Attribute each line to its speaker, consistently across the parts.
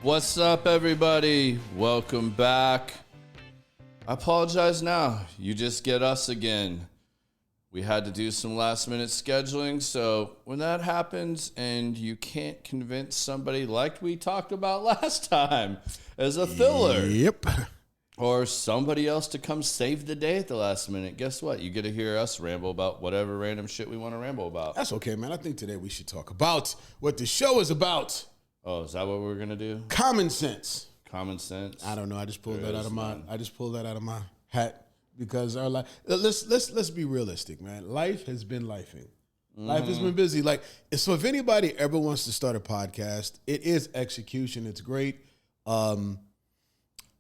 Speaker 1: What's up, everybody? Welcome back. I apologize now. You just get us again. We had to do some last-minute scheduling, so when that happens and you can't convince somebody like we talked about last time as a filler,
Speaker 2: Yep.
Speaker 1: or somebody else to come save the day at the last minute, guess what? You get to hear us ramble about whatever random shit we want to ramble about.
Speaker 2: That's okay, man. I think today we should talk about what the show is about.
Speaker 1: Oh, is that what we're gonna do?
Speaker 2: Common sense.
Speaker 1: Common sense.
Speaker 2: I don't know. I just pulled that out of my hat because our life. Let's be realistic, man. Life has been lifing. Life has been busy. Like, so if anybody ever wants to start a podcast, it is execution. It's great. I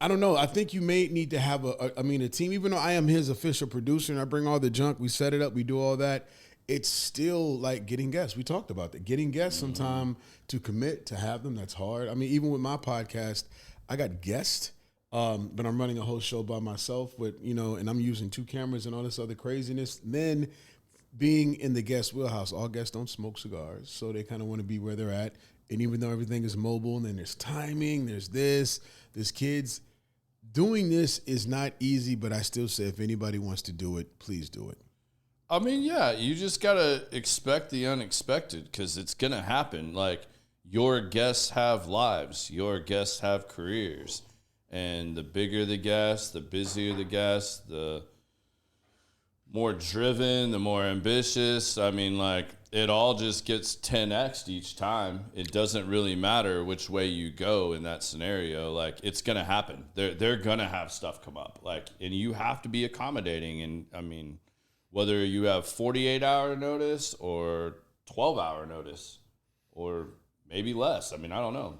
Speaker 2: don't know. I think you may need to have a team. Even though I am his official producer and I bring all the junk, we set it up, we do all that. It's still like getting guests. We talked about that. Getting guests sometime to commit to have them, that's hard. I mean, even with my podcast, I got guests, but I'm running a whole show by myself with, and I'm using 2 cameras and all this other craziness. And then being in the guest wheelhouse, all guests don't smoke cigars, so they kind of want to be where they're at. And even though everything is mobile, and then there's timing, there's kids, doing this is not easy, but I still say if anybody wants to do it, please do it.
Speaker 1: I mean, yeah, you just got to expect the unexpected because it's going to happen. Like, your guests have lives. Your guests have careers. And the bigger the guest, the busier the guest, the more driven, the more ambitious. I mean, like, it all just gets 10x'd each time. It doesn't really matter which way you go in that scenario. Like, it's going to happen. They're going to have stuff come up. Like, and you have to be accommodating. And, I mean, whether you have 48-hour notice or 12-hour notice or maybe less. I mean, I don't know.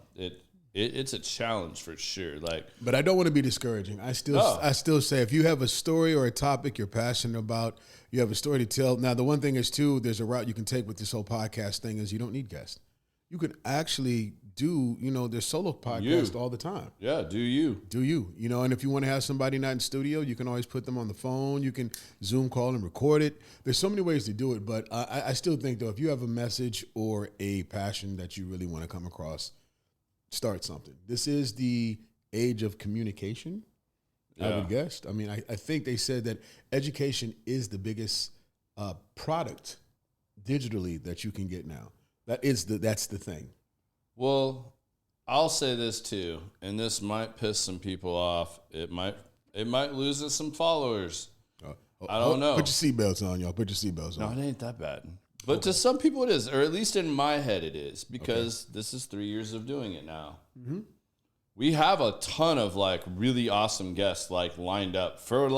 Speaker 1: It's a challenge for sure.
Speaker 2: But I don't want to be discouraging. I still say if you have a story or a topic you're passionate about, you have a story to tell. Now, the one thing is, too, there's a route you can take with this whole podcast thing is you don't need guests. You could actually do, there's solo podcasts all the time.
Speaker 1: Yeah, do you.
Speaker 2: And if you want to have somebody not in studio, you can always put them on the phone. You can Zoom call and record it. There's so many ways to do it, but I still think, though, if you have a message or a passion that you really want to come across, start something. This is the age of communication, I would guess. I mean, I think they said that education is the biggest product digitally that you can get now. That's the thing.
Speaker 1: Well, I'll say this too, and this might piss some people off. It might lose us some followers. I don't know.
Speaker 2: Put your seatbelts on, y'all. Put your seatbelts on.
Speaker 1: No, it ain't that bad. But to some people it is, or at least in my head it is, because this is 3 years of doing it now. Mm-hmm. We have a ton of really awesome guests lined up for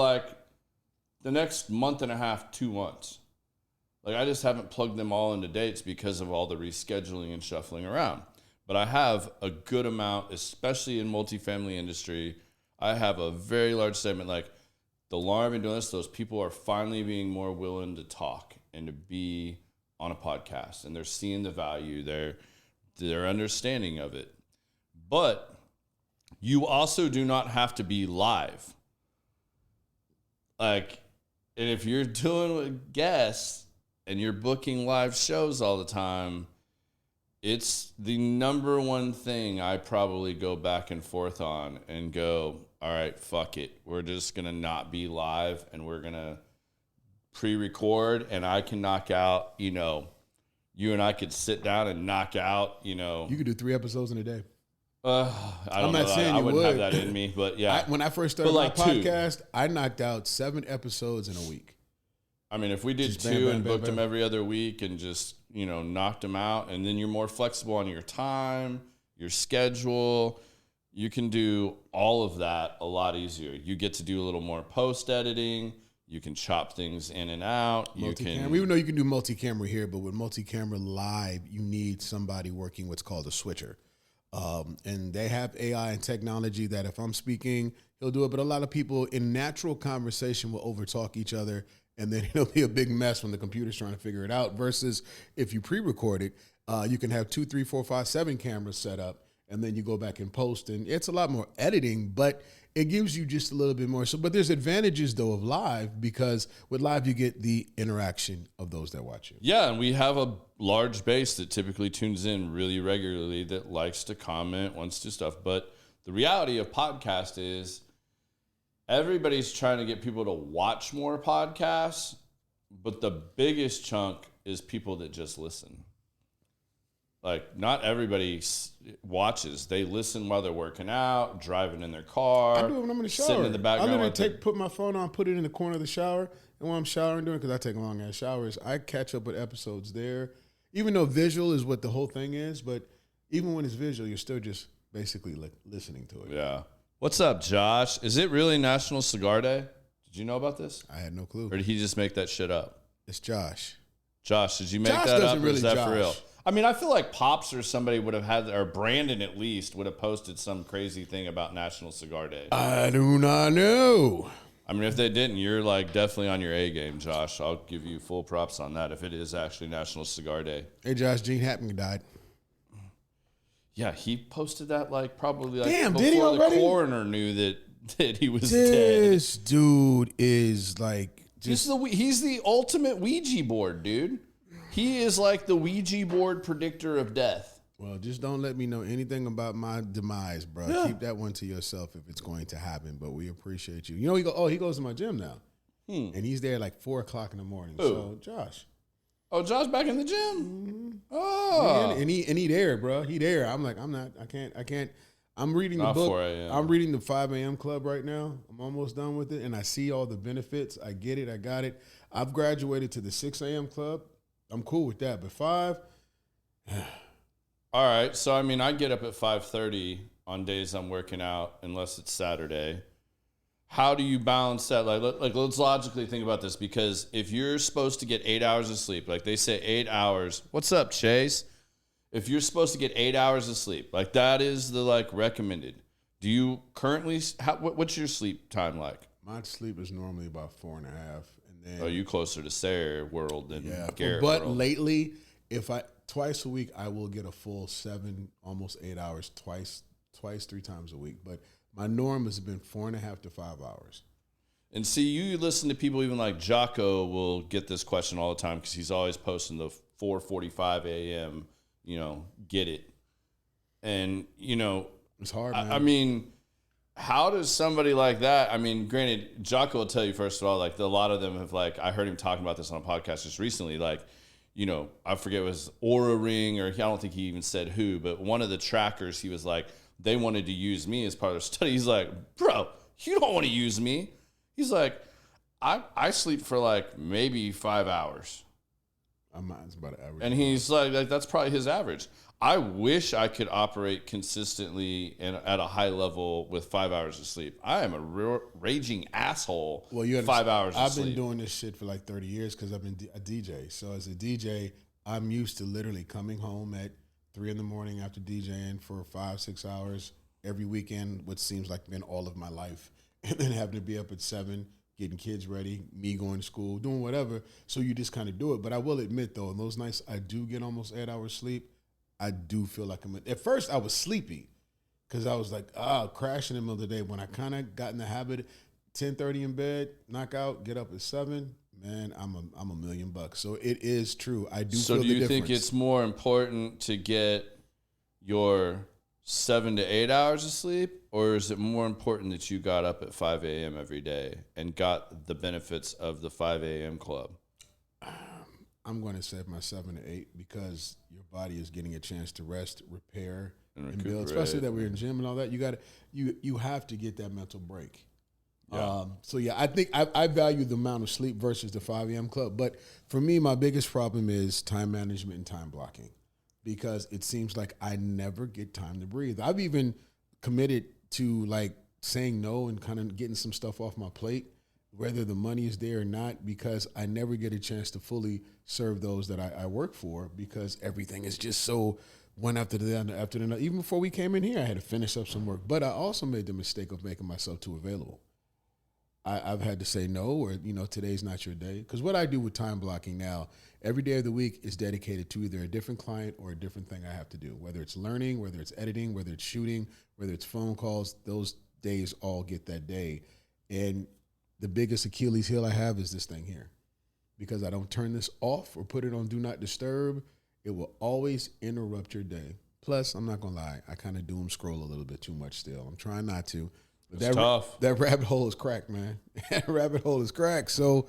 Speaker 1: the next month and a half, 2 months. I just haven't plugged them all into dates because of all the rescheduling and shuffling around. But I have a good amount, especially in multifamily industry. I have a very large segment. The longer I've been doing this, those people are finally being more willing to talk and to be on a podcast. And they're seeing the value. They're understanding of it. But you also do not have to be live. And if you're doing with guests, and you're booking live shows all the time, it's the number one thing I probably go back and forth on and go, all right, fuck it. We're just going to not be live and we're going to pre-record and I can knock out, you and I could sit down and knock out,
Speaker 2: You could do 3 episodes in a day.
Speaker 1: I'm not saying I wouldn't have that in me, but yeah.
Speaker 2: When I first started my podcast, I knocked out 7 episodes in a week.
Speaker 1: I mean, if we did just 2 and booked them every other week and just, knocked them out, and then you're more flexible on your time, your schedule, you can do all of that a lot easier. You get to do a little more post-editing. You can chop things in and out.
Speaker 2: Even though you can do multi-camera here, but with multi-camera live, you need somebody working what's called a switcher. And they have AI and technology that if I'm speaking, he'll do it. But a lot of people in natural conversation will overtalk each other. And then it'll be a big mess when the computer's trying to figure it out. Versus if you pre-record it, you can have 2, 3, 4, 5, 7 cameras set up, and then you go back and post. And it's a lot more editing, but it gives you just a little bit more. So, but there's advantages though of live, because with live you get the interaction of those that watch you.
Speaker 1: Yeah, and we have a large base that typically tunes in really regularly that likes to comment, wants to stuff. But the reality of podcast is everybody's trying to get people to watch more podcasts, but the biggest chunk is people that just listen. Like, not everybody watches. They listen while they're working out, driving in their car.
Speaker 2: I do it when I'm in the shower.
Speaker 1: Sitting in the background.
Speaker 2: I literally put my phone on, put it in the corner of the shower, and while I'm showering doing it, because I take long ass showers, I catch up with episodes there. Even though visual is what the whole thing is, but even when it's visual, you're still just basically listening to it.
Speaker 1: Yeah. What's up, Josh? Is it really National Cigar Day? Did you know about this?
Speaker 2: I had no clue.
Speaker 1: Or did he just make that shit up?
Speaker 2: It's Josh.
Speaker 1: Josh, did you make
Speaker 2: Josh
Speaker 1: that up, or
Speaker 2: really
Speaker 1: is that
Speaker 2: Josh.
Speaker 1: for real? I mean, I feel like Pops or somebody would have had, or Brandon at least, would have posted some crazy thing about National Cigar Day.
Speaker 2: I do not know.
Speaker 1: I mean, if they didn't, you're like definitely on your A game, Josh. I'll give you full props on that if it is actually National Cigar Day.
Speaker 2: Hey, Josh, Gene Hackman died.
Speaker 1: Yeah, he posted that like probably like
Speaker 2: Damn, did he
Speaker 1: before the
Speaker 2: already?
Speaker 1: coroner knew that he was dead.
Speaker 2: This dude is like just
Speaker 1: He's the ultimate Ouija board, dude. He is like the Ouija board predictor of death.
Speaker 2: well, just don't let me know anything about my demise, bro.
Speaker 1: Yeah.
Speaker 2: Keep that one to yourself if it's going to happen. But we appreciate you. You know, he goes to my gym now, and he's there like 4:00 in the morning.
Speaker 1: Who?
Speaker 2: So Josh,
Speaker 1: Oh, Josh back in the gym.
Speaker 2: Mm-hmm.
Speaker 1: Oh,
Speaker 2: and he there, bro. He there. I'm like, I'm not. I can't. I'm reading the
Speaker 1: Not
Speaker 2: book.
Speaker 1: 4 a.m.
Speaker 2: I'm reading the 5 a.m. Club right now. I'm almost done with it, and I see all the benefits. I get it. I got it. I've graduated to the 6 a.m. Club. I'm cool with that. But 5,
Speaker 1: all right. So I mean, I get up at 5:30 on days I'm working out, unless it's Saturday. How do you balance that? Like, let's logically think about this, because if you're supposed to get 8 hours of sleep, like they say 8 hours. What's up, Chase? If you're supposed to get 8 hours of sleep, like that is the like recommended. Do you currently? What's your sleep time like?
Speaker 2: my sleep is normally about 4.5, and then
Speaker 1: Oh, you closer to Sarah world than
Speaker 2: yeah.
Speaker 1: Garrett
Speaker 2: But
Speaker 1: world.
Speaker 2: lately, twice a week, I will get a full 7, almost 8 hours twice, 3 times a week. But my norm has been 4.5 to 5 hours.
Speaker 1: And see, you listen to people even like Jocko will get this question all the time because he's always posting the 4:45 a.m. Get it. And
Speaker 2: It's hard, man.
Speaker 1: I mean, how does somebody like that? I mean, granted, Jocko will tell you first of all, like a lot of them have like I heard him talking about this on a podcast just recently. Like, I forget it was Aura Ring, or I don't think he even said who, but one of the trackers, he was like, they wanted to use me as part of their study. He's like, bro, you don't want to use me. He's like, I sleep for like maybe 5 hours.
Speaker 2: Mine's about an average.
Speaker 1: And he's like that's probably his average. I wish I could operate consistently and at a high level with 5 hours of sleep. I am a raging asshole.
Speaker 2: Well, you
Speaker 1: 5 hours of
Speaker 2: I've
Speaker 1: sleep.
Speaker 2: been doing this shit for like 30 years because I've been a DJ. So as a DJ, I'm used to literally coming home at 3 in the morning after DJing for 5-6 hours every weekend, which seems like been all of my life, and then having to be up at 7, getting kids ready, me going to school, doing whatever. So you just kind of do it. But I will admit, though, in those nights I do get almost 8 hours sleep, I do feel like at first I was sleepy because I was like, crashing in the middle of the day. When I kind of got in the habit, 10:30 in bed, knock out, get up at 7, man, I'm $1 million. So it is true. I do
Speaker 1: So
Speaker 2: feel
Speaker 1: do
Speaker 2: the
Speaker 1: you
Speaker 2: difference.
Speaker 1: think it's more important to get your 7 to 8 hours of sleep, or is it more important that you got up at 5 a.m. every day and got the benefits of the 5 a.m. club?
Speaker 2: I'm going to say my 7 to 8 because your body is getting a chance to rest, repair, and build. Especially that we're in gym and all that. You have to get that mental break.
Speaker 1: Yeah.
Speaker 2: So yeah, I think I value the amount of sleep versus the 5 a.m. club. But for me, my biggest problem is time management and time blocking, because it seems like I never get time to breathe. I've even committed to like saying no and kind of getting some stuff off my plate, whether the money is there or not, because I never get a chance to fully serve those that I work for, because everything is just so one after the other. Even before we came in here, I had to finish up some work. But I also made the mistake of making myself too available. I've had to say no, or, today's not your day. Because what I do with time blocking now, every day of the week is dedicated to either a different client or a different thing I have to do, whether it's learning, whether it's editing, whether it's shooting, whether it's phone calls. days all get that day. And the biggest Achilles heel I have is this thing here. Because I don't turn this off or put it on do not disturb, it will always interrupt your day. Plus, I'm not going to lie, I kind of doom scroll a little bit too much still. I'm trying not to. But
Speaker 1: it's tough.
Speaker 2: That rabbit hole is cracked, man. That rabbit hole is cracked. So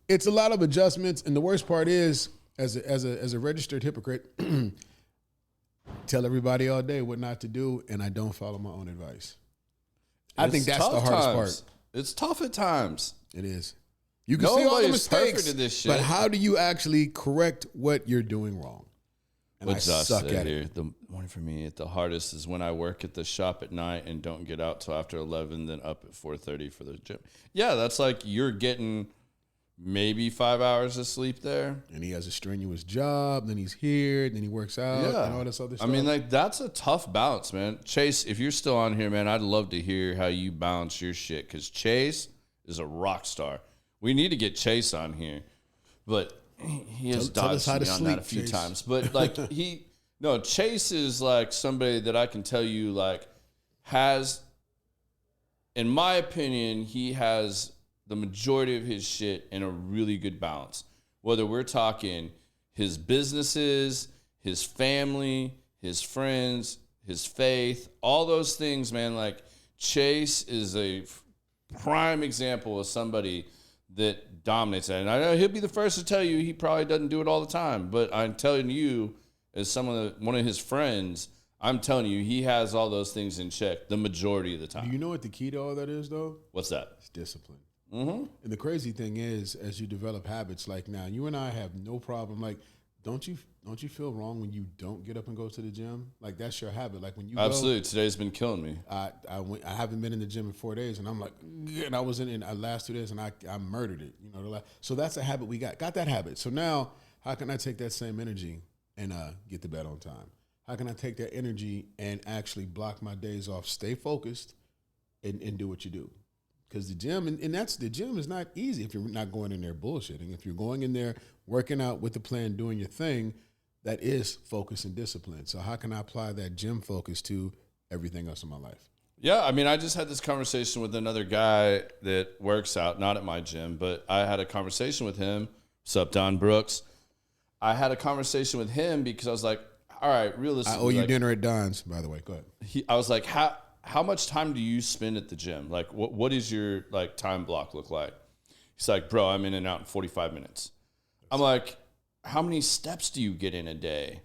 Speaker 2: it's a lot of adjustments. And the worst part is, as a registered hypocrite, tell everybody all day what not to do, and I don't follow my own advice. I think that's the hardest part.
Speaker 1: It's tough at times.
Speaker 2: It is. You can see all the mistakes,
Speaker 1: in this shit.
Speaker 2: But how do you actually correct what you're doing wrong? And I suck at it.
Speaker 1: The one for me, the hardest is when I work at the shop at night and don't get out till after 11, then up at 4:30 for the gym. Yeah, that's like you're getting maybe 5 hours of sleep there.
Speaker 2: And he has a strenuous job, then he's here, then he works out, and all this other stuff.
Speaker 1: I mean, like, that's a tough balance, man. Chase, if you're still on here, man, I'd love to hear how you balance your shit, because Chase is a rock star. We need to get Chase on here, but he has dodged me on that a few times. But, like, Chase is, like, somebody that I can tell you, like, has, in my opinion, he has the majority of his shit in a really good balance. Whether we're talking his businesses, his family, his friends, his faith, all those things, man. Like, Chase is a prime example of somebody that dominates that. And I know he'll be the first to tell you he probably doesn't do it all the time, but I'm telling you, as one of his friends, I'm telling you, he has all those things in check the majority of the time.
Speaker 2: Do you know what the key to all that is, though?
Speaker 1: What's that?
Speaker 2: It's discipline.
Speaker 1: Mm-hmm.
Speaker 2: And the crazy thing is, as you develop habits, like now, you and I have no problem. Like, don't you feel wrong when you don't get up and go to the gym? Like, that's your habit. Like, when you
Speaker 1: absolutely, today's been killing me.
Speaker 2: I haven't been in the gym in 4 days, and I'm like, and I was in the last 2 days, and I murdered it. You know, so that's a habit we got that habit. So now, how can I take that same energy and get to bed on time? How can I take that energy and actually block my days off, stay focused, and do what you do? Because the gym, and that's the gym is not easy if you're not going in there bullshitting. If you're going in there working out with the plan, doing your thing, that is focus and discipline. So how can I apply that gym focus to everything else in my life?
Speaker 1: Yeah, I mean, I just had this conversation with another guy that works out, not at my gym, but I had a conversation with him. What's up, Don Brooks? I had a conversation with him because I was like, all right, realistically.
Speaker 2: I owe you dinner at Don's, by the way. Go ahead.
Speaker 1: I was like, how much time do you spend at the gym? Like, what does your, like, time block look like? He's like, bro, I'm in and out in 45 minutes. I'm like, how many steps do you get in a day?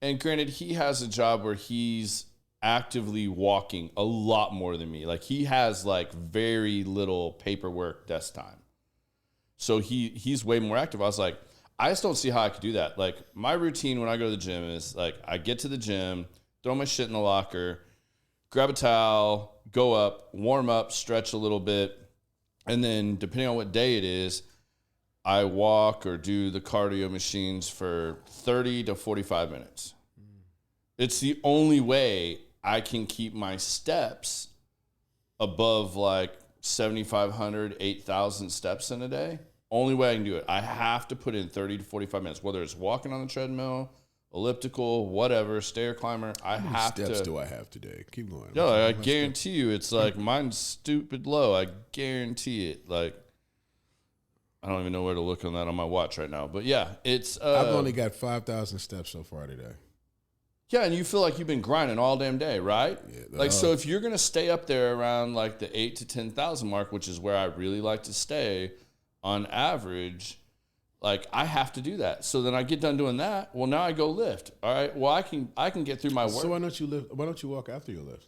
Speaker 1: And granted, he has a job where he's actively walking a lot more than me. Like, he has, like, very little paperwork desk time. So he's way more active. I was like, I just don't see how I could do that. Like, my routine when I go to the gym is, like, I get to the gym, throw my shit in the locker, grab a towel, go up, warm up, stretch a little bit, and then depending on what day it is, I walk or do the cardio machines for 30 to 45 minutes. It's the only way I can keep my steps above like 7,500, 8,000 steps in a day. Only way I can do it. I have to put in 30 to 45 minutes, whether it's walking on the treadmill, elliptical, whatever, stair climber. How many
Speaker 2: steps do I have today? Keep going.
Speaker 1: No, I guarantee you, it's like mine's stupid low. I guarantee it. Like, I don't even know where to look on that on my watch right now. But yeah, it's.
Speaker 2: I've only got 5,000 steps so far today.
Speaker 1: Yeah, and you feel like you've been grinding all damn day, right?
Speaker 2: Yeah,
Speaker 1: like, so if you're gonna stay up there around like the 8,000 to 10,000 mark, which is where I really like to stay on average. Like, I have to do that. So then I get done doing that. Well, now I go lift. All right. Well, I can get through my work.
Speaker 2: So why don't you lift? Why don't you walk after your lift?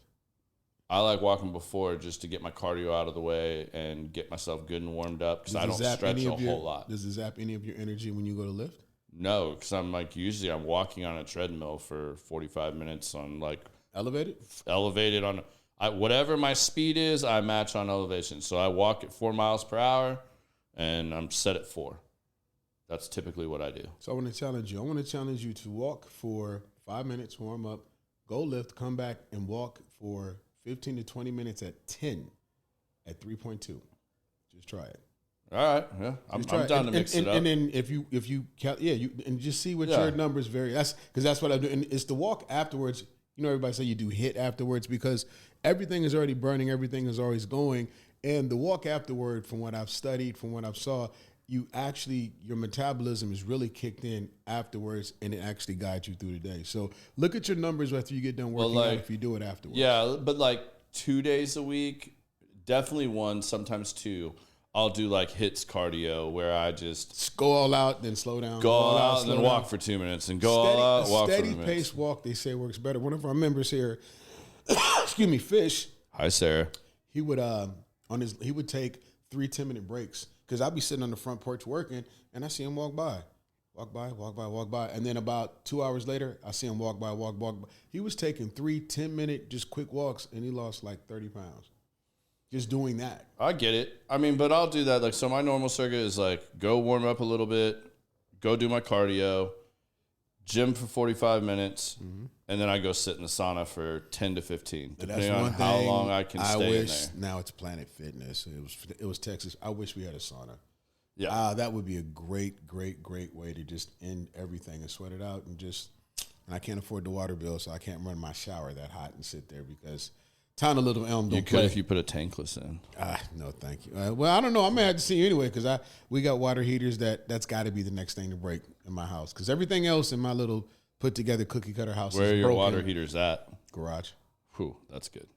Speaker 1: I like walking before just to get my cardio out of the way and get myself good and warmed up because I don't stretch a whole lot.
Speaker 2: Does it zap any of your energy when you go to lift?
Speaker 1: No, because I'm like usually I'm walking on a treadmill for 45 minutes on like elevated on whatever my speed is. I match on elevation. So I walk at 4 miles per hour and I'm set at 4. That's typically what I do.
Speaker 2: So I want to challenge you. I want to challenge you to walk for 5 minutes, warm up, go lift, come back, and walk for 15 to 20 minutes at 10 at 3.2. Just try it.
Speaker 1: All right. Yeah. I'm down to mix it up.
Speaker 2: And then if you and just see what your numbers vary. That's because that's what I do. And it's the walk afterwards. everybody say you do HIIT afterwards because everything is already burning, everything is always going. And the walk afterward, from what I've studied, from what I've saw, your metabolism is really kicked in afterwards, and it actually guides you through the day. So look at your numbers after you get done working out if you do it afterwards.
Speaker 1: Yeah, but like 2 days a week, definitely one, sometimes two. I'll do like HIIT cardio where I just
Speaker 2: go all out, then slow down.
Speaker 1: Go all out, and then walk for 2 minutes, and go all out, walk for 2 minutes.
Speaker 2: Steady pace walk, they say, works better. One of our members here, excuse me, Fish.
Speaker 1: Hi, Sarah.
Speaker 2: He would he would take 3 10-minute breaks. Because I'll be sitting on the front porch working, and I see him walk by. And then about 2 hours later, I see him walk by. He was taking 3 10-minute just quick walks, and he lost like 30 pounds. Just doing that.
Speaker 1: I get it. I mean, but I'll do that. Like, so my normal circuit is like, go warm up a little bit, go do my cardio, gym for 45 minutes, and then I go sit in the sauna for 10 to 15, depending on how long I can stay in there.
Speaker 2: Now it's Planet Fitness. It was Texas. I wish we had a sauna.
Speaker 1: Yeah.
Speaker 2: That would be a great way to just end everything and sweat it out and I can't afford the water bill, so I can't run my shower that hot and sit there because Town of Little Elm don't
Speaker 1: You could
Speaker 2: play.
Speaker 1: if you put a tankless in.
Speaker 2: No, thank you. Well, I don't know. I may have to see you anyway because we got water heaters that's got to be the next thing to break in my house because everything else in my little put together cookie cutter house
Speaker 1: Where
Speaker 2: is
Speaker 1: are your
Speaker 2: broken.
Speaker 1: water heaters at?
Speaker 2: Garage.
Speaker 1: Whew, that's good.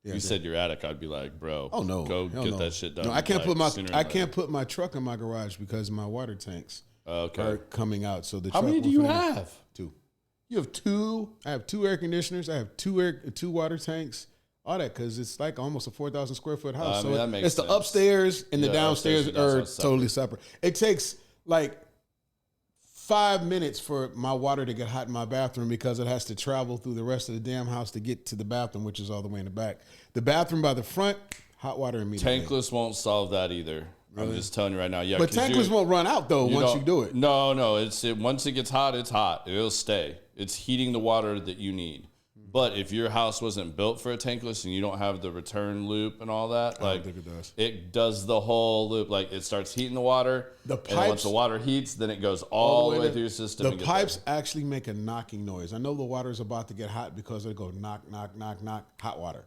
Speaker 2: Yeah,
Speaker 1: you said your attic, I'd be like, bro.
Speaker 2: Oh no,
Speaker 1: go get that shit done.
Speaker 2: No, I can't
Speaker 1: like,
Speaker 2: put my truck in my garage because my water tanks
Speaker 1: are
Speaker 2: coming out. So
Speaker 1: how many do you have?
Speaker 2: 2.
Speaker 1: You have 2?
Speaker 2: I have 2 air conditioners. I have 2 water tanks. All that because it's like almost a 4,000 square foot house.
Speaker 1: So that makes
Speaker 2: it's
Speaker 1: sense.
Speaker 2: The upstairs and the downstairs are
Speaker 1: separate.
Speaker 2: totally separate. It takes like 5 minutes for my water to get hot in my bathroom because it has to travel through the rest of the damn house to get to the bathroom, which is all the way in the back. The bathroom by the front, hot water immediately.
Speaker 1: Tankless won't solve that either. Really? I'm just telling you right now. Yeah,
Speaker 2: but tankless won't run out though once you do it.
Speaker 1: No. Once it gets hot, it's hot. It'll stay. It's heating the water that you need. But if your house wasn't built for a tankless and you don't have the return loop and all that,
Speaker 2: I don't think it does.
Speaker 1: It does the whole loop. Like it starts heating the water.
Speaker 2: The pipes,
Speaker 1: and once the water heats, then it goes all the way through your system.
Speaker 2: The pipes actually make a knocking noise. I know the water is about to get hot because they go knock, knock, knock, knock, hot water.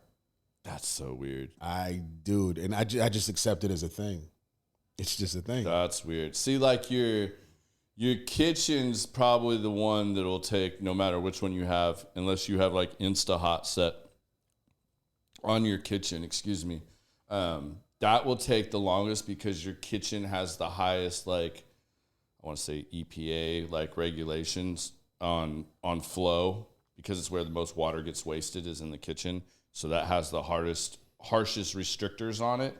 Speaker 1: That's so weird.
Speaker 2: Dude, and I just accept it as a thing. It's just a thing.
Speaker 1: That's weird. See, like your kitchen's probably the one that'll take no matter which one you have, unless you have like Insta Hot set on your kitchen, excuse me. That will take the longest because your kitchen has the highest, like, I want to say EPA, like regulations on flow because it's where the most water gets wasted is in the kitchen. So that has the harshest restrictors on it.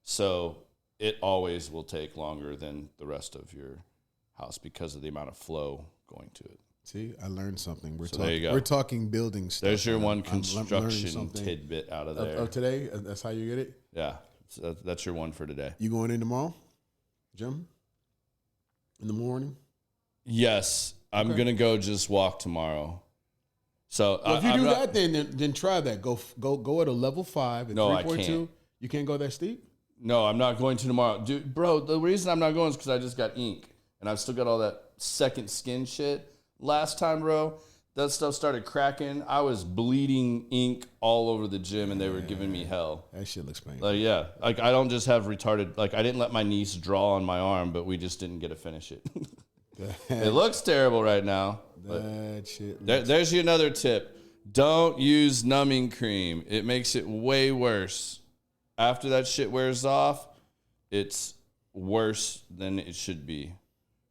Speaker 1: So it always will take longer than the rest of your house because of the amount of flow going to it.
Speaker 2: See, I learned something.
Speaker 1: We're
Speaker 2: talking building stuff.
Speaker 1: There's your one construction tidbit out of there.
Speaker 2: Oh, today? That's how you get it?
Speaker 1: Yeah. So that's your one for today.
Speaker 2: You going in tomorrow, Jim? In the morning?
Speaker 1: Yes. I'm going to go just walk tomorrow. So
Speaker 2: if you do that, then try that. Go at a level 5 at 3.2.
Speaker 1: I can't.
Speaker 2: You can't go that steep?
Speaker 1: No, I'm not going to tomorrow. Dude, bro, the reason I'm not going is because I just got ink. And I've still got all that second skin shit. Last time, bro, that stuff started cracking. I was bleeding ink all over the gym, and they were giving me hell.
Speaker 2: That shit looks painful.
Speaker 1: Like, yeah. Like, I don't just have retarded... Like, I didn't let my niece draw on my arm, but we just didn't get to finish it. It looks terrible right now.
Speaker 2: That shit.
Speaker 1: There's your another tip. Don't use numbing cream. It makes it way worse. After that shit wears off, it's worse than it should be.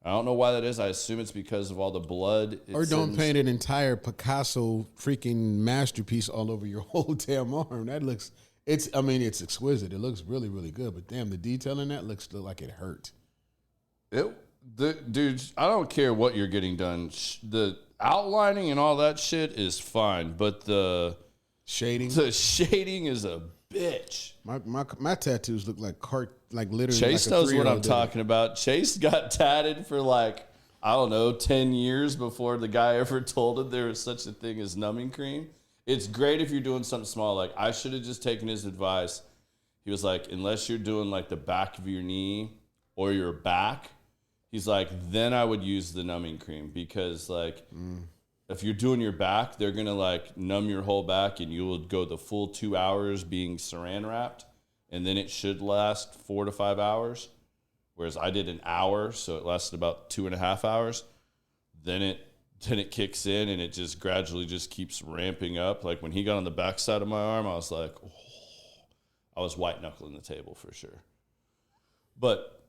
Speaker 1: I don't know why that is. I assume it's because of all the blood.
Speaker 2: Or don't paint an entire Picasso freaking masterpiece all over your whole damn arm. That looks, it's exquisite. It looks really, really good. But damn, the detail in that looks like it hurt.
Speaker 1: Dude, I don't care what you're getting done. The outlining and all that shit is fine. But the shading is a bitch.
Speaker 2: My tattoos look like literally.
Speaker 1: Chase
Speaker 2: like
Speaker 1: knows what I'm talking about. Chase got tatted for like, I don't know, 10 years before the guy ever told him there was such a thing as numbing cream. It's great if you're doing something small. Like, I should have just taken his advice. He was like, unless you're doing like the back of your knee or your back, he's like, then I would use the numbing cream because like if you're doing your back, they're going to like numb your whole back and you will go the full 2 hours being saran wrapped. And then it should last 4 to 5 hours. Whereas I did an hour, so it lasted about 2.5 hours. Then it kicks in and it just gradually just keeps ramping up. Like when he got on the backside of my arm, I was like, oh, I was white knuckling the table for sure. But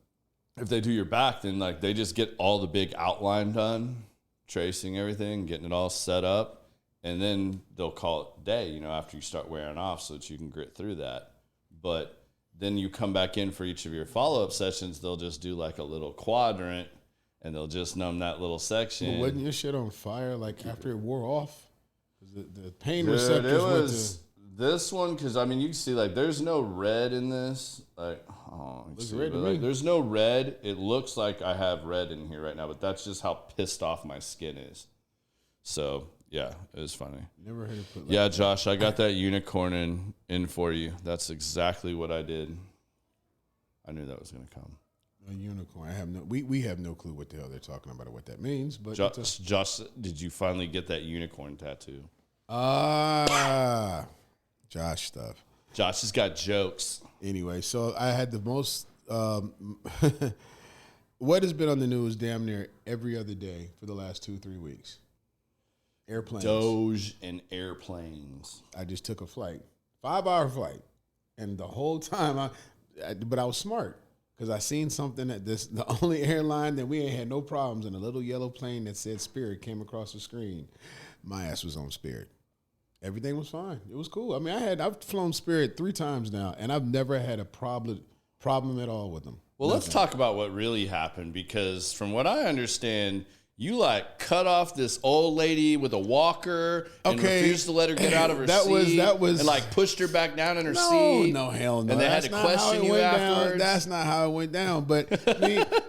Speaker 1: if they do your back, then like they just get all the big outline done, tracing everything, getting it all set up, and then they'll call it a day, after you start wearing off so that you can grit through that. But then you come back in for each of your follow-up sessions, they'll just do like a little quadrant, and they'll just numb that little section.
Speaker 2: But wasn't your shit on fire like after it wore off? The pain receptors went to...
Speaker 1: This one, because, you can see, like, there's no red in this. Like, there's no red. It looks like I have red in here right now, but that's just how pissed off my skin is. So, yeah, it was funny.
Speaker 2: Never heard it put
Speaker 1: like that. Josh, I got that unicorn in for you. That's exactly what I did. I knew that was going to come.
Speaker 2: A unicorn. We have no clue what the hell they're talking about or what that means. But
Speaker 1: Josh, did you finally get that unicorn tattoo?
Speaker 2: Josh stuff.
Speaker 1: Josh has got jokes.
Speaker 2: Anyway, so I had the most. What has been on the news damn near every other day for the last 2-3 weeks? Airplanes.
Speaker 1: Doge and airplanes.
Speaker 2: I just took a flight, 5-hour flight, and the whole time but I was smart because I seen something that the only airline that we ain't had no problems in, a little yellow plane that said Spirit came across the screen. My ass was on Spirit. Everything was fine. It was cool. I've flown Spirit 3 times now, and I've never had a problem at all with them.
Speaker 1: Well, Let's talk about what really happened, because from what I understand, you like cut off this old lady with a walker and refused to let her get out of her seat. That was and like pushed her back down in her seat.
Speaker 2: No, hell no.
Speaker 1: And they had to question you afterwards.
Speaker 2: That's not how it went down. But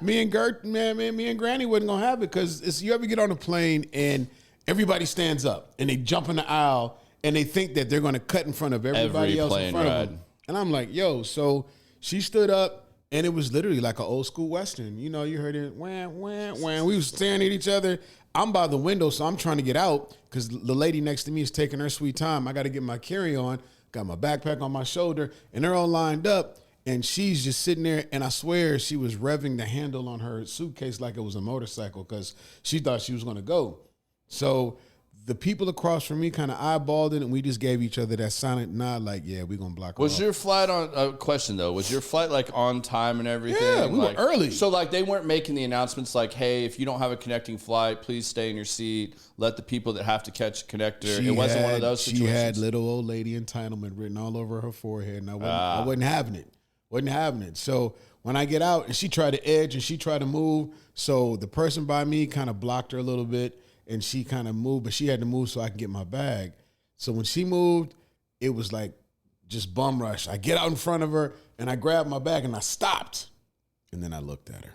Speaker 2: me and Gert, me and Granny wasn't gonna have it, because you ever get on a plane and everybody stands up and they jump in the aisle. And they think that they're going to cut in front of everybody else in front of them. And I'm like, yo, so she stood up, and it was literally like an old school Western. You heard it, wham, wham, wham. We was staring at each other. I'm by the window, so I'm trying to get out because the lady next to me is taking her sweet time. I got to get my carry-on, got my backpack on my shoulder, and they're all lined up. And she's just sitting there, and I swear she was revving the handle on her suitcase like it was a motorcycle because she thought she was going to go. So the people across from me kind of eyeballed it, and we just gave each other that silent nod, like, yeah, we're going to block
Speaker 1: Was your flight on, question though, was your flight like on time and everything?
Speaker 2: Yeah, we were early.
Speaker 1: So like they weren't making the announcements like, hey, if you don't have a connecting flight, please stay in your seat. Let the people that have to catch a connector. It wasn't one of those situations.
Speaker 2: She had little old lady entitlement written all over her forehead, and I wasn't having it. Wasn't having it. So when I get out, and she tried to edge and she tried to move, so the person by me kind of blocked her a little bit. And she kind of moved, but she had to move so I could get my bag. So when she moved, it was like just bum rush. I get out in front of her, and I grabbed my bag, and I stopped. And then I looked at her.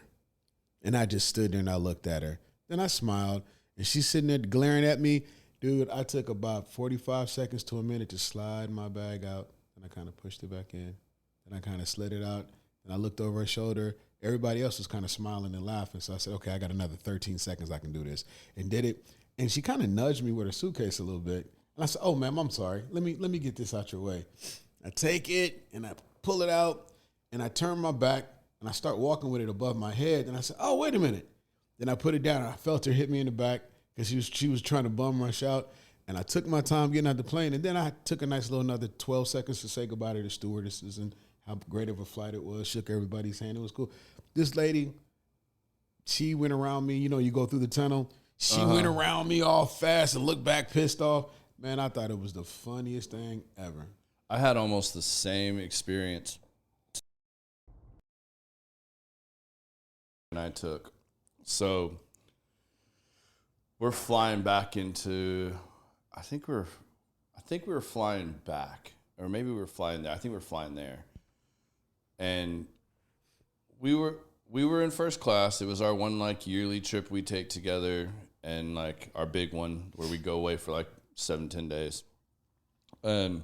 Speaker 2: And I just stood there, and I looked at her. Then I smiled, and she's sitting there glaring at me. Dude, I took about 45 seconds to a minute to slide my bag out, and I kind of pushed it back in. And I kind of slid it out, and I looked over her shoulder. Everybody else was kind of smiling and laughing. So I said, okay, I got another 13 seconds I can do this. And did it. And she kind of nudged me with her suitcase a little bit. And I said, oh, ma'am, I'm sorry. Let me get this out your way. I take it, and I pull it out, and I turn my back, and I start walking with it above my head. And I said, oh, wait a minute. Then I put it down, and I felt her hit me in the back because she was trying to bum rush out. And I took my time getting out the plane. And then I took a nice little another 12 seconds to say goodbye to the stewardesses and how great of a flight it was, shook everybody's hand. It was cool. This lady, she went around me. You go through the tunnel. She went around me all fast and looked back pissed off. Man, I thought it was the funniest thing ever.
Speaker 1: I had almost the same experience. And I took. So we're flying back into, I think we were flying back, or maybe we were flying there. I think we were flying there. And we were in first class. It was our one like yearly trip we take together, and like our big one where we go away for like 7-10 days. And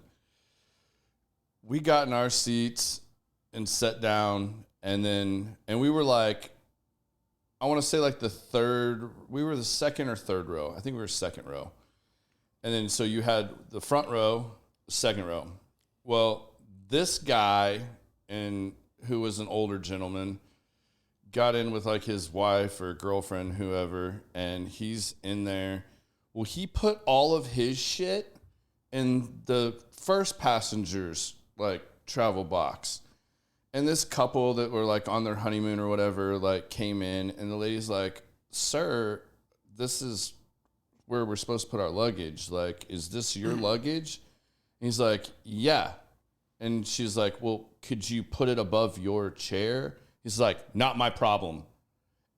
Speaker 1: we got in our seats and sat down, and we were like, I want to say like we were the second or third row. I think we were second row. And then so you had the front row, second row. Well, this guy, who was an older gentleman, got in with like his wife or girlfriend, whoever, and he's in there. Well, he put all of his shit in the first passenger's like travel box. And this couple that were like on their honeymoon or whatever, like came in, and the lady's like, "Sir, this is where we're supposed to put our luggage. Like, is this your luggage?" And he's like, "Yeah." And she's like, "Well, could you put it above your chair?" He's like, "Not my problem."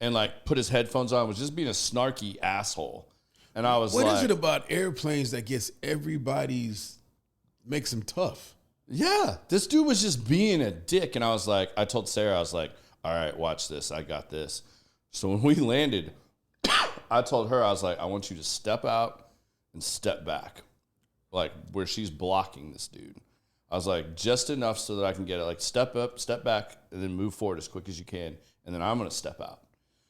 Speaker 1: And like put his headphones on, was just being a snarky asshole. And I was
Speaker 2: what is it about airplanes that makes them tough?
Speaker 1: Yeah, this dude was just being a dick. And I told Sarah, I was like, "All right, watch this. I got this." So when we landed, I told her, I was like, "I want you to step out and step back, like where she's blocking this dude." I was like, just enough so that I can get it. Like, step up, step back, and then move forward as quick as you can. And then I'm going to step out.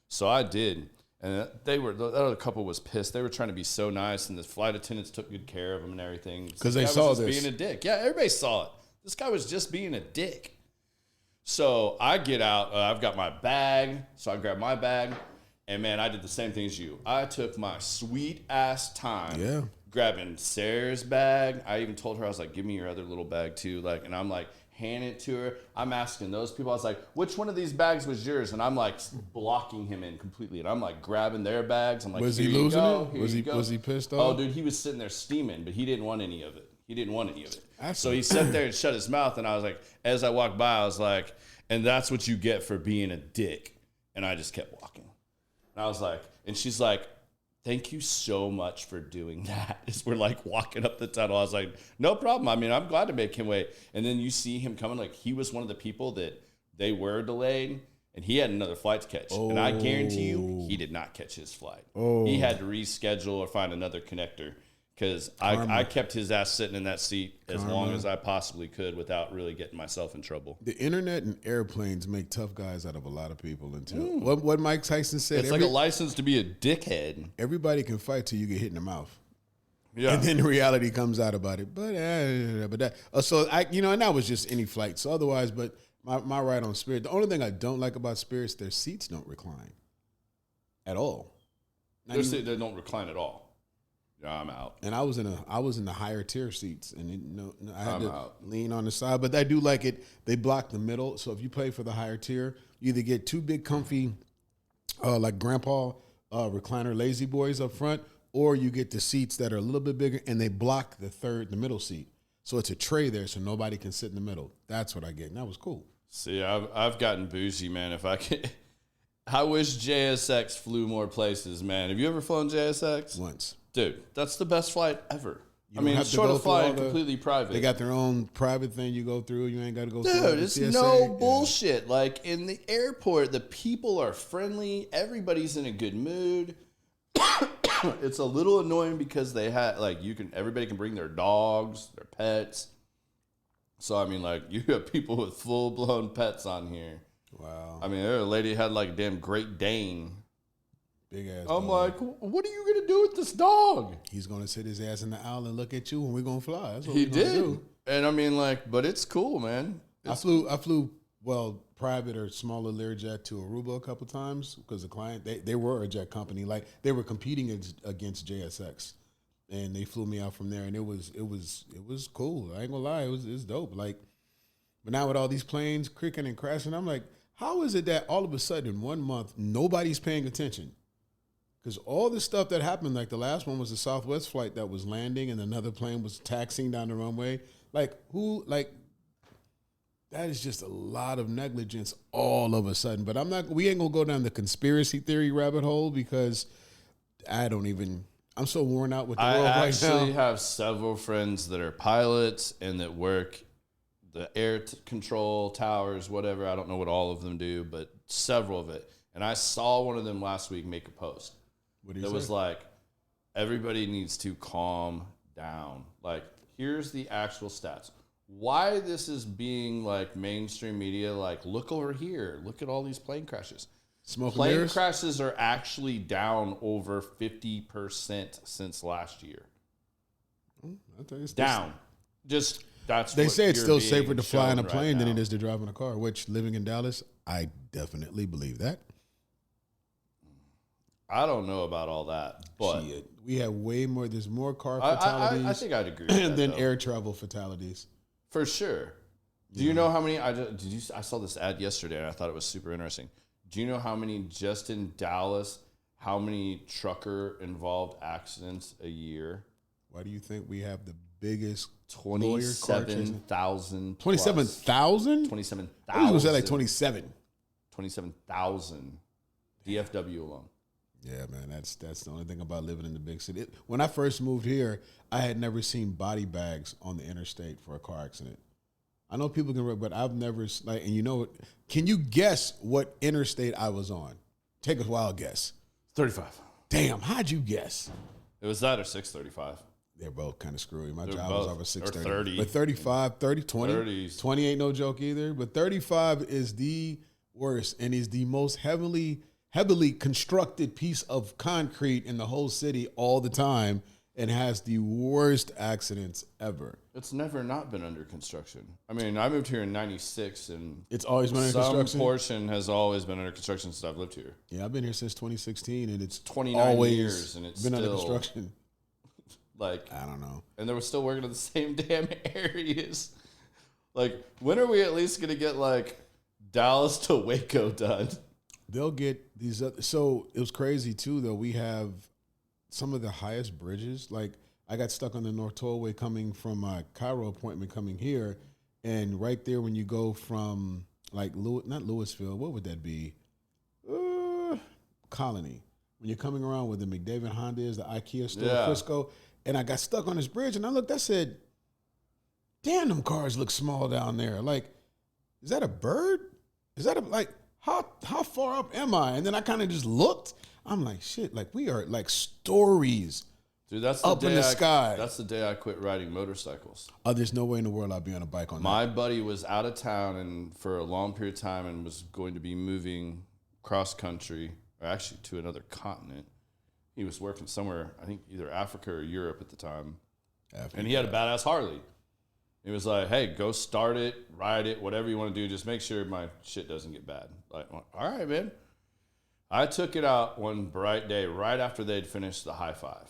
Speaker 1: So I did. And that other couple was pissed. They were trying to be so nice, and the flight attendants took good care of them and everything.
Speaker 2: Because they saw this.
Speaker 1: Being a dick. Yeah, everybody saw it. This guy was just being a dick. So I get out. I've got my bag. So I grabbed my bag. And, man, I did the same thing as you. I took my sweet-ass time grabbing Sarah's bag. I even told her, I was like, "Give me your other little bag, too." Like, and I'm like, handing it to her. I'm asking those people. I was like, "Which one of these bags was yours?" And I'm like blocking him in completely. And I'm like grabbing their bags. I'm like,
Speaker 2: was he losing it? Was he pissed off?
Speaker 1: Oh, dude, he was sitting there steaming, but he didn't want any of it. So he sat there and shut his mouth. And I was like, as I walked by, I was like, "And that's what you get for being a dick." And I just kept walking. And I was like, and she's like, "Thank you so much for doing that." As we're like walking up the tunnel, I was like, "No problem. I mean, I'm glad to make him wait." And then you see him coming, like he was one of the people that they were delayed, and he had another flight to catch. And I guarantee you, he did not catch his flight. He had to reschedule or find another connector, because I kept his ass sitting in that seat as long as I possibly could without really getting myself in trouble.
Speaker 2: The internet and airplanes make tough guys out of a lot of people. Until what Mike Tyson said,
Speaker 1: it's like a license to be a dickhead.
Speaker 2: Everybody can fight till you get hit in the mouth.
Speaker 1: Yeah,
Speaker 2: and then the reality comes out about it. But that. So and that was just any flight. So otherwise, but my ride on Spirit. The only thing I don't like about Spirits, their seats don't recline at all.
Speaker 1: They don't recline at all. Yeah, I'm out.
Speaker 2: And I was in the higher tier seats, and I had to lean on the side. But I do like it. They block the middle, so if you pay for the higher tier, you either get two big, comfy, like grandpa recliner lazy boys up front, or you get the seats that are a little bit bigger, and they block the middle seat. So it's a tray there, so nobody can sit in the middle. That's what I get, and that was cool.
Speaker 1: See, I've gotten bougie, man. If I could, I wish JSX flew more places, man. Have you ever flown JSX?
Speaker 2: Once.
Speaker 1: Dude, that's the best flight ever. I mean, it's short of flying completely private.
Speaker 2: They got their own private thing you go through. You ain't got to go through.
Speaker 1: Dude, it's no bullshit. Like, in the airport, the people are friendly. Everybody's in a good mood. It's a little annoying because they had, like, everybody can bring their dogs, their pets. So, I mean, like, you have people with full-blown pets on here.
Speaker 2: Wow.
Speaker 1: I mean, a lady had, like, a damn Great Dane.
Speaker 2: Big ass.
Speaker 1: I'm like, what are you going to do with this dog?
Speaker 2: He's going to sit his ass in the aisle and look at you, and we're going to fly. That's what
Speaker 1: he did. Do. And I mean, like, but it's cool, man.
Speaker 2: I flew private or smaller Learjet to Aruba a couple times because the client, they were a jet company. Like, they were competing against JSX, and they flew me out from there, and it was cool. I ain't gonna lie, it's dope. Like, but now with all these planes creaking and crashing, I'm like, how is it that all of a sudden in 1 month nobody's paying attention? Because all the stuff that happened, like the last one was a Southwest flight that was landing and another plane was taxiing down the runway. That is just a lot of negligence all of a sudden. But we ain't gonna go down the conspiracy theory rabbit hole because I'm so worn out with the world right now. I
Speaker 1: actually have several friends that are pilots and that work the air control towers, whatever. I don't know what all of them do, but several of it. And I saw one of them last week make a post. That was like, everybody needs to calm down. Like, here's the actual stats. Why this is being like mainstream media, like, look over here, look at all these plane crashes.
Speaker 2: Smoke and
Speaker 1: Plane
Speaker 2: mirrors?
Speaker 1: crashes are actually down over 50% since last year.
Speaker 2: I think it's
Speaker 1: Down. Just that's
Speaker 2: They
Speaker 1: what
Speaker 2: say it's
Speaker 1: you're
Speaker 2: still
Speaker 1: being
Speaker 2: safer to fly in a
Speaker 1: shown
Speaker 2: plane
Speaker 1: right
Speaker 2: than
Speaker 1: now.
Speaker 2: it is to drive in a car, which living in Dallas, I definitely believe that.
Speaker 1: I don't know about all that, but
Speaker 2: Shit, we have way more. There's more car fatalities
Speaker 1: I think I'd agree with that,
Speaker 2: than
Speaker 1: though.
Speaker 2: air travel fatalities.
Speaker 1: For sure. Do you know how many? I saw this ad yesterday and I thought it was super interesting. Do you know how many just in Dallas? How many trucker involved accidents a year?
Speaker 2: Why do you think we have the biggest
Speaker 1: 27,000.
Speaker 2: 27,000?
Speaker 1: 27,000.
Speaker 2: I was going to say like 27.
Speaker 1: 27,000 DFW alone.
Speaker 2: Yeah, man, that's the only thing about living in the big city. When I first moved here, I had never seen body bags on the interstate for a car accident. I know people can, but I've never like. And you know what? Can you guess what interstate I was on? Take a wild guess.
Speaker 1: 35.
Speaker 2: Damn, how'd you guess?
Speaker 1: It was that or 635.
Speaker 2: They're both kind of screwy. My
Speaker 1: They're
Speaker 2: job
Speaker 1: both.
Speaker 2: was over 630.
Speaker 1: Or 30.
Speaker 2: But 35, 30, 20.
Speaker 1: 30s.
Speaker 2: 20 ain't no joke either. But 35 is the worst and is the most heavily constructed piece of concrete in the whole city all the time and has the worst accidents ever.
Speaker 1: It's never not been under construction. I mean, I moved here in 96 and
Speaker 2: It's always been under
Speaker 1: some
Speaker 2: construction?
Speaker 1: portion has always been under construction since I've lived here.
Speaker 2: Yeah, I've been here since 2016 and it's
Speaker 1: 29
Speaker 2: always
Speaker 1: years and it's
Speaker 2: been under
Speaker 1: still,
Speaker 2: construction.
Speaker 1: Like,
Speaker 2: I don't know.
Speaker 1: and they were still working in the same damn areas. Like, when are we at least going to get, like, Dallas to Waco done?
Speaker 2: They'll get these other, so it was crazy too though. We have some of the highest bridges. Like I got stuck on the North Tollway coming from my Cairo appointment coming here, and right there when you go from like not Louisville, what would that be? Colony. When you're coming around where the McDavid Honda is, the IKEA store in Frisco, and I got stuck on this bridge, and I looked, I said, "Damn, them cars look small down there. Like, is that a bird? Is that a like?" How far up am I? And then I kind of just looked. I'm like, shit, like we are like stories.
Speaker 1: Dude, that's the
Speaker 2: up in the sky.
Speaker 1: That's the day I quit riding motorcycles.
Speaker 2: Oh, there's no way in the world I'd be on a bike on
Speaker 1: My
Speaker 2: that.
Speaker 1: buddy was out of town and for a long period of time and was going to be moving cross country, or actually to another continent. He was working somewhere, I think either Africa or Europe at the time. And he had a badass Harley. He was like, hey, go start it, ride it, whatever you want to do. Just make sure my shit doesn't get bad. Like, all right, man. I took it out one bright day right after they'd finished the high five.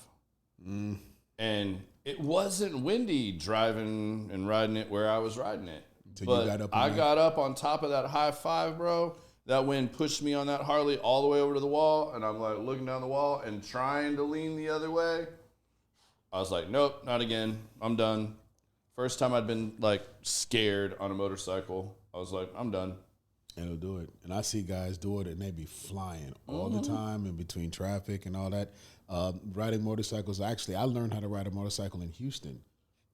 Speaker 1: And it wasn't windy driving and riding it where I was riding it. But I got up on top of that high five, bro. That wind pushed me on that Harley all the way over to the wall. And I'm like looking down the wall and trying to lean the other way. I was like, nope, not again. I'm done. First time I'd been like scared on a motorcycle. I was like, I'm done.
Speaker 2: And it'll do it. And I see guys do it and they be flying all the time in between traffic and all that. Riding motorcycles. Actually, I learned how to ride a motorcycle in Houston.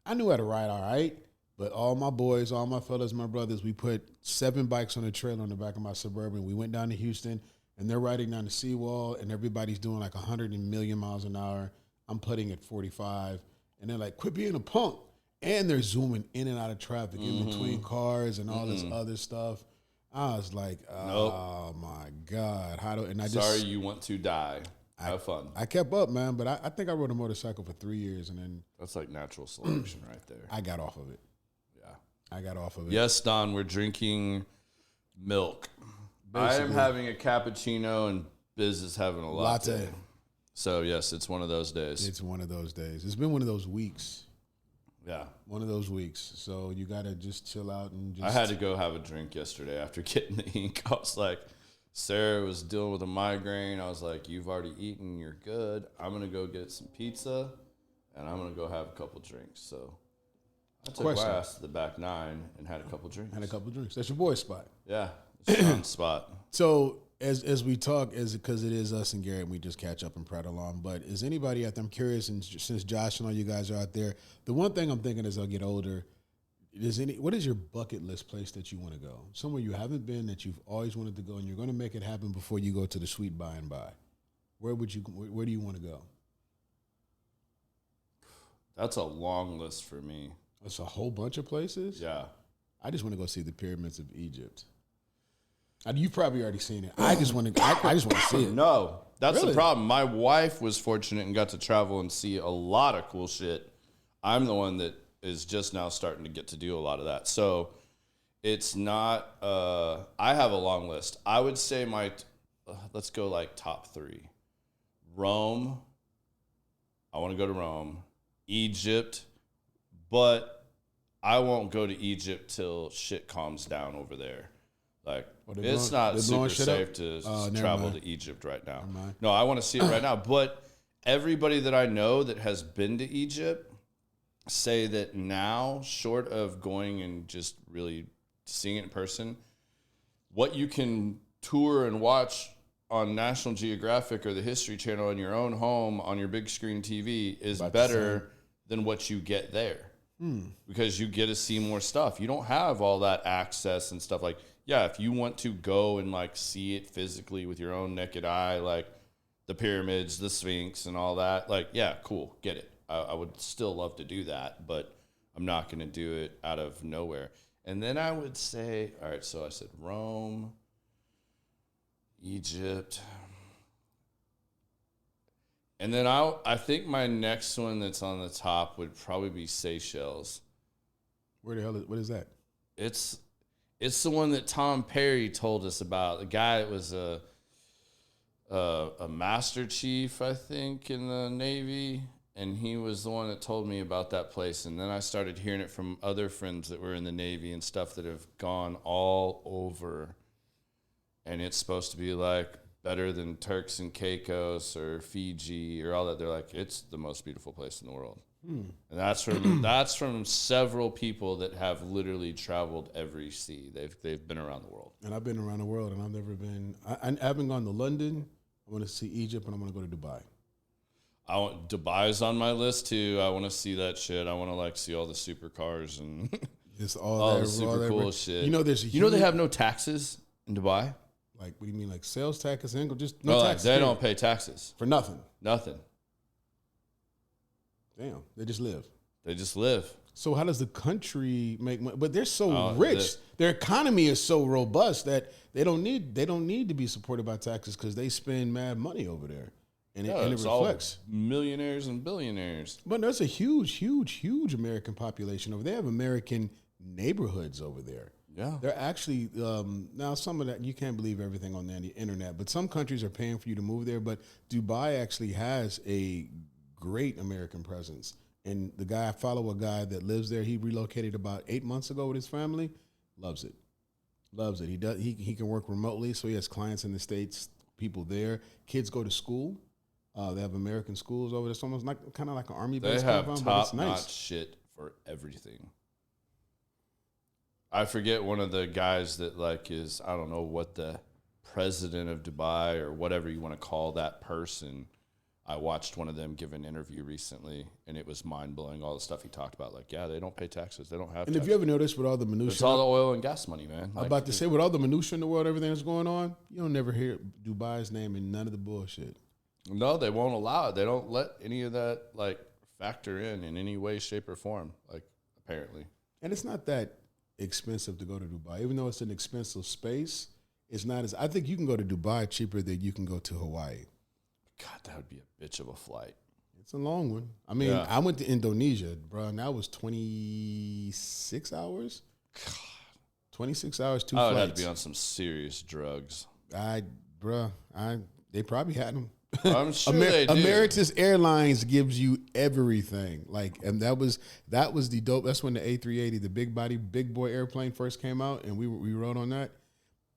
Speaker 2: I knew how to ride all right, but all my boys, all my fellas, my brothers, we put 7 bikes on a trailer on the back of my Suburban. We went down to Houston and they're riding down the seawall and everybody's doing like 100 million miles an hour. I'm putting at 45 and they're like, quit being a punk. And they're zooming in and out of traffic in between cars and all this other stuff. I was like, oh my God.
Speaker 1: Sorry you want to die. Have fun.
Speaker 2: I kept up, man, but I think I rode a motorcycle for 3 years and then
Speaker 1: That's like natural selection right there.
Speaker 2: I got off of it.
Speaker 1: Yeah.
Speaker 2: I got off of it.
Speaker 1: Yes, Don, we're drinking milk. I am having a cappuccino and Biz is having a latte. So, yes, it's one of those days.
Speaker 2: It's one of those days. It's been one of those weeks.
Speaker 1: Yeah.
Speaker 2: One of those weeks. So you got to just chill out and just.
Speaker 1: I had to go have a drink yesterday after getting the ink. I was like, Sarah was dealing with a migraine. I was like, you've already eaten. You're good. I'm going to go get some pizza and I'm going to go have a couple drinks. So I took my ass to the back 9 and had a couple drinks.
Speaker 2: That's your boy spot.
Speaker 1: Yeah. It's Sean's spot.
Speaker 2: So as we talk, because it is us and Garrett, and we just catch up and prattle on. But is anybody out there? I'm curious, and since Josh and all you guys are out there, the one thing I'm thinking as I get older, what is your bucket list place that you want to go? Somewhere you haven't been that you've always wanted to go, and you're going to make it happen before you go to the sweet by and by. Where do you want to go?
Speaker 1: That's a long list for me.
Speaker 2: It's a whole bunch of places.
Speaker 1: Yeah.
Speaker 2: I just want to go see the pyramids of Egypt. You've probably already seen it. I just want to. I just want to see it.
Speaker 1: No, that's
Speaker 2: Really?
Speaker 1: the problem. My wife was fortunate and got to travel and see a lot of cool shit. I'm the one that is just now starting to get to do a lot of that. So it's not. I have a long list. I would say let's go like top 3. Rome. I want to go to Rome. Egypt, but I won't go to Egypt till shit calms down over there. Like, it's not super safe to travel to Egypt right now. No, I want to see it right now. But everybody that I know that has been to Egypt say that now, short of going and just really seeing it in person, what you can tour and watch on National Geographic or the History Channel in your own home on your big screen TV is better than what you get there. Because you get to see more stuff. You don't have all that access and stuff. Like, yeah, if you want to go and like see it physically with your own naked eye, like the pyramids, the Sphinx and all that, like, yeah, cool, get it. I would still love to do that, but I'm not going to do it out of nowhere. And then I would say, all right, so I said Rome, Egypt. And then I think my next one that's on the top would probably be Seychelles.
Speaker 2: Where the hell what is that?
Speaker 1: It's the one that Tom Perry told us about. The guy that was a master chief, I think, in the Navy, and he was the one that told me about that place. And then I started hearing it from other friends that were in the Navy and stuff that have gone all over. And it's supposed to be like better than Turks and Caicos or Fiji or all that. They're like, it's the most beautiful place in the world. And that's from several people that have literally traveled every sea. They've been around the world.
Speaker 2: And I've been around the world, and I've never been. I haven't gone to London. I want to see Egypt, and I want to go to Dubai.
Speaker 1: Dubai's on my list too. I want to see that shit. I want to like see all the supercars and
Speaker 2: just
Speaker 1: all the super cool shit.
Speaker 2: You know,
Speaker 1: they have no taxes in Dubai.
Speaker 2: Like, what do you mean, like sales taxes? Just
Speaker 1: no
Speaker 2: taxes.
Speaker 1: They don't pay taxes
Speaker 2: for nothing.
Speaker 1: Nothing.
Speaker 2: Damn, they just live.
Speaker 1: They just live.
Speaker 2: So how does the country make money? But they're so rich. Their economy is so robust that they don't need to be supported by taxes because they spend mad money over there, and it reflects.
Speaker 1: All millionaires and billionaires.
Speaker 2: But there's a huge American population over there. They have American neighborhoods over there.
Speaker 1: Yeah,
Speaker 2: they're actually now some of that you can't believe everything on the internet. But some countries are paying for you to move there. But Dubai actually has a great American presence. And I follow a guy that lives there. He relocated about 8 months ago with his family. Loves it. He can work remotely, so he has clients in the States, people there. Kids go to school. They have American schools over there. It's almost like kind of like an army base.
Speaker 1: They have top-notch shit for everything. I forget one of the guys that like is, I don't know what the president of Dubai or whatever you want to call that person. I watched one of them give an interview recently, and it was mind-blowing, all the stuff he talked about. Like, yeah, they don't pay taxes. They don't have taxes.
Speaker 2: And if you ever noticed with all the minutiae...
Speaker 1: It's all the oil and gas money, man.
Speaker 2: I'm about to say, with all the minutiae in the world, everything that's going on, you don't never hear Dubai's name in none of the bullshit.
Speaker 1: No, they won't allow it. They don't let any of that, like, factor in any way, shape, or form, like, apparently.
Speaker 2: And it's not that expensive to go to Dubai. Even though it's an expensive space, it's not as... I think you can go to Dubai cheaper than you can go to Hawaii.
Speaker 1: God, that would be a bitch of a flight.
Speaker 2: It's a long one. I mean, I went to Indonesia, bro, and that was 26 hours. God. 26 hours, 2 flights.
Speaker 1: I would have to be on some serious drugs.
Speaker 2: They probably had them.
Speaker 1: I'm sure they do.
Speaker 2: Emirates Airlines gives you everything. Like, and that was the dope. That's when the A380, the big boy airplane first came out, and we rode on that.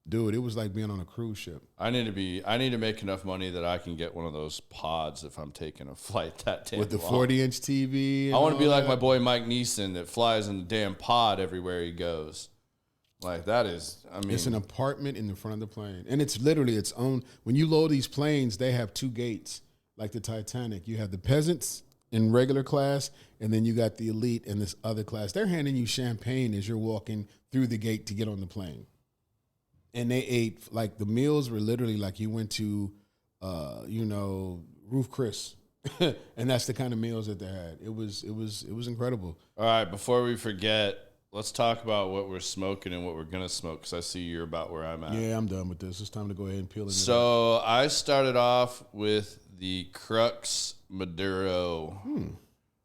Speaker 2: Dude, it was like being on a cruise ship.
Speaker 1: I need to make enough money that I can get one of those pods if I'm taking a flight that damn
Speaker 2: with the
Speaker 1: long.
Speaker 2: 40-inch TV.
Speaker 1: I want to be like my boy Mike Neeson that flies in the damn pod everywhere he goes. Like, that is, I mean,
Speaker 2: it's an apartment in the front of the plane, and it's literally its own. When you load these planes, they have 2 gates, like the Titanic. You have the peasants in regular class, and then you got the elite in this other class. They're handing you champagne as you're walking through the gate to get on the plane. And they ate, like, the meals were literally like you went to, Ruth Chris. And that's the kind of meals that they had. It was incredible.
Speaker 1: All right, before we forget, let's talk about what we're smoking and what we're going to smoke, because I see you're about where I'm at.
Speaker 2: Yeah, I'm done with this. It's time to go ahead and peel it.
Speaker 1: So I started off with the Crux Maduro.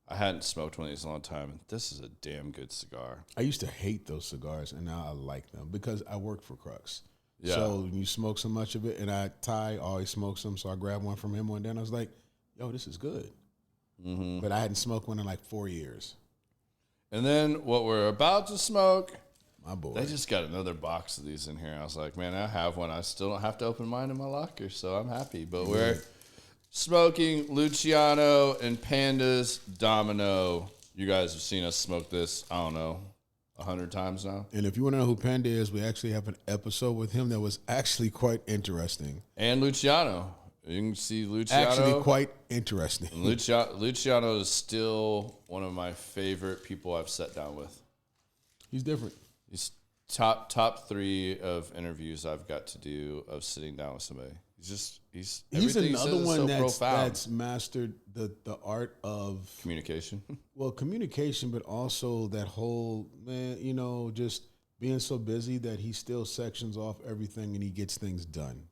Speaker 1: I hadn't smoked one of these in a long time. This is a damn good cigar.
Speaker 2: I used to hate those cigars, and now I like them because I work for Crux.
Speaker 1: Yeah.
Speaker 2: So when you smoke so much of it, and Ty always smokes them, so I grabbed one from him one day, and I was like, yo, this is good. But I hadn't smoked one in like 4 years.
Speaker 1: And then what we're about to smoke,
Speaker 2: my boy,
Speaker 1: they just got another box of these in here. I was like, man, I have one. I still don't have to open mine in my locker, so I'm happy. But we're smoking Luciano and Panda's Domino. You guys have seen us smoke this, I don't know, 100 times now.
Speaker 2: And if you want to know who Panda is, we actually have an episode with him that was actually quite interesting.
Speaker 1: And Luciano. You can see Luciano.
Speaker 2: Actually quite interesting.
Speaker 1: Luciano is still one of my favorite people I've sat down with.
Speaker 2: He's different.
Speaker 1: He's top 3 of interviews I've got to do of sitting down with somebody. He's
Speaker 2: another one
Speaker 1: so
Speaker 2: that's mastered the art of
Speaker 1: communication.
Speaker 2: Well, communication, but also that whole, man, you know, just being so busy that he still sections off everything and he gets things done.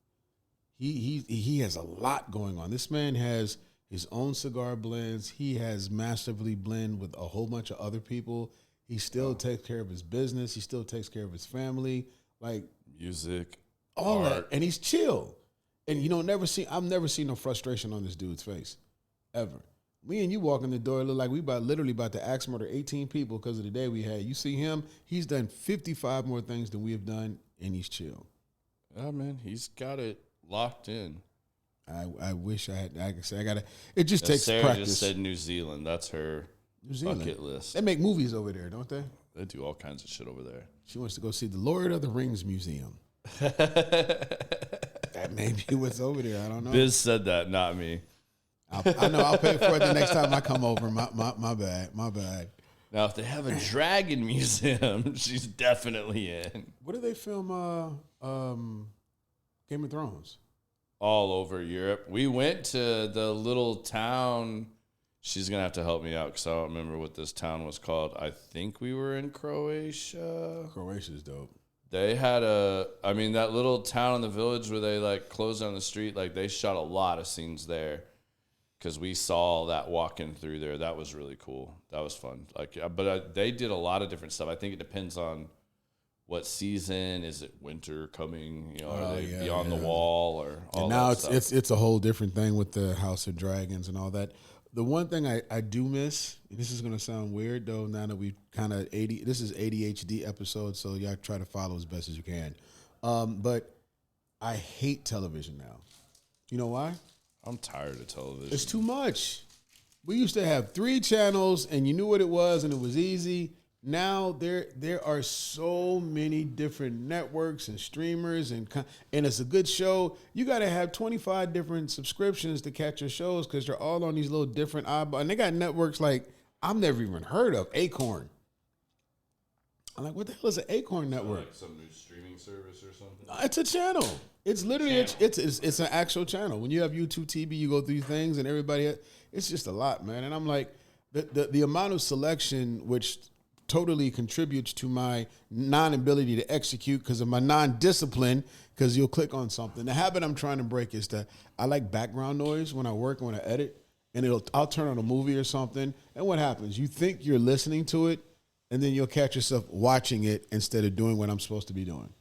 Speaker 2: He has a lot going on. This man has his own cigar blends. He has massively blend with a whole bunch of other people. He still takes care of his business. He still takes care of his family, like
Speaker 1: music,
Speaker 2: all
Speaker 1: art.
Speaker 2: that, and he's chill. And I've never seen no frustration on this dude's face, ever. Me and you walk in the door, it look like we literally about to axe murder 18 people because of the day we had. You see him, he's done 55 more things than we have done, and he's chill.
Speaker 1: Yeah, man, he's got it locked in.
Speaker 2: I wish I could say I gotta. It just takes
Speaker 1: Sarah
Speaker 2: practice.
Speaker 1: just said New Zealand. That's her bucket list.
Speaker 2: They make movies over there, don't they?
Speaker 1: They do all kinds of shit over there.
Speaker 2: She wants to go see the Lord of the Rings Museum. That may be what's over there. I don't know.
Speaker 1: Biz said that, not me.
Speaker 2: I know. I'll pay for it the next time I come over. My bad.
Speaker 1: Now, if they have a dragon museum, she's definitely in.
Speaker 2: Where do they film Game of Thrones?
Speaker 1: All over Europe. We went to the little town. She's going to have to help me out because I don't remember what this town was called. I think we were in Croatia.
Speaker 2: Croatia's dope.
Speaker 1: They had that little town in the village where they like closed down the street. Like they shot a lot of scenes there because we saw that walking through there. That was really cool. That was fun. They did a lot of different stuff. I think it depends on what season. Is it winter coming? Are they beyond the wall or all
Speaker 2: and now
Speaker 1: that stuff?
Speaker 2: it's a whole different thing with the House of Dragons and all that. The one thing I do miss, and this is going to sound weird though, now that we've kind of this is ADHD episode, so y'all try to follow as best as you can. But I hate television now. You know why?
Speaker 1: I'm tired of television.
Speaker 2: It's too much. We used to have 3 channels, and you knew what it was, and it was easy. Now there are so many different networks and streamers, and it's a good show. You got to have 25 different subscriptions to catch your shows because they're all on these little different eyeballs. And they got networks like I've never even heard of, Acorn. I'm like, what the hell is an Acorn network?
Speaker 1: Like some new streaming service or something?
Speaker 2: It's a channel. It's literally it's an actual channel. When you have YouTube TV, you go through things, and everybody. It's just a lot, man. And I'm like, the amount of selection, which totally contributes to my non-ability to execute because of my non-discipline, because you'll click on something. The habit I'm trying to break is that I like background noise when I work and when I edit, and I'll turn on a movie or something, and what happens? You think you're listening to it, and then you'll catch yourself watching it instead of doing what I'm supposed to be doing.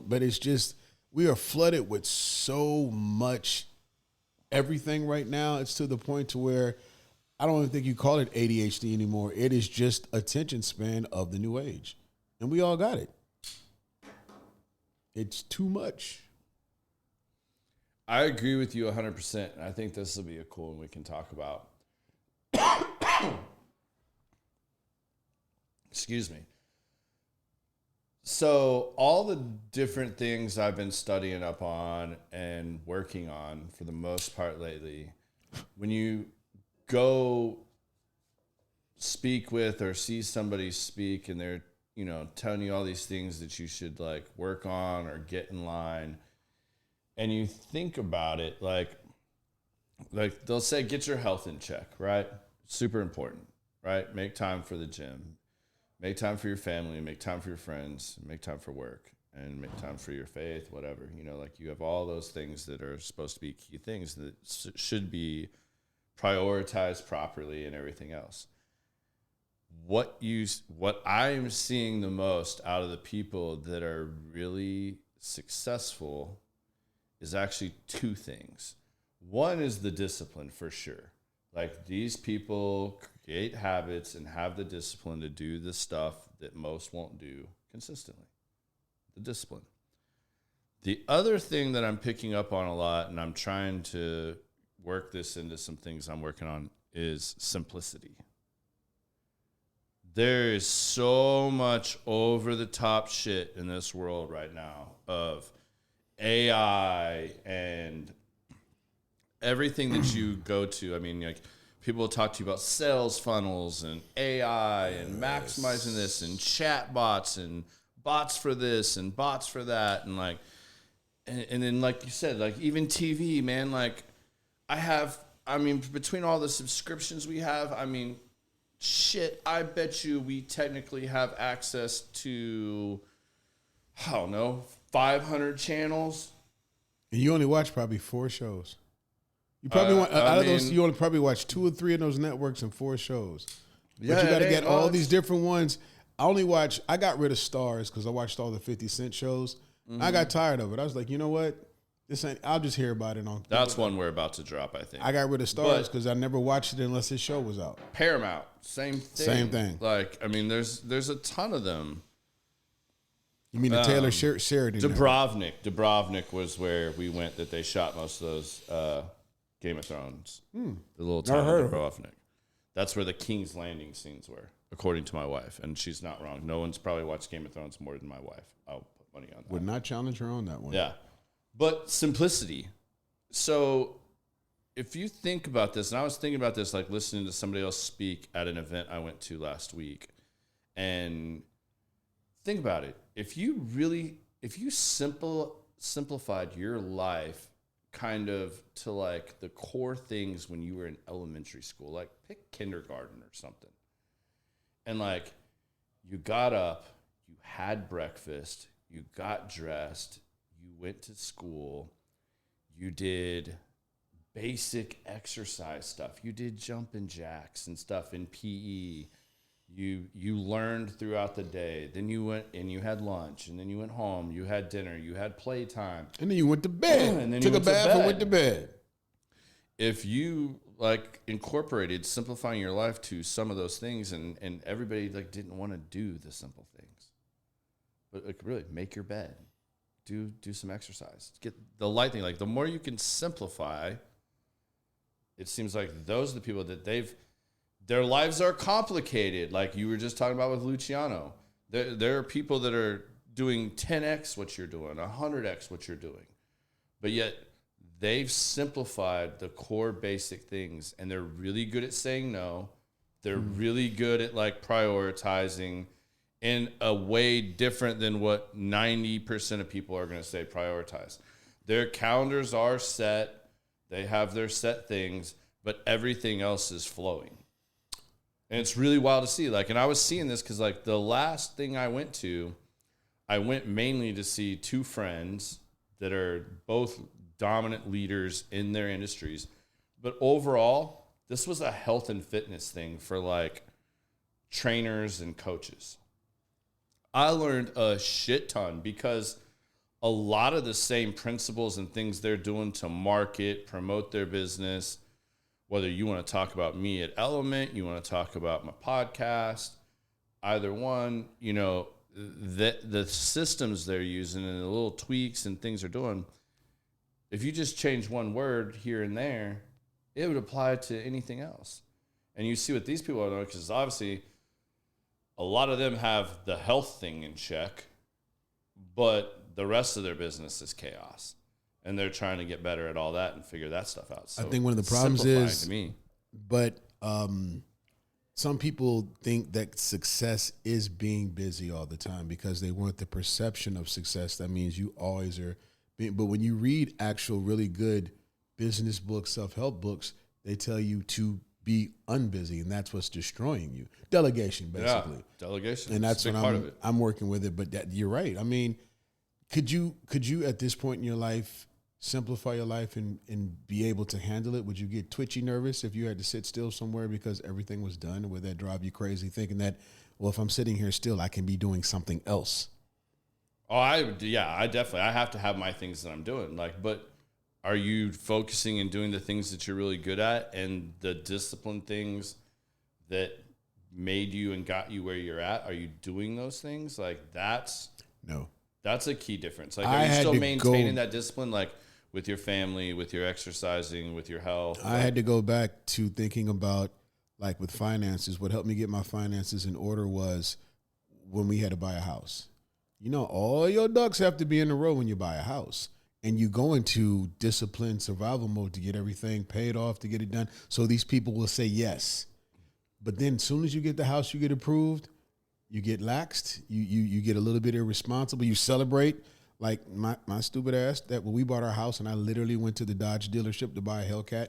Speaker 2: But it's just, we are flooded with so much everything right now. It's to the point to where I don't even think you call it ADHD anymore. It is just attention span of the new age. And we all got it. It's too much.
Speaker 1: I agree with you 100%. And I think this will be a cool one we can talk about. Excuse me. So all the different things I've been studying up on and working on for the most part lately, when you go speak with or see somebody speak and they're, telling you all these things that you should like work on or get in line, and you think about it, like they'll say, get your health in check, right? Super important, right? Make time for the gym. make time for your family, make time for your friends, make time for work, and make time for your faith, whatever. You know, like you have all those things that are supposed to be key things that should be prioritized properly and everything else. What I'm seeing the most out of the people that are really successful is actually two things. One is the discipline, for sure. Like, these people create habits and have the discipline to do the stuff that most won't do consistently. The discipline. The other thing that I'm picking up on a lot, and I'm trying to work this into some things I'm working on, is simplicity. There is so much over-the-top shit in this world right now of AI and everything that you go to. I mean, like, people will talk to you about sales funnels and AI and maximizing this and chat bots and bots for this and bots for that. And like, and then like you said, like even TV, man, like between all the subscriptions we have, shit, I bet you we technically have access to, I don't know, 500 channels.
Speaker 2: And you only watch probably 4 shows. You probably those, you only probably watch 2 or 3 of those networks and 4 shows. But you got to get all these different ones. I got rid of Stars because I watched all the 50 Cent shows. Mm-hmm. I got tired of it. I was like, you know what? I'll just hear about it on.
Speaker 1: That's one we're about to drop, I think.
Speaker 2: I got rid of Stars because I never watched it unless his show was out.
Speaker 1: Paramount, same thing.
Speaker 2: Same thing.
Speaker 1: Like, there's a ton of them.
Speaker 2: You mean the Taylor Sheridan?
Speaker 1: Dubrovnik. Dubrovnik was where we went that they shot most of those Game of Thrones. The little town of Dubrovnik. That's where the King's Landing scenes were, according to my wife. And she's not wrong. No one's probably watched Game of Thrones more than my wife. I'll put money on that.
Speaker 2: Would not challenge her on that one.
Speaker 1: Yeah. But simplicity. So if you think about this, and I was thinking about this, like listening to somebody else speak at an event I went to last week, and think about it. If you simplified your life kind of to like the core things when you were in elementary school, like pick kindergarten or something, and like you got up, you had breakfast, you got dressed, you went to school, you did basic exercise stuff, you did jumping jacks and stuff in PE, you learned throughout the day, then you went and you had lunch, and then you went home, you had dinner, you had playtime,
Speaker 2: and then you went to bed, and then took a bath and went to bed.
Speaker 1: If you like incorporated simplifying your life to some of those things, and everybody like didn't want to do the simple things, but like really make your bed, do some exercise, get the light thing. Like the more you can simplify, it seems like those are the people that their lives are complicated. Like you were just talking about with Luciano. There are people that are doing 10x what you're doing, 100x what you're doing, but yet they've simplified the core basic things, and they're really good at saying no. They're really good at like prioritizing in a way different than what 90% of people are going to say prioritize. Their calendars are set. They have their set things, but everything else is flowing. And it's really wild to see. Like, and I was seeing this because like the last thing I went mainly to see 2 friends that are both dominant leaders in their industries. But overall, this was a health and fitness thing for like trainers and coaches. I learned a shit ton because a lot of the same principles and things they're doing to market, promote their business, whether you want to talk about me at Element, you want to talk about my podcast, either one, you know, the systems they're using and the little tweaks and things they're doing, if you just change one word here and there, it would apply to anything else. And you see what these people are doing, because obviously a lot of them have the health thing in check, but the rest of their business is chaos. And they're trying to get better at all that and figure that stuff out. So
Speaker 2: I think one of the problems is,
Speaker 1: to me.
Speaker 2: But some people think that success is being busy all the time because they want the perception of success. That means you always are being, but when you read actual really good business books, self-help books, they tell you to be unbusy, and that's what's destroying you. Delegation, basically.
Speaker 1: Yeah, delegation.
Speaker 2: And that's
Speaker 1: when
Speaker 2: I'm working with it. But you're right. I mean, could you at this point in your life simplify your life and be able to handle it? Would you get twitchy nervous if you had to sit still somewhere because everything was done? Would that drive you crazy thinking that, well, if I'm sitting here still, I can be doing something else?
Speaker 1: Oh, I definitely, I have to have my things that I'm doing. Like, but are you focusing and doing the things that you're really good at and the disciplined things that made you and got you where you're at? Are you doing those things? Like, that's a key difference. Like, are you still maintaining that discipline, like with your family, with your exercising, with your health?
Speaker 2: I had to go back to thinking about, like, with finances. What helped me get my finances in order was when we had to buy a house. You know, all your ducks have to be in a row when you buy a house. And you go into disciplined survival mode to get everything paid off, to get it done. So these people will say yes. But then as soon as you get the house, you get approved, you get laxed, you get a little bit irresponsible, you celebrate. Like my stupid ass, that when we bought our house and I literally went to the Dodge dealership to buy a Hellcat.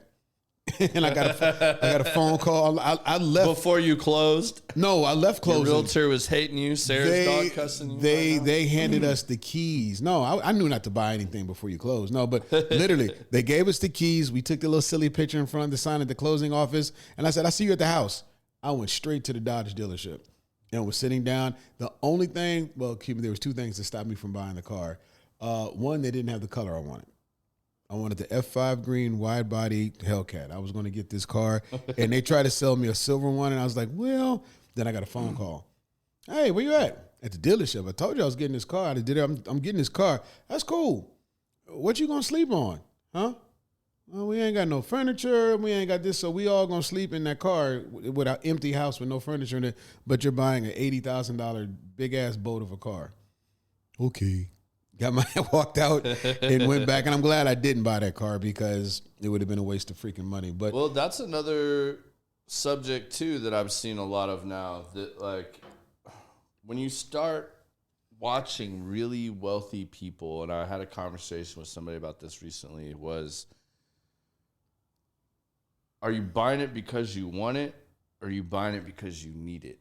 Speaker 2: And I got a phone call. I left
Speaker 1: before you closed.
Speaker 2: No, I left closing.
Speaker 1: Your realtor was hating you. Sarah's dog cussing you.
Speaker 2: They handed us the keys. No, I knew not to buy anything before you close. No, but literally, they gave us the keys. We took the little silly picture in front of the sign at the closing office, and I said, "I see you at the house." I went straight to the Dodge dealership and was sitting down. The only thing, there was two things that stopped me from buying the car. One, they didn't have the color I wanted. I wanted the F5 green wide body Hellcat. I was going to get this car, and they tried to sell me a silver one, and I was like, well, then I got a phone call. Hey, where you at? At the dealership. I told you I was getting this car. I'm getting this car. That's cool. What you going to sleep on? Huh? Well, we ain't got no furniture. We ain't got this, so we all going to sleep in that car with an empty house with no furniture in it, but you're buying an $80,000 big-ass boat of a car. Okay. Walked out and went back, and I'm glad I didn't buy that car because it would have been a waste of freaking money. But
Speaker 1: well, that's another subject too that I've seen a lot of now. That, like, when you start watching really wealthy people, and I had a conversation with somebody about this recently, was, are you buying it because you want it, or are you buying it because you need it?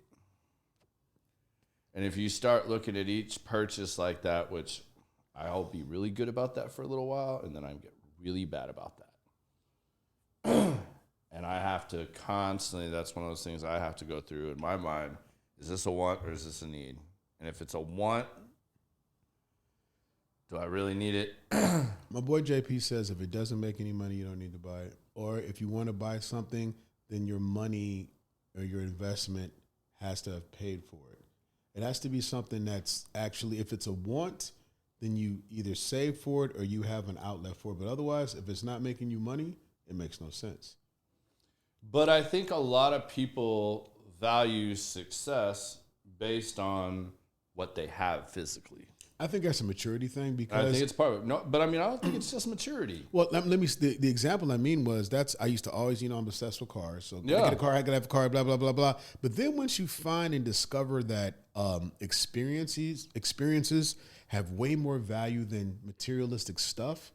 Speaker 1: And if you start looking at each purchase like that, which I'll be really good about that for a little while, and then I get really bad about that. And I have to constantly, that's one of those things I have to go through in my mind. Is this a want or is this a need? And if it's a want, do I really need it?
Speaker 2: My boy JP says if it doesn't make any money, you don't need to buy it. Or if you want to buy something, then your money or your investment has to have paid for it. It has to be something that's actually, if it's a want, then you either save for it or you have an outlet for it. But otherwise, if it's not making you money, it makes no sense.
Speaker 1: But I think a lot of people value success based on what they have physically.
Speaker 2: I think that's a maturity thing because
Speaker 1: I think it's part of it. No, but I mean, I don't think it's just maturity.
Speaker 2: Well, let me. The example I mean was I used to always, I'm obsessed with cars. So I get a car, I gotta have a car, blah blah blah blah. But then once you find and discover that experiences have way more value than materialistic stuff,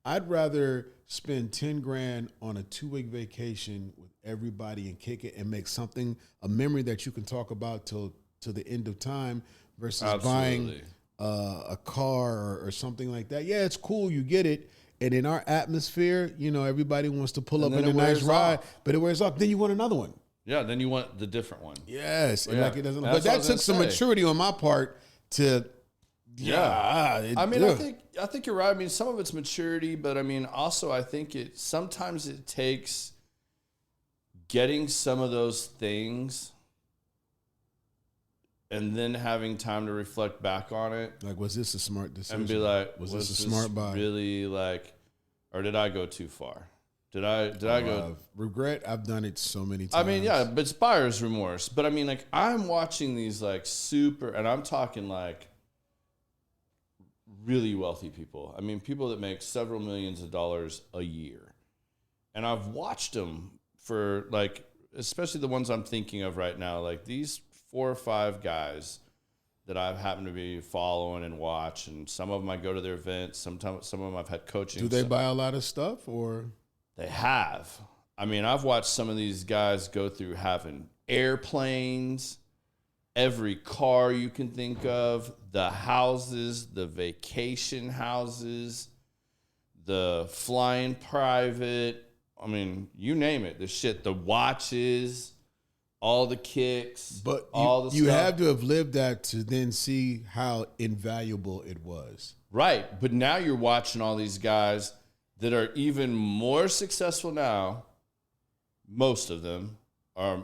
Speaker 2: I'd rather spend 10 grand on a 2-week vacation with everybody and kick it and make something a memory that you can talk about till the end of time versus buying a car or something like that. Yeah, it's cool, you get it. And in our atmosphere, everybody wants to pull up in a nice ride, but it wears off. Then you want another one.
Speaker 1: Yeah, then you want the different one.
Speaker 2: Yes, like it doesn't. But that took some maturity on my part to.
Speaker 1: I think you're right. I mean, some of it's maturity, but I mean, also I think sometimes it takes getting some of those things and then having time to reflect back on it.
Speaker 2: Like, was this a smart decision?
Speaker 1: And be like,
Speaker 2: was this a smart buy?
Speaker 1: Really, like, or did I go too far? Did I go?
Speaker 2: Regret? I've done it so many times.
Speaker 1: I mean, yeah, but it's buyer's remorse. But I mean, like, I'm watching these like super, and I'm talking like really wealthy people. I mean, people that make several millions of dollars a year. And I've watched them for like, especially the ones I'm thinking of right now, like these 4 or 5 guys that I've happened to be following and watch. And some of them I go to their events. Sometimes some of them I've had coaching.
Speaker 2: Do they buy a lot of stuff or?
Speaker 1: They have. I mean, I've watched some of these guys go through having airplanes, every car you can think of, the houses, the vacation houses, the flying private. I mean, you name it. The shit, the watches, all the kicks,
Speaker 2: But
Speaker 1: all the
Speaker 2: you
Speaker 1: stuff.
Speaker 2: have to have lived that to then see how invaluable it was.
Speaker 1: Right. But now you're watching all these guys that are even more successful now. Most of them are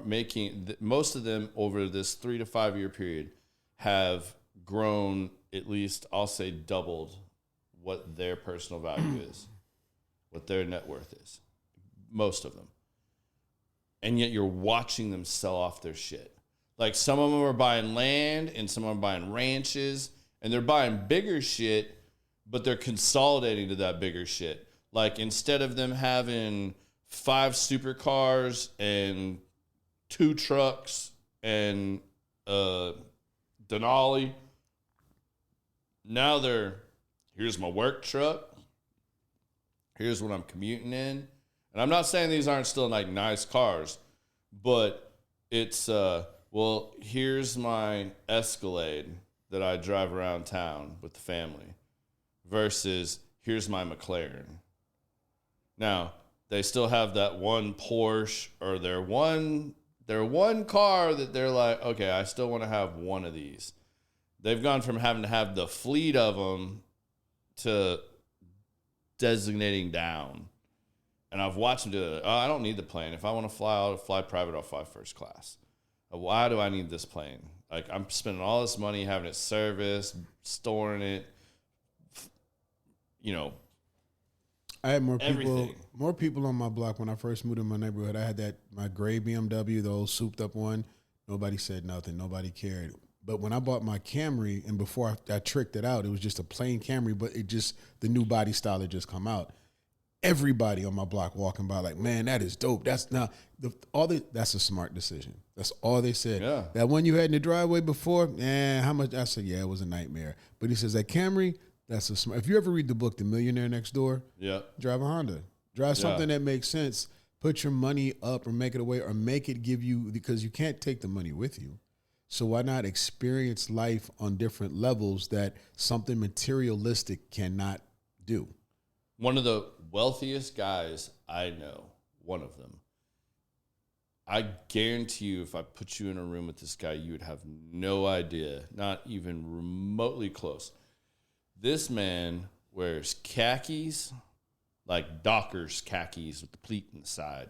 Speaker 1: most of them over this 3 to 5 year period have grown, at least I'll say doubled what their personal value is, what their net worth is. Most of them. And yet you're watching them sell off their shit. Like some of them are buying land and some of them are buying ranches, and they're buying bigger shit, but they're consolidating to that bigger shit. Like instead of them having 5 supercars and 2 trucks and Denali, now here's my work truck. Here's what I'm commuting in. And I'm not saying these aren't still like nice cars, but it's, well, here's my Escalade that I drive around town with the family versus here's my McLaren. Now, they still have that one Porsche or their one car that they're like, okay, I still want to have one of these. They've gone from having to have the fleet of them to designating down. And I've watched them do it. Oh, I don't need the plane. If I want to fly, I'll fly private. I'll fly first class. Why do I need this plane? Like I'm spending all this money having it serviced, storing it. You know,
Speaker 2: I had
Speaker 1: everything.
Speaker 2: more people on my block when I first moved in my neighborhood. I had my gray BMW, the old souped up one. Nobody said nothing. Nobody cared. But when I bought my Camry, and before I tricked it out, it was just a plain Camry, but the new body style had just come out. Everybody on my block walking by like, man, that is dope. That's a smart decision. That's all they said.
Speaker 1: Yeah.
Speaker 2: That one you had in the driveway before, how much? I said, yeah, it was a nightmare. But he says that Camry, that's a smart. If you ever read the book, The Millionaire Next Door, drive a Honda. Drive something that makes sense. Put your money up or make it away or make it give you, because you can't take the money with you. So why not experience life on different levels that something materialistic cannot do?
Speaker 1: One of the wealthiest guys I know, one of them, I guarantee you if I put you in a room with this guy, you would have no idea, not even remotely close. This man wears khakis, like Dockers khakis with the pleat in the side,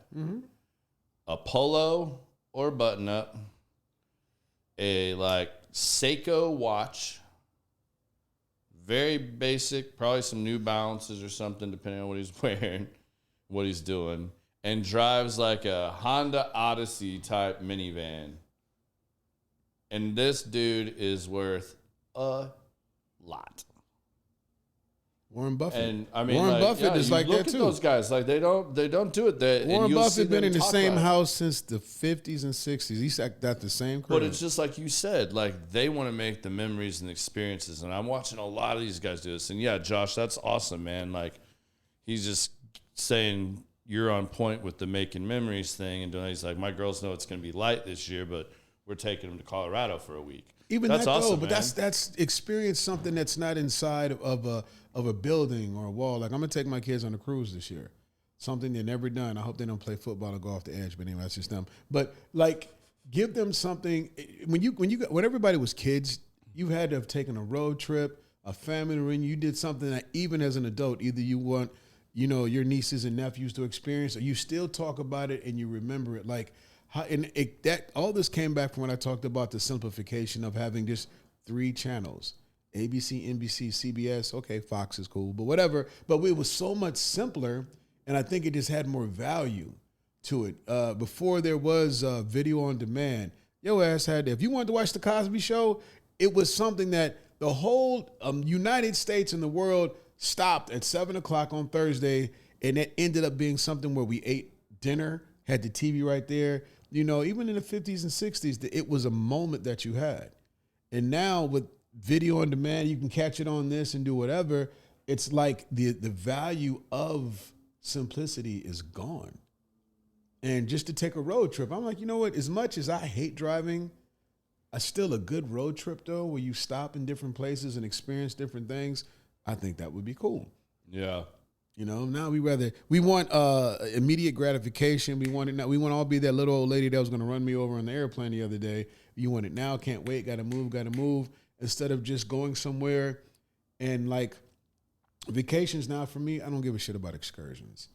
Speaker 1: a polo or button up, a like Seiko watch, very basic, probably some New Balances or something, depending on what he's wearing, what he's doing, and drives like a Honda Odyssey type minivan. And this dude is worth a lot.
Speaker 2: Warren Buffett.
Speaker 1: And I mean,
Speaker 2: Warren Buffett is like that
Speaker 1: look
Speaker 2: too.
Speaker 1: at those guys, like they don't do it.
Speaker 2: Warren Buffett been in the same house since the 50s and 60s. He's got the same crib.
Speaker 1: But it's just like you said, like they want to make the memories and experiences. And I'm watching a lot of these guys do this. And yeah, Josh, that's awesome, man. Like he's just saying you're on point with the making memories thing. And he's like, my girls know it's going to be light this year, but we're taking them to Colorado for a week.
Speaker 2: Even
Speaker 1: that's
Speaker 2: that
Speaker 1: awesome,
Speaker 2: though, but
Speaker 1: man.
Speaker 2: that's experience something that's not inside of a building or a wall. Like I'm gonna take my kids on a cruise this year, something they've never done. I hope they don't play football or go off the edge, but anyway, that's just them. But like, give them something. When everybody was kids, you had to have taken a road trip, a family reunion. You did something that even as an adult, either you want, your nieces and nephews to experience, or you still talk about it and you remember it. Like. All this came back from when I talked about the simplification of having just 3 channels: ABC, NBC, CBS. Okay, Fox is cool, but whatever. But it was so much simpler, and I think it just had more value to it. Before there was video on demand, your ass had, if you wanted to watch The Cosby Show, it was something that the whole United States and the world stopped at 7 o'clock on Thursday, and it ended up being something where we ate dinner, had the TV right there. Even in the 50s and 60s, it was a moment that you had. And now with video on demand, you can catch it on this and do whatever. It's like the value of simplicity is gone. And just to take a road trip, I'm like, you know what? As much as I hate driving, still a good road trip though, where you stop in different places and experience different things. I think that would be cool.
Speaker 1: Yeah.
Speaker 2: You know, now we want immediate gratification. We want to all be that little old lady that was going to run me over on the airplane the other day. You want it now, can't wait, got to move. Instead of just going somewhere and like vacations now for me, I don't give a shit about excursions.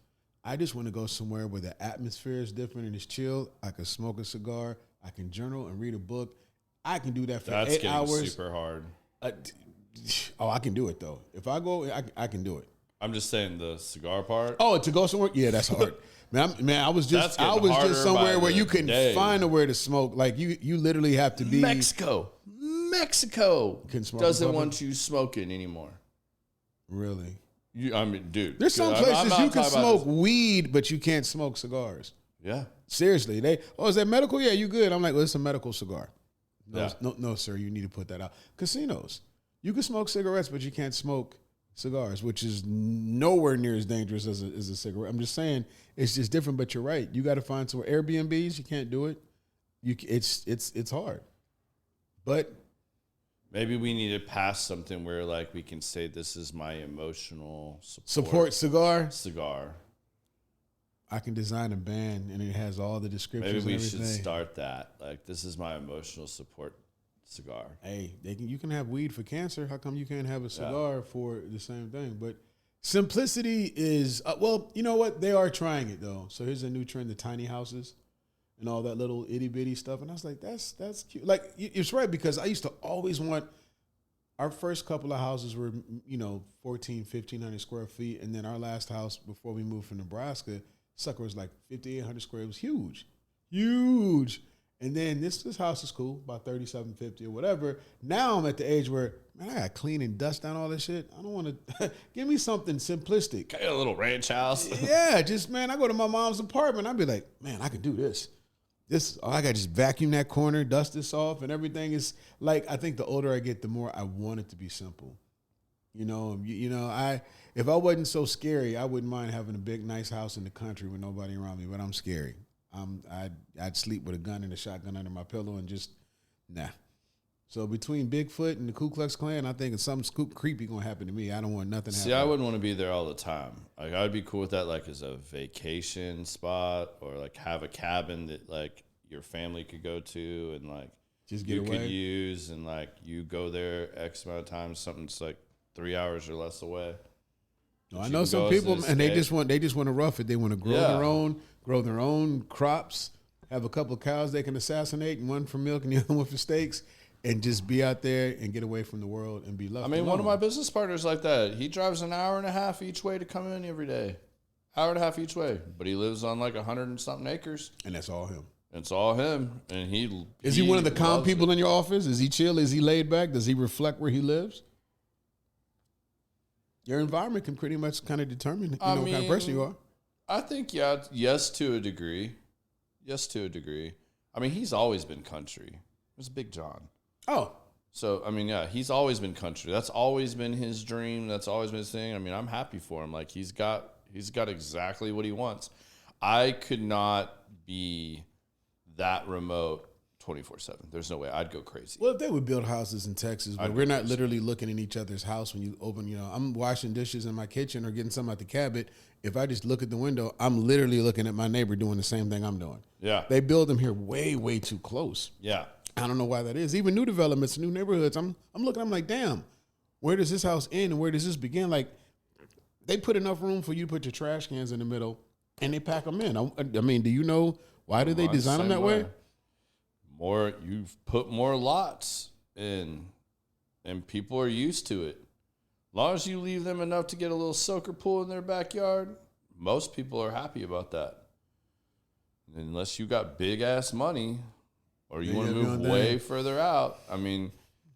Speaker 2: I just want to go somewhere where the atmosphere is different and it's chill. I can smoke a cigar. I can journal and read a book. I can do that for 8 hours.
Speaker 1: That's super hard.
Speaker 2: I can do it though. If I go, I can do it.
Speaker 1: I'm just saying the cigar part.
Speaker 2: Oh, to go somewhere? Yeah, that's hard. Man, I was just somewhere where you can find a way to smoke. Like you literally have to be
Speaker 1: Mexico doesn't want you smoking anymore.
Speaker 2: Really?
Speaker 1: I mean, dude.
Speaker 2: There's some places you can smoke weed, but you can't smoke cigars.
Speaker 1: Yeah.
Speaker 2: Seriously. Is that medical? Yeah, you good. I'm like, well, it's a medical cigar.
Speaker 1: Yeah.
Speaker 2: No, sir, you need to put that out. Casinos. You can smoke cigarettes, but you can't smoke cigars, which is nowhere near as dangerous as a cigarette. I'm just saying it's just different, but you're right. You got to find some Airbnbs. You can't do it. It's hard. But
Speaker 1: maybe we need to pass something where like we can say this is my emotional
Speaker 2: support cigar. I can design a band and it has all the descriptions.
Speaker 1: Maybe we should start that. Like, this is my emotional support cigar.
Speaker 2: Hey, you can have weed for cancer. How come you can't have a cigar for the same thing? But simplicity is well, you know what? They are trying it though. So here's a new trend: the tiny houses and all that little itty bitty stuff. And I was like, that's cute. Like, it's right, because I used to always want. Our first couple of houses were 1,500 square feet, and then our last house before we moved from Nebraska, sucker was like 5,800 square. It was huge. And then this house is cool, about 3,750 or whatever. Now I'm at the age where, man, I got to clean and dust down all this shit. I don't want to give me something simplistic.
Speaker 1: Got a little ranch house.
Speaker 2: Yeah, just, man, I go to my mom's apartment. I'd be like, man, I can do this. I got to just vacuum that corner, dust this off, and everything is like, I think the older I get, the more I want it to be simple. If I wasn't so scary, I wouldn't mind having a big, nice house in the country with nobody around me, but I'm scary. I'd sleep with a gun and a shotgun under my pillow and just, nah. So between Bigfoot and the Ku Klux Klan, I think something creepy going to happen to me. I don't want nothing to happen.
Speaker 1: See, I wouldn't want to be there all the time. Like, I would be cool with that, like, as a vacation spot, or like have a cabin that like your family could go to and like
Speaker 2: just get
Speaker 1: you
Speaker 2: away.
Speaker 1: Could use, and like you go there X amount of times, something that's like 3 hours or less away.
Speaker 2: No, I know some people, and they just want to rough it. They want to grow their own crops, have a couple of cows they can assassinate, and one for milk and the other one for steaks, and just be out there and get away from the world and be left alone.
Speaker 1: One of my business partners like that. He drives an hour and a half each way to come in every day. Hour and a half each way. But he lives on like 100 and something acres.
Speaker 2: And that's all him.
Speaker 1: It's all him. And
Speaker 2: Is he one of the calm people in your office? Is he chill? Is he laid back? Does he reflect where he lives? Your environment can pretty much kind of determine what kind of person you are.
Speaker 1: I think, yes, to a degree. I mean, he's always been country. It was Big John.
Speaker 2: Oh.
Speaker 1: So, I mean, he's always been country. That's always been his dream. That's always been his thing. I mean, I'm happy for him. Like, he's got exactly what he wants. I could not be that remote 24/7. There's no way. I'd go crazy.
Speaker 2: Well, if they would build houses in Texas, but we're not literally looking in each other's house when you open, I'm washing dishes in my kitchen or getting something out the cabinet. If I just look at the window, I'm literally looking at my neighbor doing the same thing I'm doing.
Speaker 1: Yeah.
Speaker 2: They build them here way, way too close.
Speaker 1: Yeah.
Speaker 2: I don't know why that is. Even new developments, new neighborhoods, I'm looking, I'm like, damn, where does this house end and where does this begin? Like, they put enough room for you to put your trash cans in the middle and they pack them in. I mean, do you know why do they design them that way?
Speaker 1: You've put more lots in, and people are used to it. As long as you leave them enough to get a little soaker pool in their backyard, most people are happy about that. Unless you got big ass money or you want to move way further out, I mean,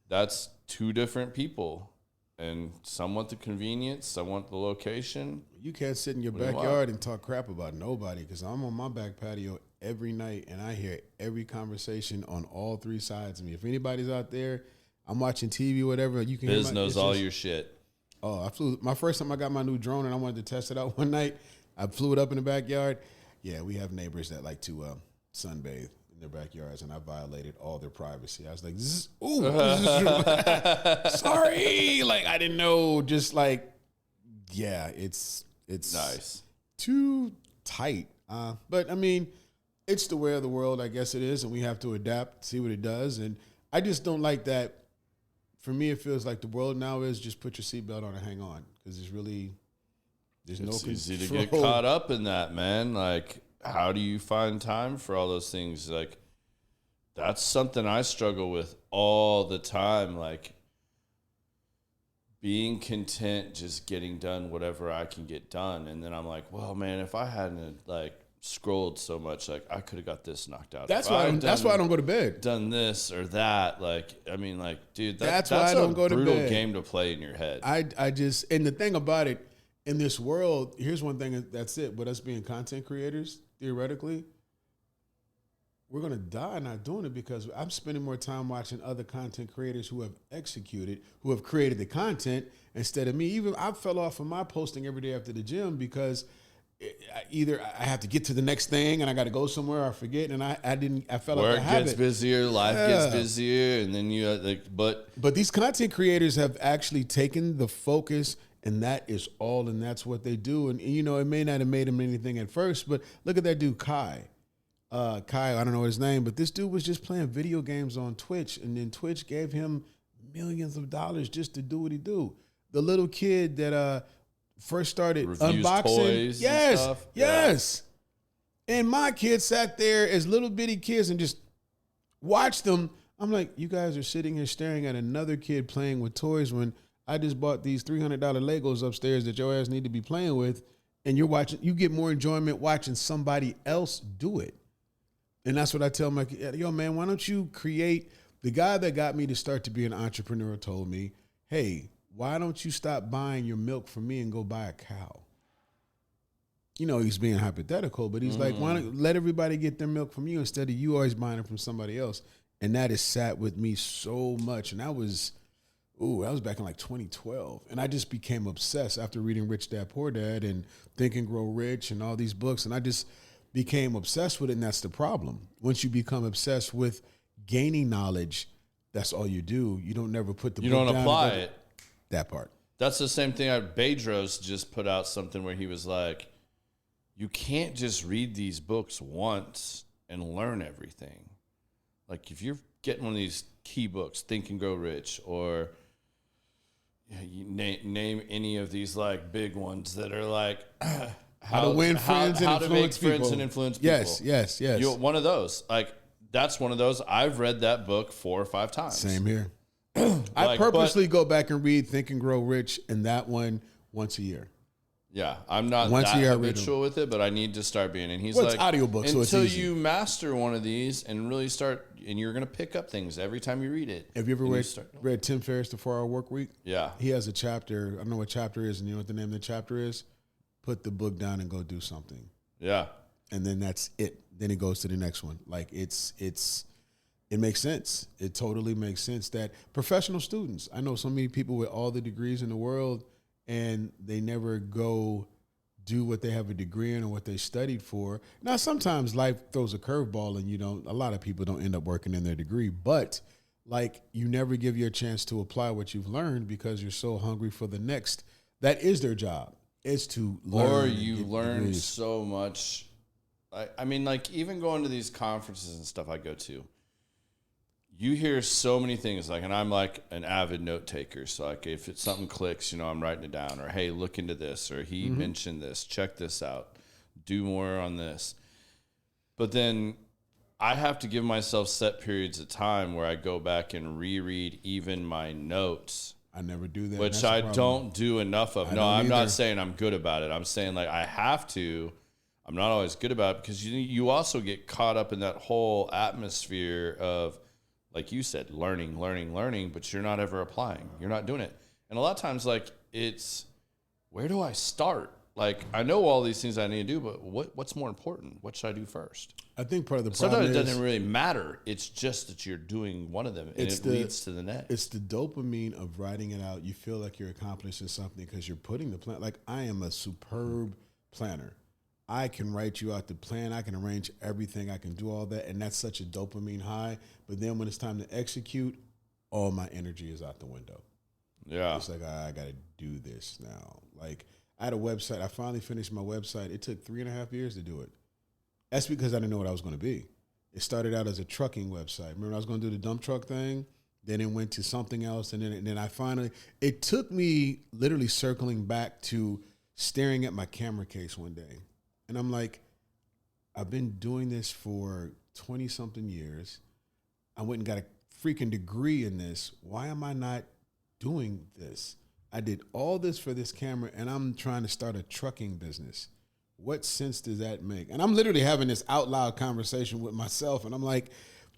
Speaker 1: that's two different people. And some want the convenience, some want the location.
Speaker 2: You can't sit in your backyard and talk crap about nobody, because I'm on my back patio every night and I hear every conversation on all three sides of me. If anybody's out there, I'm watching TV, whatever, you can hear
Speaker 1: knows all your shit.
Speaker 2: Oh, my first time I got my new drone and I wanted to test it out one night, I flew it up in the backyard. Yeah, we have neighbors that like to sunbathe in their backyards, and I violated all their privacy. I was like, sorry. Like, I didn't know. Just like, yeah, it's
Speaker 1: nice.
Speaker 2: Too tight. But I mean, it's the way of the world, I guess it is, and we have to adapt, see what it does. And I just don't like that. For me, it feels like the world now is just put your seatbelt on and hang on, because there's no control.
Speaker 1: It's easy to get caught up in that, man. Like, how do you find time for all those things? Like, that's something I struggle with all the time. Like, being content, just getting done whatever I can get done. And then I'm like, well, man, if I hadn't like scrolled so much, like I could have got this knocked out.
Speaker 2: That's why I don't go to bed.
Speaker 1: Done this or that. Like, I mean, like, dude, that's
Speaker 2: why I don't go to bed.
Speaker 1: Brutal game to play in your head.
Speaker 2: I just, and the thing about it, in this world, here's one thing that's it. But us being content creators, theoretically, we're going to die not doing it, because I'm spending more time watching other content creators who have executed, who have created the content, instead of me. Even I fell off of my posting every day after the gym, because either I have to get to the next thing and I got to go somewhere, or I forget, and I fell off the habit.
Speaker 1: Work gets busier, life gets busier, and then you like, but
Speaker 2: these content creators have actually taken the focus, and that is all, and that's what they do. And you know, it may not have made them anything at first, but look at that dude, Kai, I don't know his name, but this dude was just playing video games on Twitch, and then Twitch gave him millions of dollars just to do what he do. The little kid that first started
Speaker 1: reviews
Speaker 2: unboxing
Speaker 1: toys
Speaker 2: yes,
Speaker 1: and stuff.
Speaker 2: Yes. Yeah. And my kids sat there as little bitty kids and just watched them. I'm like, you guys are sitting here staring at another kid playing with toys when I just bought these $300 Legos upstairs that your ass need to be playing with, and you're watching. You get more enjoyment watching somebody else do it. And that's what I tell my kid, yo, man, why don't you create? The guy that got me to start to be an entrepreneur told me, hey, why don't you stop buying your milk from me and go buy a cow? You know, he's being hypothetical, but he's like, why don't let everybody get their milk from you instead of you always buying it from somebody else? And that has sat with me so much. And that was back in like 2012. And I just became obsessed after reading Rich Dad, Poor Dad and Think and Grow Rich and all these books. And I just became obsessed with it, and that's the problem. Once you become obsessed with gaining knowledge, that's all you do. You don't never put the book down. You don't apply it. That part.
Speaker 1: That's the same thing. Bedros just put out something where he was like, you can't just read these books once and learn everything. Like, if you're getting one of these key books, Think and Grow Rich, or you name any of these like big ones that are like
Speaker 2: how to win friends and influence people. How to make friends
Speaker 1: and influence people.
Speaker 2: Yes.
Speaker 1: One of those. Like, that's one of those. I've read that book 4 or 5 times.
Speaker 2: Same here. I purposely go back and read Think and Grow Rich and that one once a year.
Speaker 1: Yeah, I'm not that habitual with it, but I need to start being. And he's like,
Speaker 2: it's audiobooks, so it's easy.
Speaker 1: Until you master one of these and really start, and you're going to pick up things every time you read it.
Speaker 2: Have you ever read Tim Ferriss' The 4-Hour Work Week?
Speaker 1: Yeah.
Speaker 2: He has a chapter. I don't know what chapter it is, and you know what the name of the chapter is? Put the book down and go do something.
Speaker 1: Yeah.
Speaker 2: And then that's it. Then it goes to the next one. Like, it makes sense. It totally makes sense that professional students, I know so many people with all the degrees in the world, and they never go do what they have a degree in or what they studied for. Now, sometimes life throws a curveball, and a lot of people don't end up working in their degree, but like, you never give you a chance to apply what you've learned because you're so hungry for the next. That is their job, is to learn.
Speaker 1: Or you learn so much. I mean, like, even going to these conferences and stuff I go to, you hear so many things, like, and I'm like an avid note taker. So like, if it's something clicks, I'm writing it down, or, hey, look into this, or he mentioned this, check this out, do more on this. But then I have to give myself set periods of time where I go back and reread even my notes.
Speaker 2: I never do that.
Speaker 1: Which I don't do enough of. No, I'm not saying I'm good about it. I'm saying, like, I have to. I'm not always good about it, because you also get caught up in that whole atmosphere of, like you said, learning, but you're not ever applying. You're not doing it. And a lot of times, like, it's, where do I start? Like, I know all these things I need to do, but what's more important? What should I do first?
Speaker 2: I think part of the problem
Speaker 1: sometimes it doesn't really matter. It's just that you're doing one of them, and it leads to the next.
Speaker 2: It's the dopamine of writing it out. You feel like you're accomplishing something because you're putting the plan. Like, I am a superb planner. I can write you out the plan. I can arrange everything. I can do all that. And that's such a dopamine high. But then when it's time to execute, all my energy is out the window.
Speaker 1: Yeah.
Speaker 2: It's like, I got to do this now. Like, I had a website. I finally finished my website. It took 3.5 years to do it. That's because I didn't know what I was going to be. It started out as a trucking website. Remember, I was going to do the dump truck thing. Then it went to something else. And then I finally, it took me literally circling back to staring at my camera case one day. And I'm like, I've been doing this for 20-something years. I went and got a freaking degree in this. Why am I not doing this? I did all this for this camera, and I'm trying to start a trucking business. What sense does that make? And I'm literally having this out loud conversation with myself, and I'm like,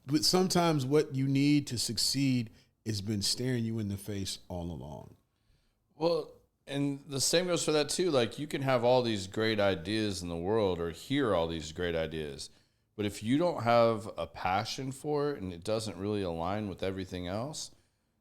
Speaker 2: but sometimes what you need to succeed has been staring you in the face all along.
Speaker 1: Well, and the same goes for that too. Like, you can have all these great ideas in the world or hear all these great ideas, but if you don't have a passion for it and it doesn't really align with everything else,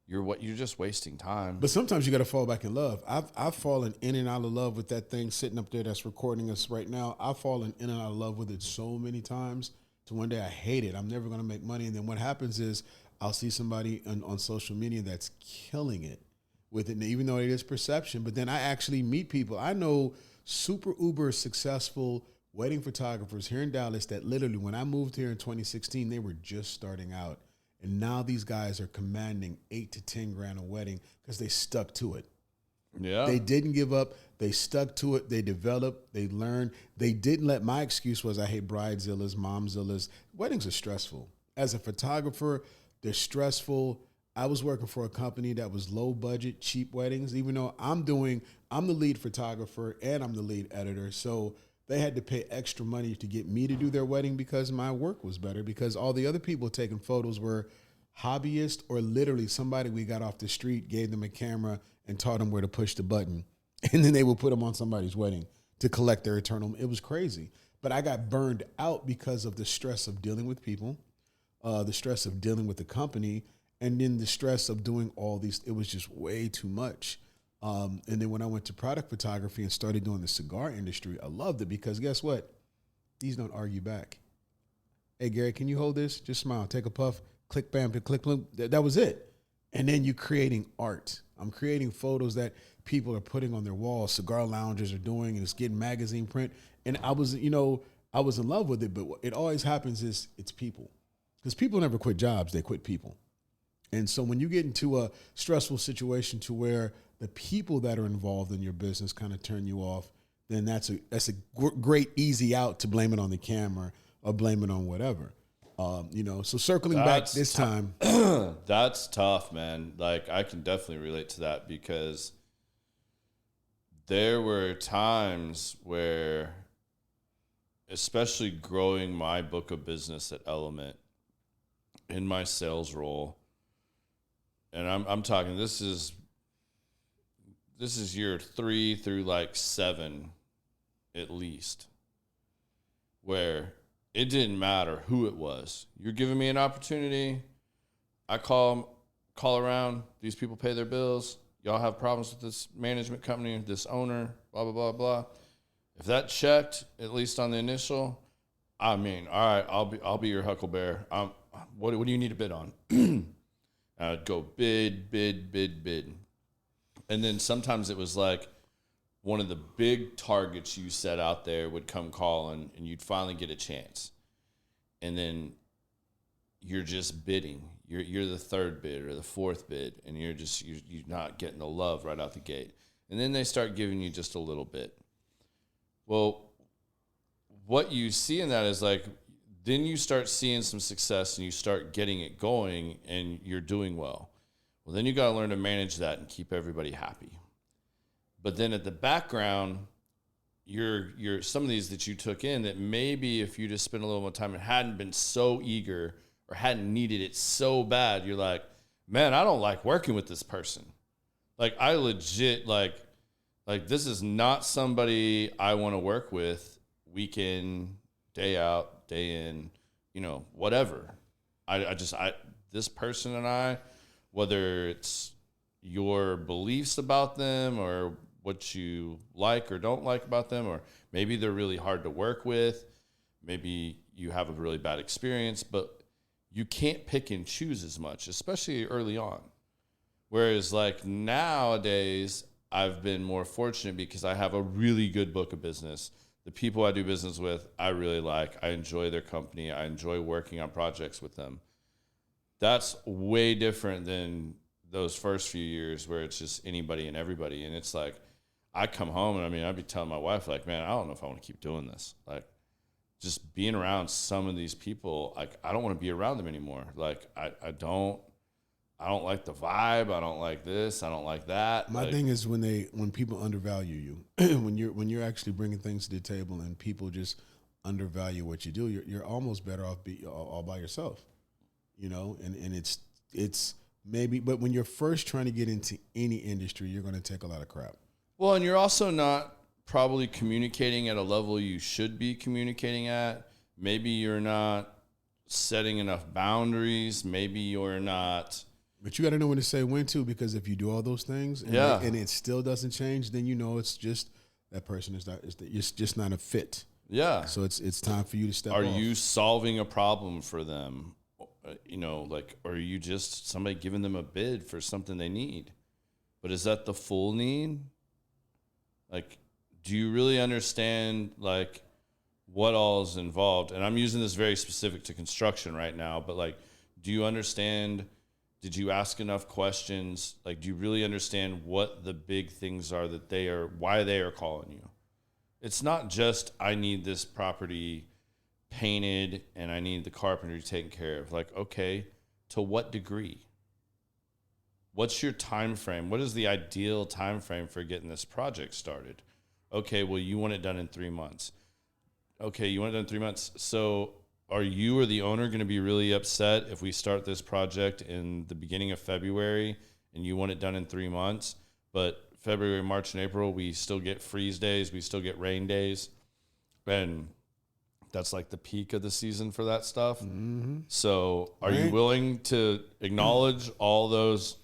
Speaker 1: you're just wasting time.
Speaker 2: But sometimes you got to fall back in love. I've fallen in and out of love with that thing sitting up there that's recording us right now. I've fallen in and out of love with it so many times to one day I hate it. I'm never going to make money. And then what happens is I'll see somebody on social media that's killing it with it, and even though it is perception. But then I actually meet people. I know super uber successful wedding photographers here in Dallas that literally, when I moved here in 2016, they were just starting out. And now these guys are commanding $8 to $10 grand a wedding because they stuck to it.
Speaker 1: Yeah.
Speaker 2: They didn't give up. They stuck to it. They developed. They learned. They didn't let, my excuse was I hate bridezillas, momzillas. Weddings are stressful. As a photographer, they're stressful. I was working for a company that was low budget, cheap weddings, even though I'm the lead photographer and I'm the lead editor. So they had to pay extra money to get me to do their wedding because my work was better, because all the other people taking photos were hobbyists or literally somebody we got off the street, gave them a camera and taught them where to push the button. And then they would put them on somebody's wedding to collect their eternal. It was crazy. But I got burned out because of the stress of dealing with people, the stress of dealing with the company, and then the stress of doing all these. It was just way too much. And then when I went to product photography and started doing the cigar industry, I loved it because guess what? These don't argue back. Hey, Garrett, can you hold this? Just smile, take a puff, click, bam, click, boom. That was it. And then you're creating art. I'm creating photos that people are putting on their walls, cigar loungers are doing, and it's getting magazine print. And I was in love with it, but what it always happens is it's people. Because people never quit jobs, they quit people. And so when you get into a stressful situation to where the people that are involved in your business kind of turn you off, then that's a great easy out to blame it on the camera or blame it on whatever. So circling back this time.
Speaker 1: That's tough, man. Like, I can definitely relate to that because there were times where, especially growing my book of business at Element in my sales role, and I'm talking, this is year 3 through like 7 at least, where it didn't matter who it was. You're giving me an opportunity. I call around. These people pay their bills. Y'all have problems with this management company, this owner, blah, blah, blah, blah. If that checked, at least on the initial, I mean, all right, I'll be your huckleberry. What do you need to bid on? I'd go bid. And then sometimes it was like one of the big targets you set out there would come calling and you'd finally get a chance. And then you're just bidding. You're the third bid or the fourth bid, and you're not getting the love right out the gate. And then they start giving you just a little bit. Well, what you see in that is like, then you start seeing some success and you start getting it going and you're doing well. Well, then you got to learn to manage that and keep everybody happy. But then at the background, you're some of these that you took in that maybe if you just spent a little more time and hadn't been so eager or hadn't needed it so bad, you're like, man, I don't like working with this person. Like, I legit, like this is not somebody I want to work with week in, day out, day in, whatever. This person and I, whether it's your beliefs about them or what you like or don't like about them, or maybe they're really hard to work with. Maybe you have a really bad experience, but you can't pick and choose as much, especially early on. Whereas like nowadays, I've been more fortunate because I have a really good book of business. The people I do business with, I really like. I enjoy their company. I enjoy working on projects with them. That's way different than those first few years where it's just anybody and everybody. And it's like, I come home and I'd be telling my wife, like, man, I don't know if I want to keep doing this. Like, just being around some of these people, like, I don't want to be around them anymore. Like, I don't like the vibe. I don't like this. I don't like that.
Speaker 2: My thing is when people undervalue you, when you're actually bringing things to the table and people just undervalue what you do, you're almost better off all by yourself, you know. And it's maybe, but when you're first trying to get into any industry, you're going to take a lot of crap.
Speaker 1: Well, and you're also not probably communicating at a level you should be communicating at. Maybe you're not setting enough boundaries. Maybe you're not.
Speaker 2: But you got to know when to say when to, because if you do all those things and it still doesn't change, then you know it's just that person it's just not a fit.
Speaker 1: Yeah.
Speaker 2: So it's time for you to step off.
Speaker 1: Are you solving a problem for them? You know, like, or are you just somebody giving them a bid for something they need? But is that the full need? Like, do you really understand, like, what all is involved? And I'm using this very specific to construction right now, but, like, do you understand, did you ask enough questions? Like, do you really understand what the big things are why they are calling you? It's not just, I need this property painted and I need the carpentry taken care of. Like, okay, to what degree? What's your time frame? What is the ideal time frame for getting this project started? Okay, well, you want it done in 3 months. Okay, you want it done in 3 months. So are you or the owner going to be really upset if we start this project in the beginning of February and you want it done in 3 months, but February, March, and April, we still get freeze days, we still get rain days, and that's like the peak of the season for that stuff. Mm-hmm. So are you willing to acknowledge all those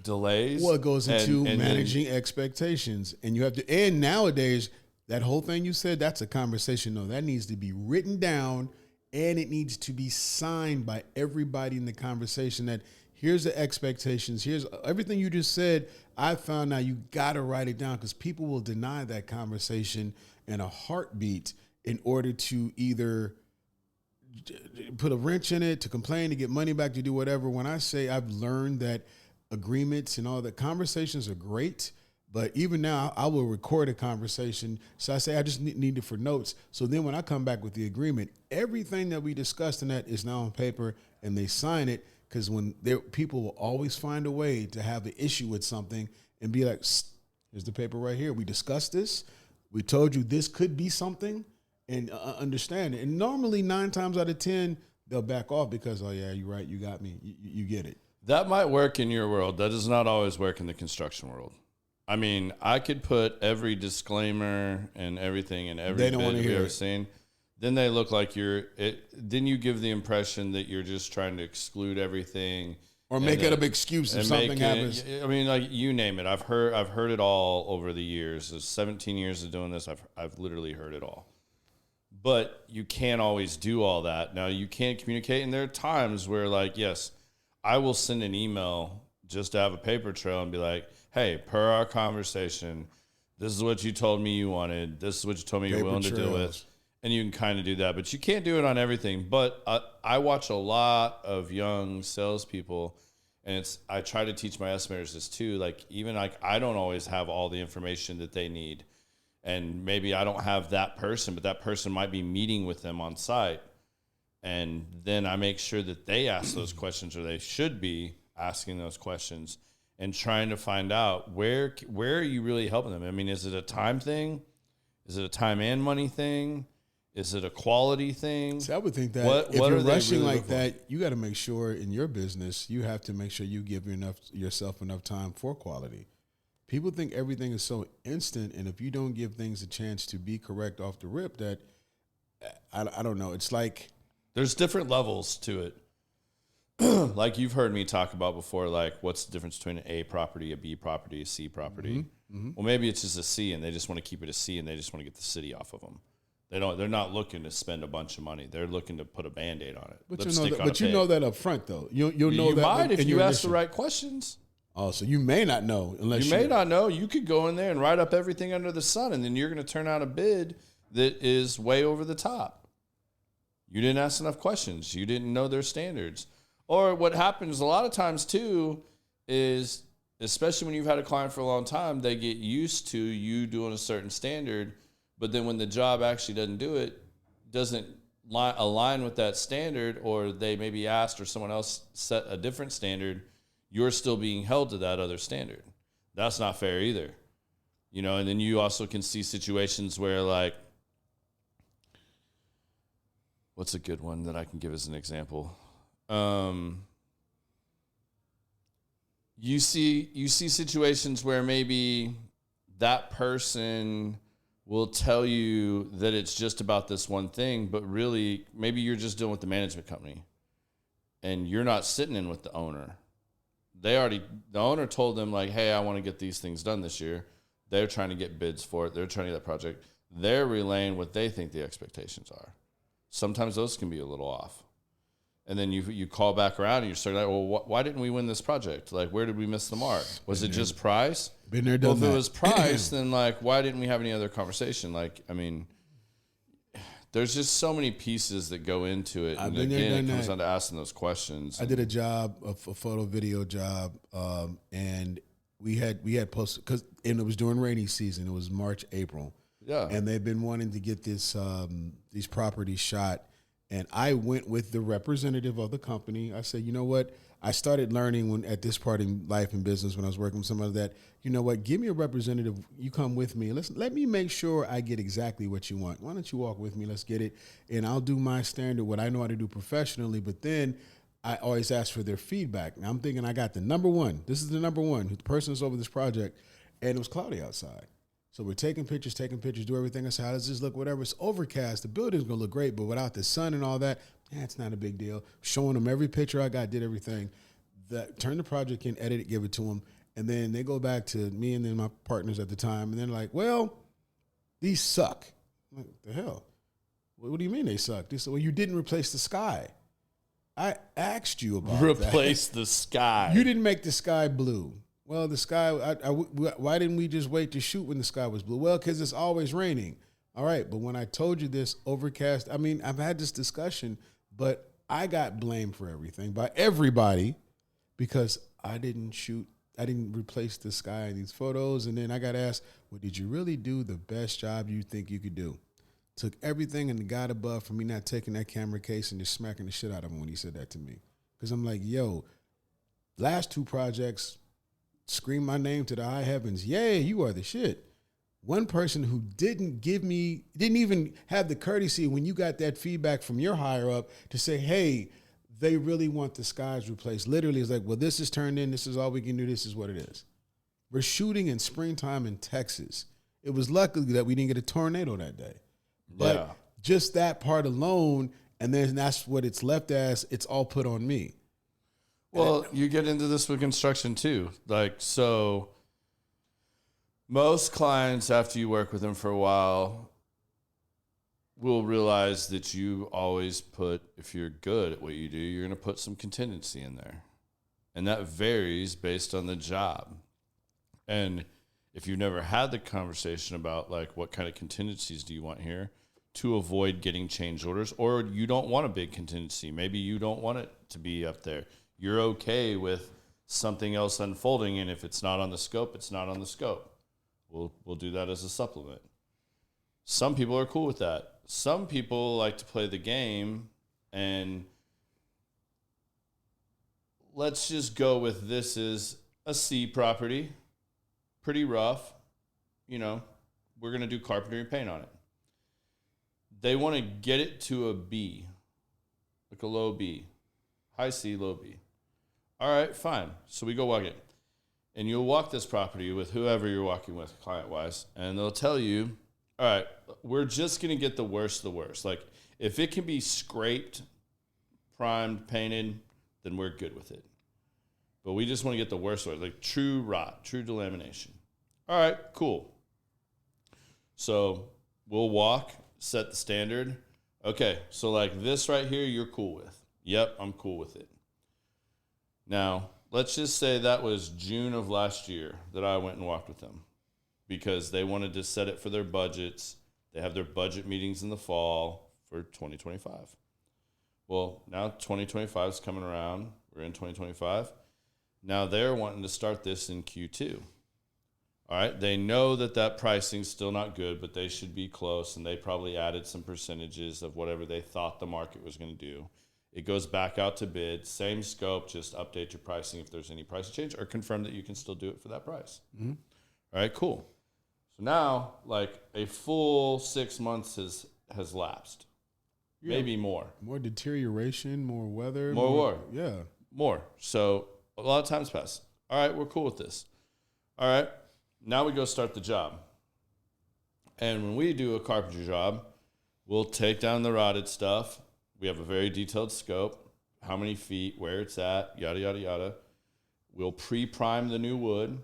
Speaker 1: delays?
Speaker 2: Well, it goes into managing expectations, and you have to. And nowadays, that whole thing you said, that's a conversation. No, that needs to be written down, and it needs to be signed by everybody in the conversation. That here's the expectations. Here's everything you just said. I found out you got to write it down because people will deny that conversation in a heartbeat in order to either put a wrench in it, to complain, to get money back, to do whatever. When I say I've learned that agreements and all the conversations are great, but even now I will record a conversation. So I say I just need it for notes. So then when I come back with the agreement, everything that we discussed in that is now on paper and they sign it, because people will always find a way to have an issue with something and be like, here's the paper right here. We discussed this. We told you this could be something, and understand it. And normally 9 times out of 10, they'll back off because, oh yeah, you're right. You got me. You get it.
Speaker 1: That might work in your world. That does not always work in the construction world. I mean, I could put every disclaimer and everything in every bid we've ever seen. Then they look like then you give the impression that you're just trying to exclude everything.
Speaker 2: Or make it an excuse if something happens.
Speaker 1: I mean, like, you name it. I've heard it all over the years. There's 17 years of doing this. I've literally heard it all. But you can't always do all that. Now, you can't communicate, and there are times where, like, yes, I will send an email just to have a paper trail and be like, hey, per our conversation, this is what you told me you wanted. This is what you told me you're willing to deal with. And you can kind of do that. But you can't do it on everything. But I watch a lot of young salespeople, and I try to teach my estimators this too. Like, even like, I don't always have all the information that they need. And maybe I don't have that person, but that person might be meeting with them on site. And then I make sure that they ask those questions, or they should be asking those questions, and trying to find out where are you really helping them? I mean, is it a time thing? Is it a time and money thing? Is it a quality thing?
Speaker 2: See, I would think that if you're rushing really like that, you got to make sure in your business, you have to make sure you give yourself enough time for quality. People think everything is so instant, and if you don't give things a chance to be correct off the rip, that I don't know. It's like
Speaker 1: there's different levels to it. like you've heard me talk about before, like what's the difference between an A property, a B property, a C property? Well, maybe it's just a C and they just want to keep it a C and they just want to get the city off of them. They're not looking to spend a bunch of money. They're looking to put a Band-Aid on it.
Speaker 2: But you know that up front, though. You'll know that. You
Speaker 1: might if you ask the right questions.
Speaker 2: Oh, so you may not know unless
Speaker 1: you may not know. You could go in there and write up everything under the sun, and then you're going to turn out a bid that is way over the top. You didn't ask enough questions. You didn't know their standards. Or what happens a lot of times, too, is especially when you've had a client for a long time, they get used to you doing a certain standard, but then when the job actually doesn't align with that standard, or they maybe asked or someone else set a different standard, you're still being held to that other standard. That's not fair either. You know, and then you also can see situations where, like, what's a good one that I can give as an example? You see situations where maybe that person will tell you that it's just about this one thing, but really maybe you're just dealing with the management company and you're not sitting in with the owner. The owner told them, like, hey, I want to get these things done this year. They're trying to get bids for it. They're trying to get that project. They're relaying what they think the expectations are. Sometimes those can be a little off. And then you call back around and you're starting like, well, why didn't we win this project? Like, where did we miss the mark? Was it just price?
Speaker 2: Been there, done that.
Speaker 1: Well, if it was price, then, like, why didn't we have any other conversation? Like, I mean, there's just so mmany pieces that go into it. And again, it comes down to asking those questions.
Speaker 2: I did a job, a photo video job, and we had posted, and it was during rainy season. It was March, April.
Speaker 1: Yeah.
Speaker 2: And they'd been wanting to get these properties shot. And I went with the representative of the company. I said, you know what? I started learning at this part in life and business when I was working with somebody that, you know what, give me a representative. You come with me. Let me make sure I get exactly what you want. Why don't you walk with me? Let's get it. And I'll do my standard, what I know how to do professionally. But then I always ask for their feedback. Now I'm thinking I got the number one. This is the number one. The person is over this project. And it was cloudy outside. So we're taking pictures, do everything. I said, how does this look? Whatever. It's overcast. The building's going to look great, but without the sun and all that, it's not a big deal. Showing them every picture I got, did everything. Turn the project in, edit it, give it to them. And then they go back to me and then my partners at the time, and they're like, well, these suck. I'm like, the hell? What do you mean they suck? They said, well, you didn't replace the sky. I asked you about
Speaker 1: Replace the sky.
Speaker 2: You didn't make the sky blue. Well, the sky, why didn't we just wait to shoot when the sky was blue? Well, because it's always raining. All right, but when I told you this, overcast, I mean, I've had this discussion, but I got blamed for everything by everybody because I didn't replace the sky in these photos. And then I got asked, well, did you really do the best job you think you could do? Took everything in the God above for me not taking that camera case and just smacking the shit out of him when he said that to me. Because I'm like, yo, last two projects, scream my name to the high heavens. Yay, you are the shit. One person who didn't even have the courtesy when you got that feedback from your higher up to say, hey, they really want the skies replaced. Literally, it's like, well, this is turned in. This is all we can do. This is what it is. We're shooting in springtime in Texas. It was lucky that we didn't get a tornado that day. But just that part alone, and then that's what it's left as, it's all put on me.
Speaker 1: Well, you get into this with construction too. Like, so most clients, after you work with them for a while, will realize that you always if you're good at what you do, you're going to put some contingency in there. And that varies based on the job. And if you've never had the conversation about, like, what kind of contingencies do you want here to avoid getting change orders, or you don't want a big contingency. Maybe you don't want it to be up there. You're okay with something else unfolding, and if it's not on the scope, it's not on the scope. We'll do that as a supplement. Some people are cool with that. Some people like to play the game, and let's just go with this is a C property, pretty rough. You know, we're going to do carpentry and paint on it. They want to get it to a B, like a low B, high C, low B. All right, fine. So we go walk it. And you'll walk this property with whoever you're walking with, client-wise, and they'll tell you, all right, we're just going to get the worst of the worst. Like, if it can be scraped, primed, painted, then we're good with it. But we just want to get the worst one, like true rot, true delamination. All right, cool. So we'll walk, set the standard. Okay, so like this right here, you're cool with. Yep, I'm cool with it. Now, let's just say that was June of last year that I went and walked with them because they wanted to set it for their budgets. They have their budget meetings in the fall for 2025. Well, now 2025 is coming around. We're in 2025. Now they're wanting to start this in Q2. All right, they know that pricing's still not good, but they should be close, and they probably added some percentages of whatever they thought the market was going to do. It goes back out to bid, same scope, just update your pricing if there's any price change, or confirm that you can still do it for that price. Mm-hmm. All right, cool. So now, like a full 6 months has lapsed, maybe more.
Speaker 2: More deterioration, more weather.
Speaker 1: More war.
Speaker 2: Yeah.
Speaker 1: More. So a lot of time's passed. All right, we're cool with this. All right. Now we go start the job. And when we do a carpentry job, we'll take down the rotted stuff. We have a very detailed scope, how many feet, where it's at, yada, yada, yada. We'll pre-prime the new wood,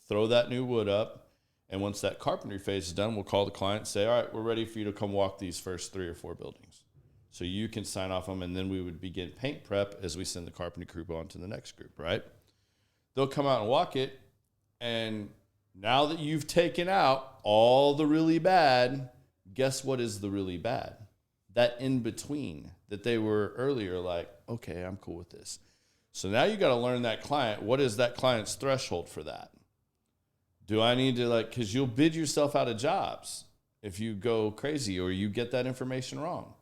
Speaker 1: throw that new wood up, and once that carpentry phase is done, we'll call the client and say, all right, we're ready for you to come walk these first 3 or 4 buildings. So you can sign off them, and then we would begin paint prep as we send the carpentry crew on to the next group, right? They'll come out and walk it, and now that you've taken out all the really bad, guess what is the really bad? That in between that they were earlier like, okay, I'm cool with this. So now you got to learn that client. What is that client's threshold for that? Do I need to because you'll bid yourself out of jobs if you go crazy or you get that information wrong.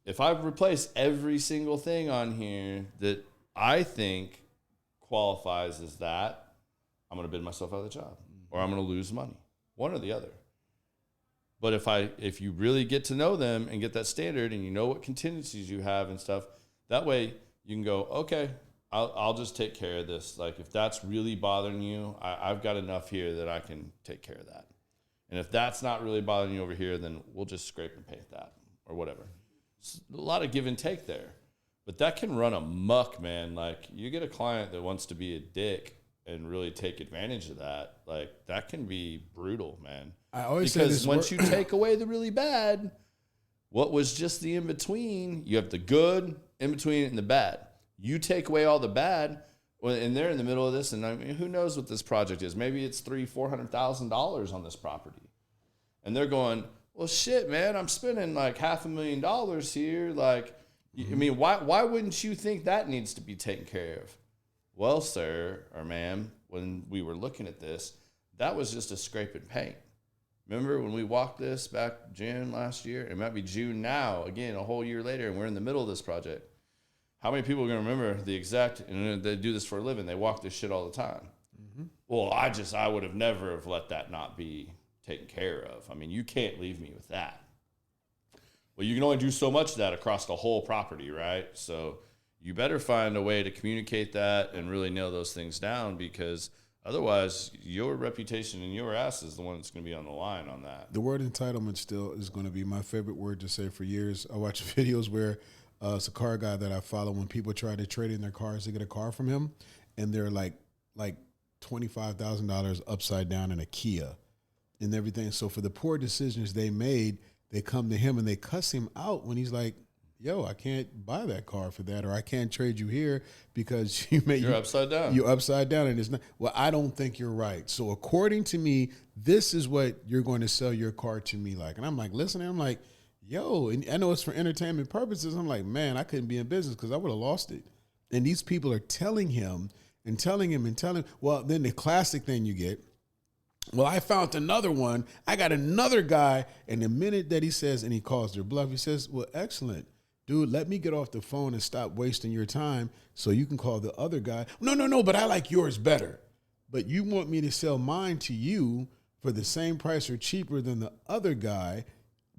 Speaker 1: If I replace every single thing on here that I think qualifies as that, I'm going to bid myself out of the job or I'm going to lose money, one or the other. But if you really get to know them and get that standard and you know what contingencies you have and stuff, that way you can go, okay, I'll just take care of this. Like if that's really bothering you, I've got enough here that I can take care of that. And if that's not really bothering you over here, then we'll just scrape and paint that or whatever. It's a lot of give and take there. But that can run amok, man. Like you get a client that wants to be a dick and really take advantage of that, like that can be brutal, man.
Speaker 2: I always
Speaker 1: because
Speaker 2: say this
Speaker 1: once you take away the really bad, what was just the in between, you have the good, in between, and the bad. You take away all the bad, and they're in the middle of this, and I mean, who knows what this project is? Maybe it's $300,000-$400,000 on this property, and they're going, well, shit, man, I'm spending like $500,000 here. Like, I mean, why wouldn't you think that needs to be taken care of? Well, sir or ma'am, when we were looking at this, that was just a scrape and paint. Remember when we walked this back June last year? It might be June now, again, a whole year later, and we're in the middle of this project. How many people are going to remember the exact, and they do this for a living, they walk this shit all the time. Mm-hmm. Well, I would have never have let that not be taken care of. I mean, you can't leave me with that. Well, you can only do so much of that across the whole property, right? So you better find a way to communicate that and really nail those things down, because otherwise your reputation and your ass is the one that's going to be on the line on that.
Speaker 2: The word entitlement still is going to be my favorite word to say for years. I watch videos where it's a car guy that I follow when people try to trade in their cars to get a car from him, and they're like $25,000 upside down in a Kia and everything. So for the poor decisions they made, they come to him and they cuss him out when he's like, yo, I can't buy that car for that, or I can't trade you here because you're
Speaker 1: upside down.
Speaker 2: You're upside down, and it's not. Well, I don't think you're right. So according to me, this is what you're going to sell your car to me like. And I'm like, listening, I'm like, yo, and I know it's for entertainment purposes. I'm like, man, I couldn't be in business because I would have lost it. And these people are telling him and telling him and telling. Well, then the classic thing you get, well, I found another one. I got another guy. And the minute that he says, and he calls their bluff, he says, well, excellent. Dude, let me get off the phone and stop wasting your time so you can call the other guy. No, but I like yours better. But you want me to sell mine to you for the same price or cheaper than the other guy,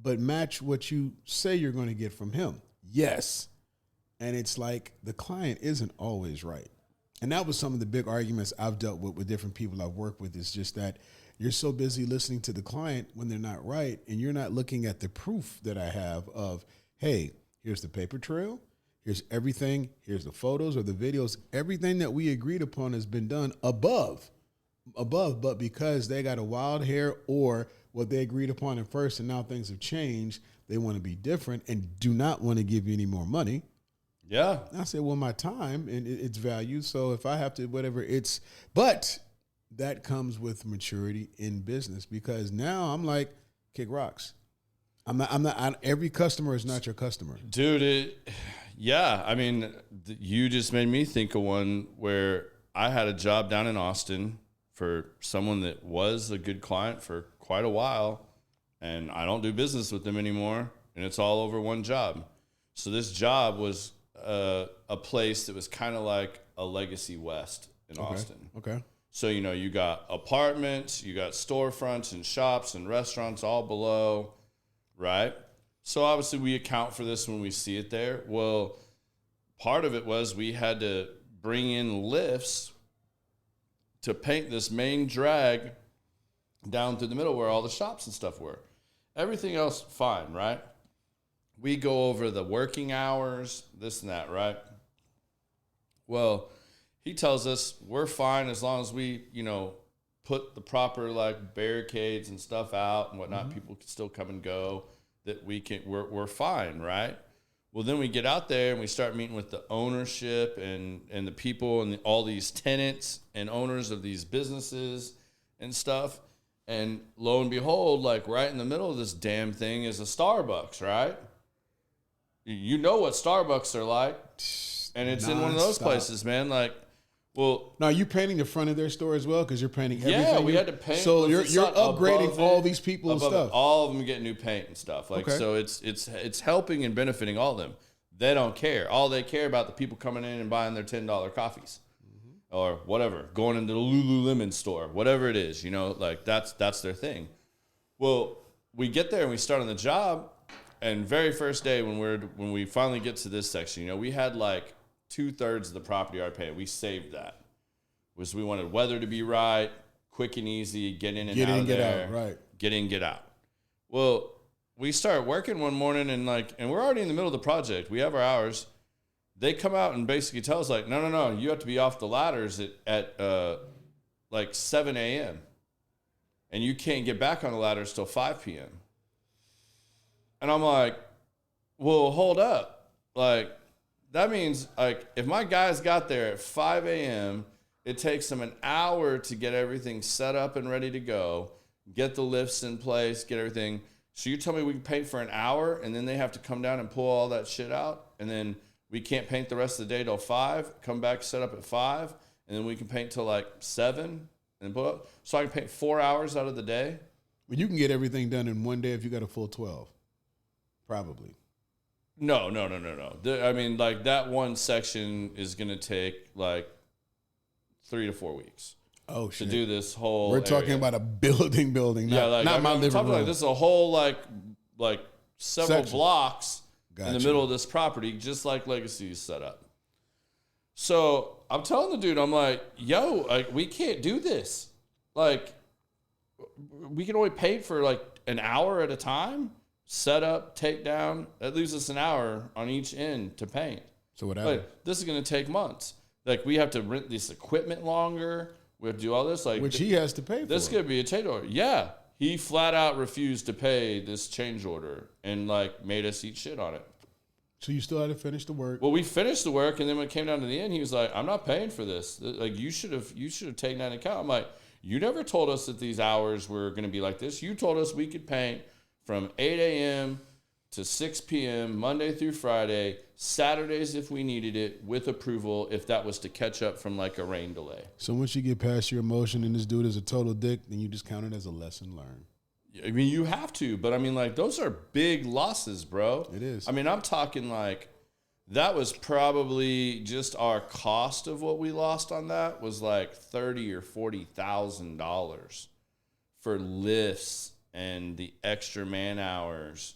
Speaker 2: but match what you say you're going to get from him. Yes. And it's like the client isn't always right. And that was some of the big arguments I've dealt with different people I've worked with. It's just that you're so busy listening to the client when they're not right, and you're not looking at the proof that I have of, hey, here's the paper trail. Here's everything. Here's the photos or the videos. Everything that we agreed upon has been done above. But because they got a wild hair or what they agreed upon at first and now things have changed, they want to be different and do not want to give you any more money.
Speaker 1: Yeah.
Speaker 2: And I said, well, my time and it's value. So if I have to, whatever but that comes with maturity in business because now I'm like, kick rocks. I'm not, every customer is not your customer.
Speaker 1: Dude, I mean, you just made me think of one where I had a job down in Austin for someone that was a good client for quite a while, and I don't do business with them anymore, and it's all over one job. So this job was a place that was kind of like a Legacy West in Austin.
Speaker 2: Okay.
Speaker 1: So, you got apartments, you got storefronts and shops and restaurants all below, right? So obviously we account for this when we see it there. Well, part of it was we had to bring in lifts to paint this main drag down through the middle where all the shops and stuff were. Everything else, fine, right? We go over the working hours, this and that, right? Well, he tells us we're fine as long as we, put the proper like barricades and stuff out and whatnot. Mm-hmm. People can still come and go. That we're fine, right? Well, then we get out there and we start meeting with the ownership and the people and all these tenants and owners of these businesses and stuff. And lo and behold, like right in the middle of this damn thing is a Starbucks, right? You know what Starbucks are like. And it's in one of those places, man. Like, well,
Speaker 2: now, are you painting the front of their store as well? Because you're painting everything.
Speaker 1: Yeah, we had to paint.
Speaker 2: So you're upgrading all these people and stuff.
Speaker 1: All of them get new paint and stuff. Like, okay. So it's helping and benefiting all of them. They don't care. All they care about the people coming in and buying their $10 coffees, or whatever, going into the Lululemon store, whatever it is. Like that's their thing. Well, we get there and we start on the job, and very first day when we finally get to this section, we had like 2/3 of the property already painted. We saved that. We wanted weather to be right, quick and easy, get in and out of there. Get out, right. Get in, get out. Well, we start working one morning and we're already in the middle of the project. We have our hours. They come out and basically tell us like, no, you have to be off the ladders at like 7 a.m. And you can't get back on the ladders till 5 p.m. And I'm like, well, hold up. Like, that means, like, if my guys got there at 5 a.m., it takes them an hour to get everything set up and ready to go, get the lifts in place, get everything. So you tell me we can paint for an hour, and then they have to come down and pull all that shit out, and then we can't paint the rest of the day till 5, come back, set up at 5, and then we can paint till, like, 7, and pull up. So I can paint 4 hours out of the day.
Speaker 2: Well, you can get everything done in one day if you got a full 12, probably.
Speaker 1: No. I mean, like, that one section is going to take, like, 3 to 4 weeks.
Speaker 2: Oh, shit.
Speaker 1: To do this whole
Speaker 2: We're talking about a building, not my living room.
Speaker 1: Like, this is a whole, like several blocks in the middle of this property, just like Legacy is set up. So I'm telling the dude, I'm like, yo, like, we can't do this. Like, we can only paint for, like, an hour at a time. Set up, take down. That leaves us an hour on each end to paint.
Speaker 2: So whatever.
Speaker 1: Like, this is going to take months. Like, we have to rent this equipment longer. We have to do all this. Like,
Speaker 2: which he has to pay for.
Speaker 1: This is going to be a change order. Yeah. He flat out refused to pay this change order and, like, made us eat shit on it.
Speaker 2: So you still had to finish the work.
Speaker 1: Well, we finished the work, and then when it came down to the end, he was like, I'm not paying for this. Like, you should have taken that into account. I'm like, you never told us that these hours were going to be like this. You told us we could paint from 8 a.m. to 6 p.m., Monday through Friday, Saturdays if we needed it, with approval if that was to catch up from like a rain delay.
Speaker 2: So once you get past your emotion and this dude is a total dick, then you just count it as a lesson learned.
Speaker 1: I mean, you have to, but I mean, like, those are big losses, bro.
Speaker 2: It is.
Speaker 1: I mean, I'm talking like that was probably just our cost of what we lost on that was like $30,000 or $40,000 for lifts and the extra man hours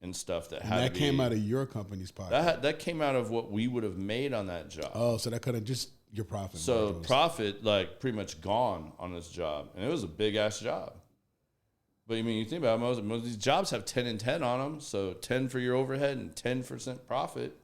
Speaker 1: and stuff that had to be. That
Speaker 2: came out of your company's pocket.
Speaker 1: That came out of what we would have made on that job.
Speaker 2: Oh, so that could have just your profit.
Speaker 1: So profit, like, pretty much gone on this job. And it was a big-ass job. But, I mean, you think about it, most of these jobs have 10 and 10 on them. So 10 for your overhead and 10% profit.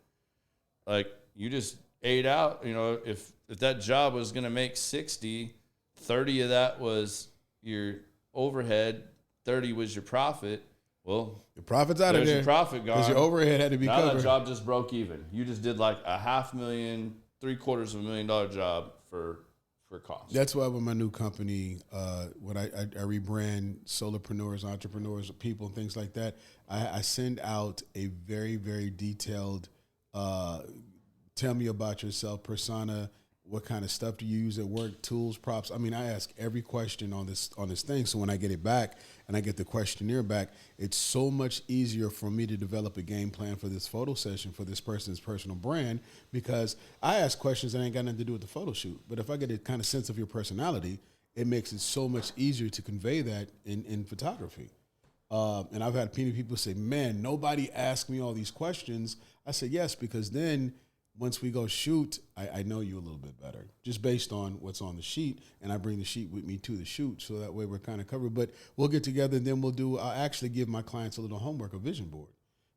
Speaker 1: like you just ate out. You know, if that job was going to make 60, 30 of that was your overhead, 30 was your profit. Well,
Speaker 2: your profit's out of there.
Speaker 1: There's your profit gone.
Speaker 2: Because your overhead had to be covered.
Speaker 1: Now that job just broke even. You just did like a $500,000, $750,000 job for cost.
Speaker 2: That's why with my new company, when I rebrand solopreneurs, entrepreneurs, people, and things like that, I send out a very, very detailed, tell me about yourself, persona, what kind of stuff do you use at work, tools, props. I mean, I ask every question on this thing. So when I get it back and I get the questionnaire back, it's so much easier for me to develop a game plan for this photo session for this person's personal brand, because I ask questions that ain't got nothing to do with the photo shoot. But if I get a kind of sense of your personality, it makes it so much easier to convey that in photography. And I've had plenty of people say, man, nobody asked me all these questions. I said, yes, because then once we go shoot, I know you a little bit better, just based on what's on the sheet, and I bring the sheet with me to the shoot, so that way we're kind of covered. But we'll get together, and then I'll actually give my clients a little homework, a vision board.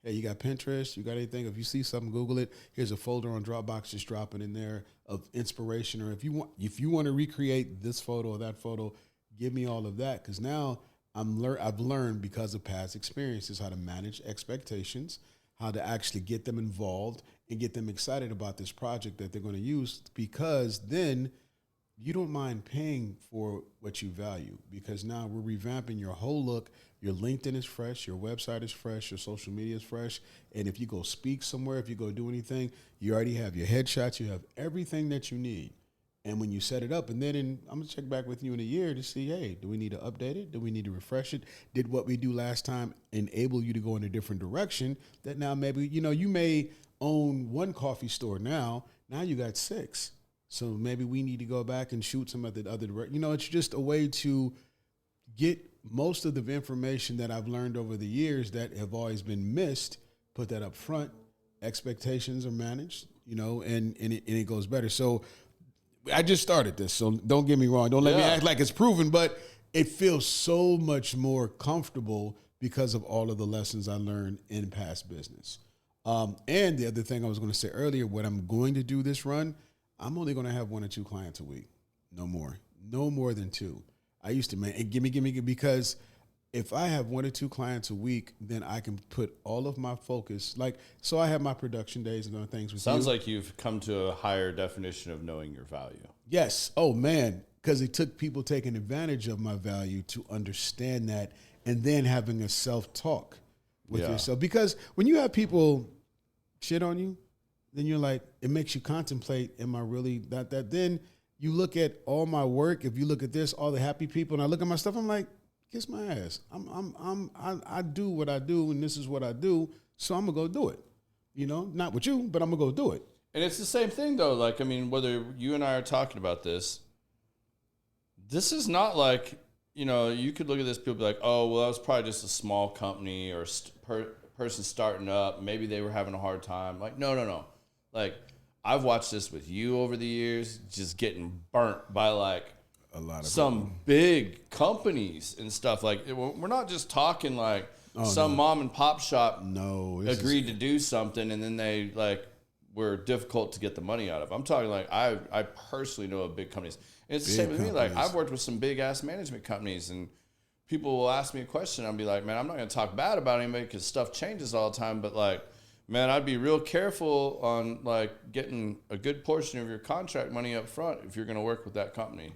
Speaker 2: Hey, you got Pinterest? You got anything? If you see something, Google it. Here's a folder on Dropbox, just drop it in there of inspiration. Or if you want to recreate this photo or that photo, give me all of that, because now I've learned, because of past experiences, how to manage expectations, how to actually get them involved and get them excited about this project that they're going to use, because then you don't mind paying for what you value, because now we're revamping your whole look. Your LinkedIn is fresh, your website is fresh, your social media is fresh. And if you go speak somewhere, if you go do anything, you already have your headshots, you have everything that you need. And when you set it up, and then I'm going to check back with you in a year to see, hey, do we need to update it? Do we need to refresh it? Did what we do last time enable you to go in a different direction that now maybe, you may own one coffee store now you got 6. So maybe we need to go back and shoot some of the other direction. It's just a way to get most of the information that I've learned over the years that have always been missed, put that up front. Expectations are managed, and it goes better. So I just started this, so don't get me wrong. Don't let me act like it's proven, but it feels so much more comfortable because of all of the lessons I learned in past business. And the other thing I was going to say earlier, what I'm going to do this run, I'm only going to have 1 or 2 clients a week. No more than 2. I used to, give me, because if I have 1 or 2 clients a week, then I can put all of my focus, so I have my production days and other things with
Speaker 1: Sounds like you've come to a higher definition of knowing your value.
Speaker 2: Yes. Oh, man, because it took people taking advantage of my value to understand that, and then having a self-talk with yourself. Because when you have people shit on you, then you're like, it makes you contemplate, am I really that? Then you look at all my work. If you look at this, all the happy people, and I look at my stuff, I'm like, kiss my ass. I do what I do, and this is what I do, so I'm gonna go do it. Not with you, but I'm gonna go do it.
Speaker 1: And it's the same thing, though. Like, I mean, whether you and I are talking about this is not like, you could look at this, people be like, oh, well, that was probably just a small company or person starting up. Maybe they were having a hard time. Like, no. Like, I've watched this with you over the years, just getting burnt by like
Speaker 2: a lot of
Speaker 1: some
Speaker 2: people.
Speaker 1: Big companies and stuff. Like, we're not just talking like mom and pop shop agreed to do something and then they like were difficult to get the money out of. I'm talking like I personally know of big companies. And it's the same with me. Like, I've worked with some big ass management companies, and people will ask me a question. I'll be like, man, I'm not going to talk bad about anybody because stuff changes all the time. But like, man, I'd be real careful on like getting a good portion of your contract money up front if you're going to work with that company,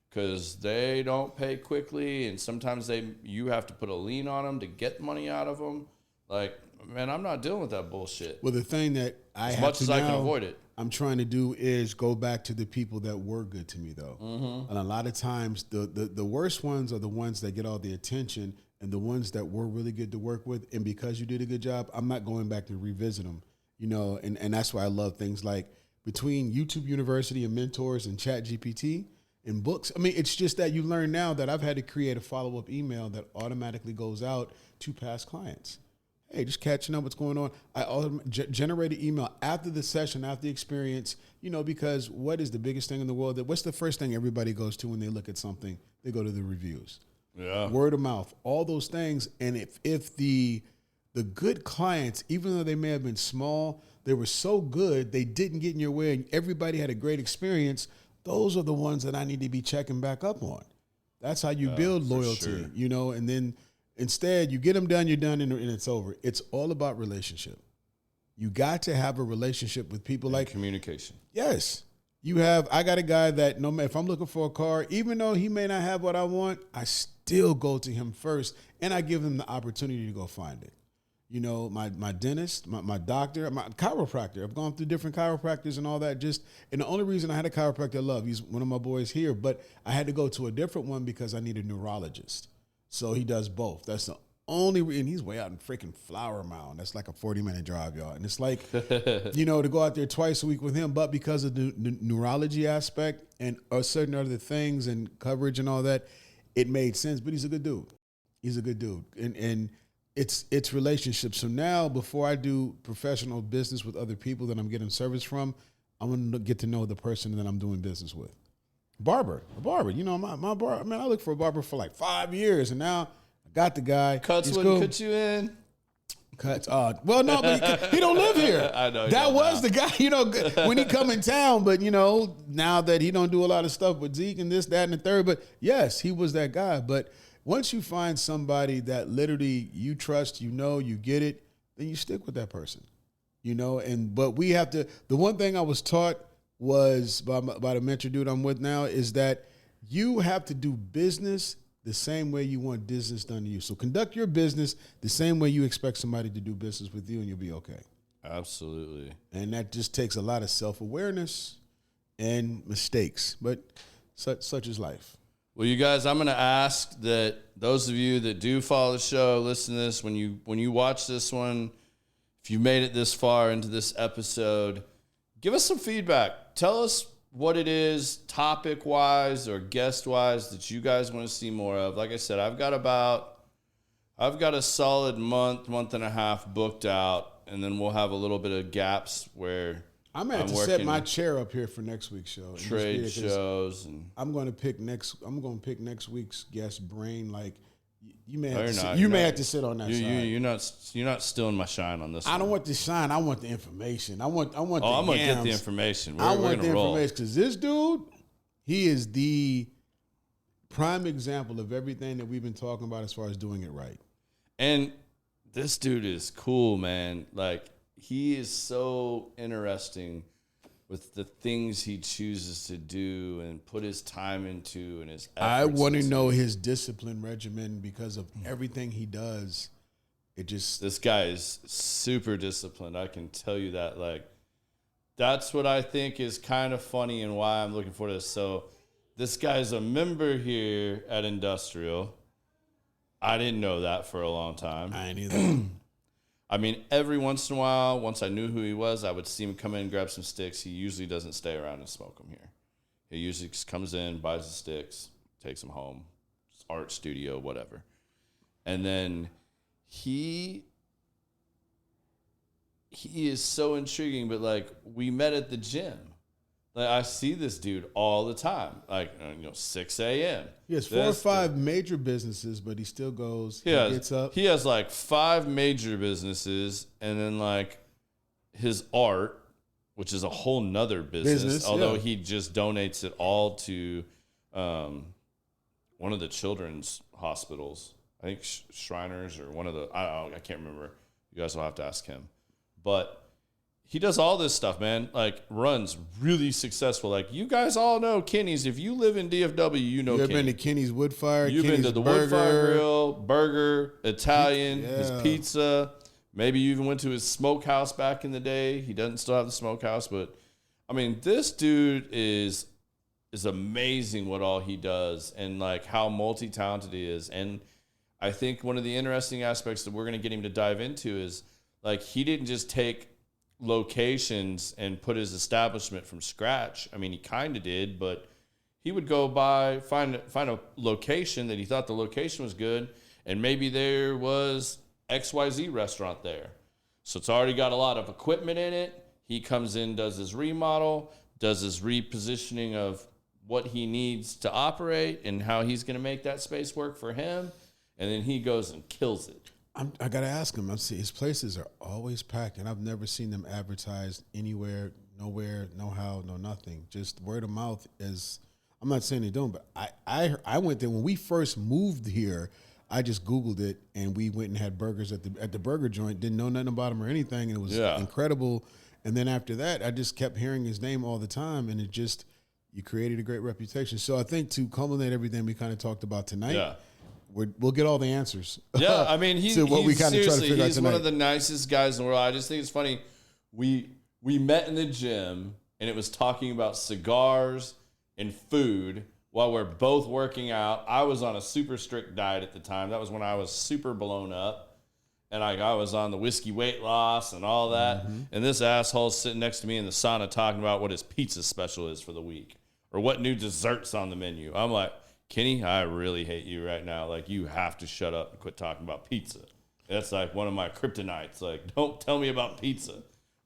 Speaker 1: because they don't pay quickly, and sometimes you have to put a lien on them to get money out of them. Like, man, I'm not dealing with that bullshit.
Speaker 2: Well, the thing that I can avoid it, I'm trying to do is go back to the people that were good to me, though. Mm-hmm. And a lot of times, the worst ones are the ones that get all the attention, and the ones that were really good to work with. And because you did a good job, I'm not going back to revisit them. And that's why I love things like between YouTube University and mentors and ChatGPT and books. I mean, it's just that you learn now that I've had to create a follow-up email that automatically goes out to past clients. Hey, just catching up what's going on. I generate an email after the session, after the experience, because what is the biggest thing in the world? What's the first thing everybody goes to when they look at something? They go to the reviews.
Speaker 1: Yeah.
Speaker 2: Word of mouth, all those things. And if the the good clients, even though they may have been small, they were so good, they didn't get in your way and everybody had a great experience. Those are the ones that I need to be checking back up on. That's how you build loyalty, sure. And then instead you get them done, you're done, and it's over. It's all about relationship. You got to have a relationship with people, like
Speaker 1: communication.
Speaker 2: Yes. I got a guy that no matter if I'm looking for a car, even though he may not have what I want, I still go to him first and I give him the opportunity to go find it. My dentist, my doctor, my chiropractor. I've gone through different chiropractors and all that. And the only reason I had a chiropractor I love, he's one of my boys here, but I had to go to a different one because I need a neurologist. So he does both. That's the only reason. He's way out in freaking Flower Mound. That's like a 40-minute drive, y'all. And it's like, to go out there twice a week with him, but because of the neurology aspect and certain other things and coverage and all that, it made sense. But he's a good dude. And it's relationships. So now, before I do professional business with other people that I'm getting service from, I'm going to get to know the person that I'm doing business with. A barber. My barber. Man, I looked for a barber for like 5 years, and now I got the guy.
Speaker 1: Cuts wouldn't cut you in.
Speaker 2: Cuts. Well, no, but he don't live here.
Speaker 1: I know.
Speaker 2: That was the guy, when he come in town. But, now that he don't do a lot of stuff with Zeke and this, that, and the third. But, yes, he was that guy. But once you find somebody that literally you trust, you get it, then you stick with that person, but we have to, the one thing I was taught was by the mentor dude I'm with now is that you have to do business the same way you want business done to you. So conduct your business the same way you expect somebody to do business with you, and you'll be okay.
Speaker 1: Absolutely.
Speaker 2: And that just takes a lot of self-awareness and mistakes, but such is life.
Speaker 1: Well, you guys, I'm going to ask that those of you that do follow the show, listen to this, when you watch this one, if you made it this far into this episode, give us some feedback. Tell us what it is topic-wise or guest-wise that you guys want to see more of. Like I said, I've got a solid month and a half booked out, and then we'll have a little bit of gaps where
Speaker 2: I'm going to have to set my chair up here for next week's show.
Speaker 1: Trade shows. And
Speaker 2: I'm going to pick next week's guest brain. Like, you may have to sit on that side.
Speaker 1: You're not stealing my shine on this one.
Speaker 2: I don't want the shine. I want the information. I'm going to
Speaker 1: get the information.
Speaker 2: I want the information because this dude, he is the prime example of everything that we've been talking about as far as doing it right.
Speaker 1: And this dude is cool, man. Like, he is so interesting with the things he chooses to do and put his time into and his efforts.
Speaker 2: I want to know his discipline regimen because of everything he does.
Speaker 1: This guy is super disciplined. I can tell you that. Like, that's what I think is kind of funny and why I'm looking for this. So this guy's a member here at Industrial. I didn't know that for a long time.
Speaker 2: I ain't either.
Speaker 1: I mean, every once in a while, once I knew who he was, I would see him come in and grab some sticks. He usually doesn't stay around and smoke them here. He usually just comes in, buys the sticks, takes them home, art studio, whatever. And then he is so intriguing, but like, we met at the gym. Like, I see this dude all the time, like, 6 a.m.
Speaker 2: He has 4 or 5 major businesses, but he still goes, gets up.
Speaker 1: He has like 5 major businesses, and then like his art, which is a whole nother business although he just donates it all to one of the children's hospitals. I think Shriners or one of the, I can't remember. You guys will have to ask him. But he does all this stuff, man. Like, runs really successful. Like, you guys all know Kenny's. If you live in DFW, you know Kenny.
Speaker 2: You've been to Kenny's Woodfire.
Speaker 1: You've been to the Woodfire Grill, burger, Italian, his pizza. Maybe you even went to his smokehouse back in the day. He doesn't still have the smokehouse, but I mean, this dude is amazing what all he does and like how multi-talented he is. And I think one of the interesting aspects that we're going to get him to dive into is like, he didn't just take locations and put his establishment from scratch. I mean, he kind of did, but he would go find a location that he thought the location was good, and maybe there was XYZ restaurant there. So it's already got a lot of equipment in it. He comes in, does his remodel, does his repositioning of what he needs to operate and how he's going to make that space work for him, and then he goes and kills it.
Speaker 2: I got to ask him. His places are always packed, and I've never seen them advertised anywhere, nowhere, no how, no nothing. Just word of mouth is. I'm not saying they don't, but I went there when we first moved here. I just Googled it, and we went and had burgers at the burger joint. Didn't know nothing about him or anything, and it was incredible. And then after that, I just kept hearing his name all the time, and it just you created a great reputation. So I think to culminate everything we kind of talked about tonight. We'll get all the answers.
Speaker 1: Yeah, I mean, he's one
Speaker 2: of
Speaker 1: the nicest guys in the world. I just think it's funny. We met in the gym, and it was talking about cigars and food while we're both working out. I was on a super strict diet at the time. That was when I was super blown up, and I was on the whiskey weight loss and all that. Mm-hmm. And this asshole's sitting next to me in the sauna talking about what his pizza special is for the week or what new dessert's on the menu. I'm like, Kenny, I really hate you right now. Like, you have to shut up and quit talking about pizza. That's like one of my kryptonites. Like, don't tell me about pizza.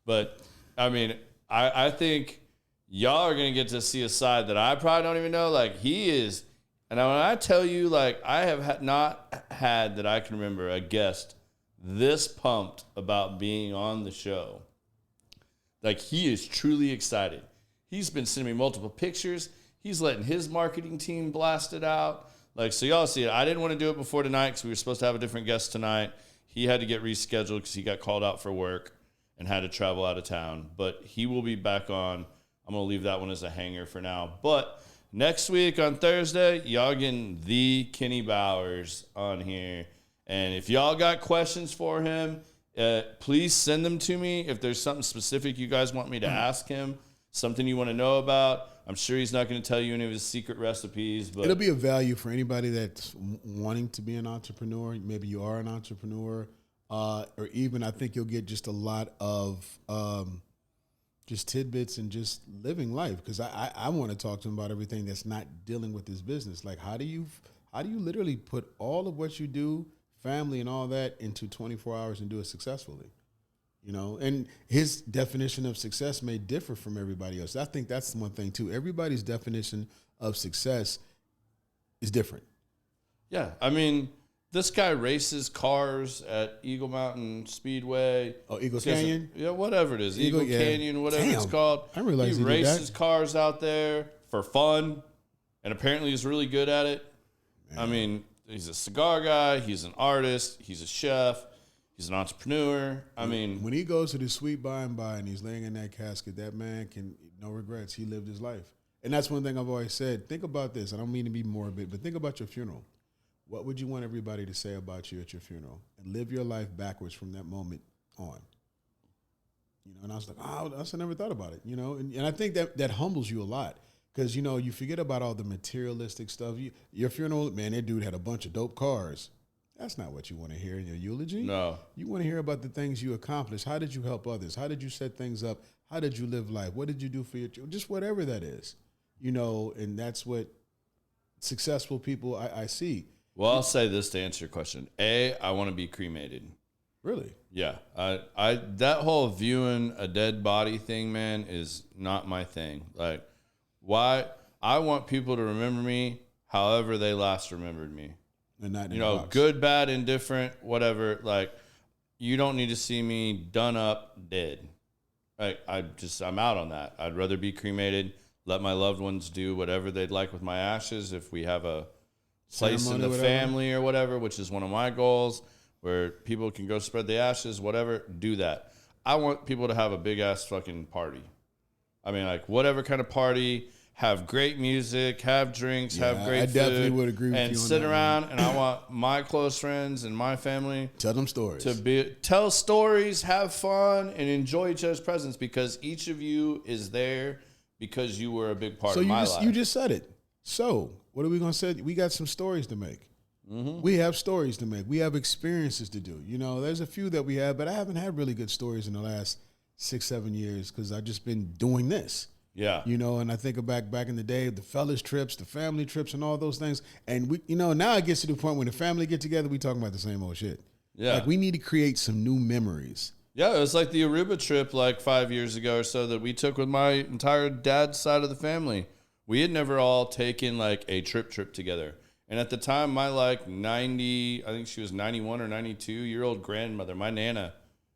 Speaker 1: But, I mean, I think y'all are going to get to see a side that I probably don't even know. Like, he is. And when I tell you, like, I have not had that I can remember a guest this pumped about being on the show. Like, he is truly excited. He's been sending me multiple pictures. He's letting his marketing team blast it out. Like, so y'all see it. I didn't want to do it before tonight because we were supposed to have a different guest tonight. He had to get rescheduled because he got called out for work and had to travel out of town. But he will be back on. I'm going to leave that one as a hanger for now. But next week on Thursday, y'all getting the Kenny Bowers on here. And if y'all got questions for him, please send them to me. If there's something specific you guys want me to ask him, something you want to know about, I'm sure he's not going to tell you any of his secret recipes. But
Speaker 2: it'll be a value for anybody that's wanting to be an entrepreneur. Maybe you are an entrepreneur. Or even I think you'll get just a lot of just tidbits and just living life. Because I want to talk to him about everything that's not dealing with his business. Like, how do you literally put all of what you do, family and all that, into 24 hours and do it successfully? You know, and his definition of success may differ from everybody else. I think that's one thing, too. Everybody's definition of success is different.
Speaker 1: Yeah. I mean, this guy races cars at Eagle Mountain Speedway.
Speaker 2: Oh, Eagle Canyon?
Speaker 1: Yeah, whatever it is. Eagle Canyon, whatever it's called.
Speaker 2: I realize
Speaker 1: he races cars out there for fun, and apparently he's really good at it. Man. I mean, he's a cigar guy. He's an artist. He's a chef. He's an entrepreneur. I mean,
Speaker 2: when he goes to the sweet by and by and he's laying in that casket, that man can, no regrets. He lived his life. And that's one thing I've always said. Think about this. I don't mean to be morbid, but think about your funeral. What would you want everybody to say about you at your funeral? And live your life backwards from that moment on. You know, and I was like, oh, I never thought about it, you know. And I think that humbles you a lot because, you know, you forget about all the materialistic stuff. Your funeral, man, that dude had a bunch of dope cars. That's not what you want to hear in your eulogy.
Speaker 1: No.
Speaker 2: You want to hear about the things you accomplished. How did you help others? How did you set things up? How did you live life? What did you do for your children? Just whatever that is, you know, and that's what successful people I see.
Speaker 1: Well, I'll say this to answer your question. I want to be cremated.
Speaker 2: Really?
Speaker 1: Yeah. I that whole viewing a dead body thing, man, is not my thing. Like, why? I want people to remember me however they last remembered me.
Speaker 2: And not
Speaker 1: you know, good, bad, indifferent, whatever. Like, you don't need to see me done up dead. Like, I'm out on that. I'd rather be cremated, let my loved ones do whatever they'd like with my ashes. If we have a place in the family or whatever, which is one of my goals, where people can go spread the ashes, whatever, do that. I want people to have a big ass fucking party. I mean, like, whatever kind of party. Have great music, have drinks, have great food. I definitely would agree with you on that. And sit around, and I want my close friends and my family
Speaker 2: tell them stories.
Speaker 1: Tell stories, have fun, and enjoy each other's presence because each of you is there because you were a big part of my life.
Speaker 2: You just said it. So, what are we going to say? We got some stories to make. Mm-hmm. We have stories to make. We have experiences to do. You know, there's a few that we have, but I haven't had really good stories in the last 6-7 years because I've just been doing this.
Speaker 1: Yeah.
Speaker 2: You know, and I think back in the day, the fellas trips, the family trips, and all those things. And we, you know, now it gets to the point when the family get together, we talking about the same old shit.
Speaker 1: Yeah.
Speaker 2: Like, we need to create some new memories.
Speaker 1: Yeah, it was like the Aruba trip like 5 years ago or so that we took with my entire dad's side of the family. We had never all taken like a trip together. And at the time, my like 90, I think she was 91 or 92-year-old grandmother, my Nana,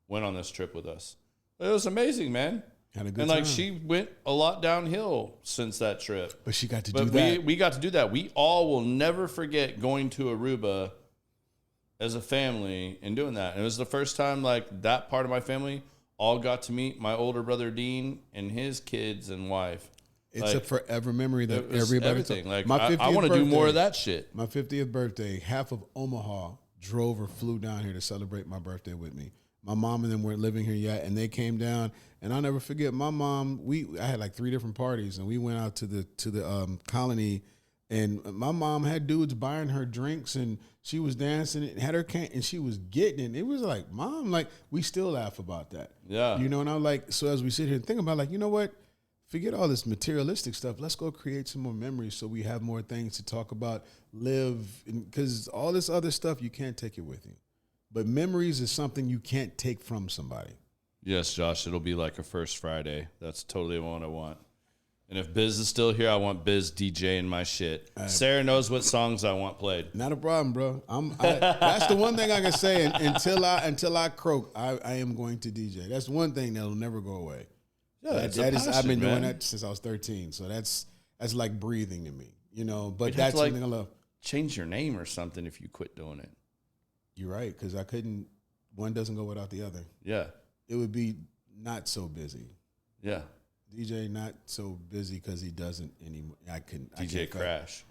Speaker 1: went on this trip with us. It was amazing, man.
Speaker 2: Had a good
Speaker 1: and
Speaker 2: time.
Speaker 1: like she went a lot downhill since that trip.
Speaker 2: But she got to do that.
Speaker 1: We got to do that. We all will never forget going to Aruba as a family and doing that. And it was the first time like that part of my family all got to meet my older brother Dean and his kids and wife.
Speaker 2: It's a forever memory that
Speaker 1: everybody. Like I want to do more of that shit.
Speaker 2: My 50th birthday, half of Omaha drove or flew down here to celebrate my birthday with me. My mom and them weren't living here yet, and they came down. And I'll never forget my mom. I had like 3 different parties, and we went out to the colony, and my mom had dudes buying her drinks, and she was dancing and had her can, and she was getting it. It was like, Mom, like we still laugh about that.
Speaker 1: Yeah,
Speaker 2: you know. And I'm like, so as we sit here and think about, like, you know what? Forget all this materialistic stuff. Let's go create some more memories so we have more things to talk about, live, because all this other stuff, you can't take it with you. But memories is something you can't take from somebody.
Speaker 1: Yes, Josh, it'll be like a First Friday. That's totally what I want. And if Biz is still here, I want Biz DJing my shit. Sarah knows what songs I want played.
Speaker 2: Not a problem, bro. That's the one thing I can say. Until I croak, I am going to DJ. That's one thing that'll never go away.
Speaker 1: Yeah,
Speaker 2: I've been doing that since I was 13. So that's like breathing to me, you know. But that's something I love.
Speaker 1: Change your name or something if you quit doing it.
Speaker 2: You're right, because I couldn't. One doesn't go without the other.
Speaker 1: Yeah,
Speaker 2: it would be not so busy.
Speaker 1: Yeah,
Speaker 2: DJ not so busy because he doesn't anymore. I couldn't.
Speaker 1: DJ Crash.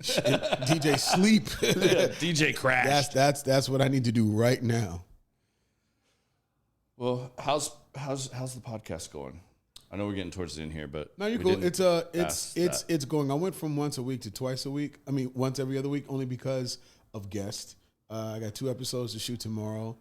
Speaker 2: DJ Sleep.
Speaker 1: Yeah, DJ Crash.
Speaker 2: That's what I need to do right now.
Speaker 1: Well, how's the podcast going? I know we're getting towards the end here, but
Speaker 2: no, you're cool. It's going. I went from once a week to twice a week. I mean, once every other week, only because of guests. I got 2 episodes to shoot tomorrow,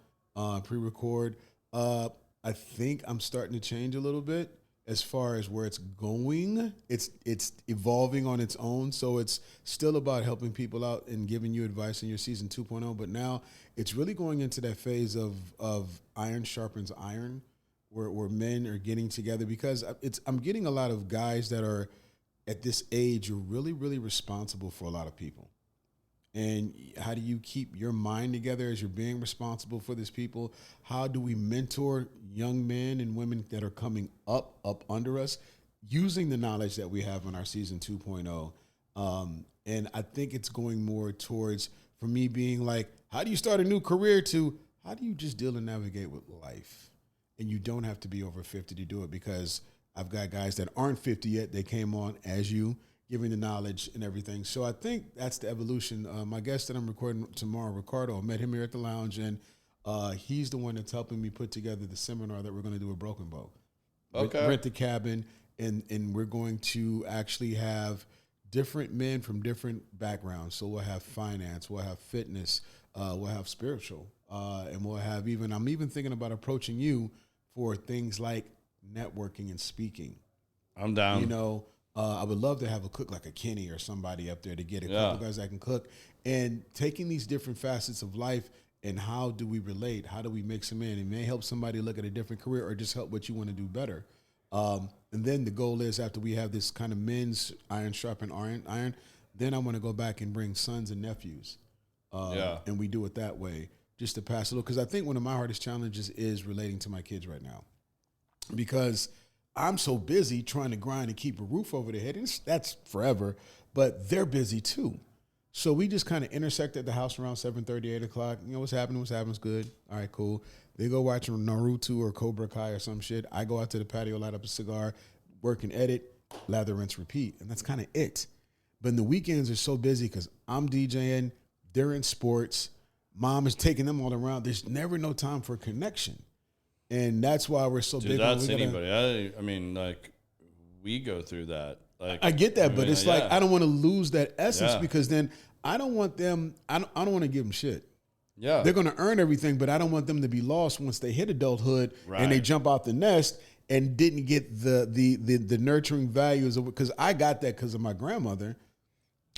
Speaker 2: pre-record. I think I'm starting to change a little bit as far as where it's going. It's evolving on its own, so it's still about helping people out and giving you advice in your season 2.0. But now it's really going into that phase of iron sharpens iron, where men are getting together, because I'm getting a lot of guys that are at this age are really, really responsible for a lot of people. And how do you keep your mind together as you're being responsible for these people? How do we mentor young men and women that are coming up under us using the knowledge that we have in our season 2.0? And I think it's going more towards, for me, being like, how do you start a new career, to how do you just deal and navigate with life? And you don't have to be over 50 to do it, because I've got guys that aren't 50 yet. They came on as you, giving the knowledge and everything. So I think that's the evolution. My guest that I'm recording tomorrow, Ricardo, I met him here at the lounge, and he's the one that's helping me put together the seminar that we're going to do with Broken Bow.
Speaker 1: Okay.
Speaker 2: Rent the cabin, and we're going to actually have different men from different backgrounds. So we'll have finance, we'll have fitness, we'll have spiritual, and we'll have I'm even thinking about approaching you for things like networking and speaking.
Speaker 1: I'm down.
Speaker 2: You know, I would love to have a cook like a Kenny or somebody up there to get a couple guys that can cook, and taking these different facets of life and how do we relate? How do we mix them in? It may help somebody look at a different career or just help what you want to do better. And then the goal is, after we have this kind of men's iron sharpen iron, then I want to go back and bring sons and nephews. And we do it that way, just to pass it along. Because I think one of my hardest challenges is relating to my kids right now, because I'm so busy trying to grind and keep a roof over their head, and that's forever, but they're busy too. So we just kind of intersect at the house around 7:30, 8 o'clock. You know, what's happening? What's happening's good. All right, cool. They go watch Naruto or Cobra Kai or some shit. I go out to the patio, light up a cigar, work and edit, lather, rinse, repeat. And that's kind of it. But in the weekends are so busy because I'm DJing, they're in sports, mom is taking them all around. There's never no time for connection. And that's why we're so big.
Speaker 1: That's anybody. I mean, like, we go through that. Like,
Speaker 2: I get that, but it's like, I don't want to lose that essence, because then I don't want them, I don't want to give them shit.
Speaker 1: Yeah.
Speaker 2: They're going to earn everything, but I don't want them to be lost once they hit adulthood and they jump out the nest and didn't get the nurturing values of it. Because I got that because of my grandmother.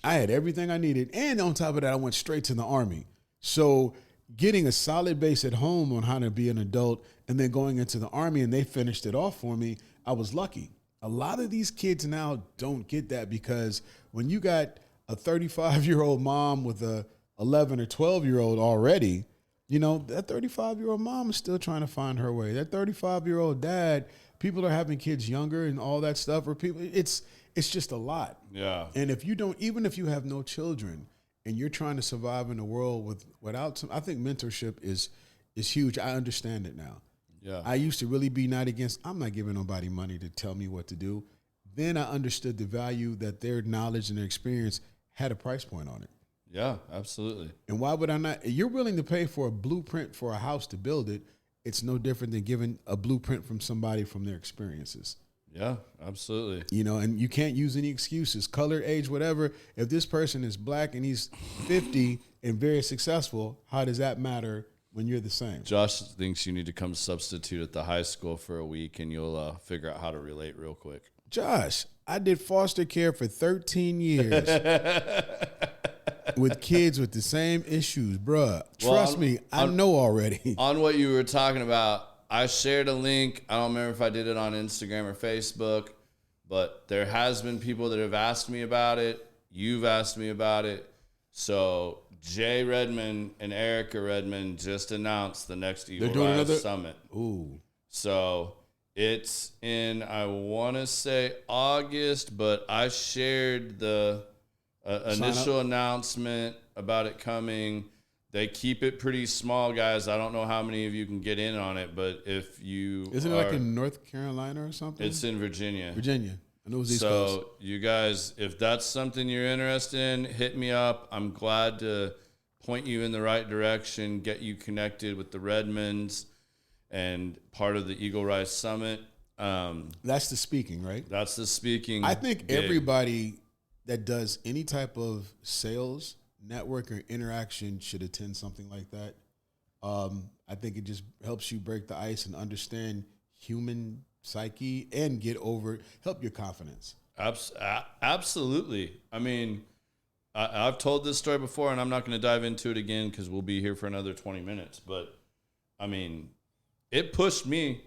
Speaker 2: I had everything I needed. And on top of that, I went straight to the Army. So getting a solid base at home on how to be an adult and then going into the Army, and they finished it off for me, I was lucky. A lot of these kids now don't get that, because when you got a 35-year-old mom with a 11 or 12-year-old already, you know, that 35-year-old mom is still trying to find her way. That 35-year-old dad, people are having kids younger and all that stuff, or people, it's just a lot.
Speaker 1: Yeah.
Speaker 2: And if you don't, even if you have no children and you're trying to survive in a world without some, I think mentorship is huge. I understand it now.
Speaker 1: Yeah.
Speaker 2: I used to really be not against, I'm not giving nobody money to tell me what to do. Then I understood the value that their knowledge and their experience had a price point on it.
Speaker 1: Yeah, absolutely.
Speaker 2: And why would I not? You're willing to pay for a blueprint for a house to build it. It's no different than giving a blueprint from somebody from their experiences.
Speaker 1: Yeah, absolutely.
Speaker 2: You know, and you can't use any excuses, color, age, whatever. If this person is black and he's 50 and very successful, how does that matter when you're the same?
Speaker 1: Josh thinks you need to come substitute at the high school for a week, and you'll figure out how to relate real quick.
Speaker 2: Josh, I did foster care for 13 years with kids with the same issues, bruh. Trust me, I know already.
Speaker 1: On what you were talking about, I shared a link. I don't remember if I did it on Instagram or Facebook, but there has been people that have asked me about it. You've asked me about it. So Jay Redmond and Erica Redmond just announced the next Eagle Rise Summit.
Speaker 2: Ooh.
Speaker 1: So it's in, I want to say August, but I shared the initial announcement about it coming. They keep it pretty small, guys. I don't know how many of you can get in on it, but if you
Speaker 2: Isn't it like in North Carolina or something?
Speaker 1: It's in Virginia.
Speaker 2: Virginia. I know it was East Coast.
Speaker 1: So you guys, if that's something you're interested in, hit me up. I'm glad to point you in the right direction, get you connected with the Redmonds and part of the Eagle Rise Summit.
Speaker 2: That's the speaking, right?
Speaker 1: That's the speaking.
Speaker 2: I think everybody that does any type of sales, network, or interaction should attend something like that. I think it just helps you break the ice and understand human psyche and help your confidence.
Speaker 1: Absolutely. I mean, I've told this story before, and I'm not going to dive into it again because we'll be here for another 20 minutes. But, I mean, it pushed me.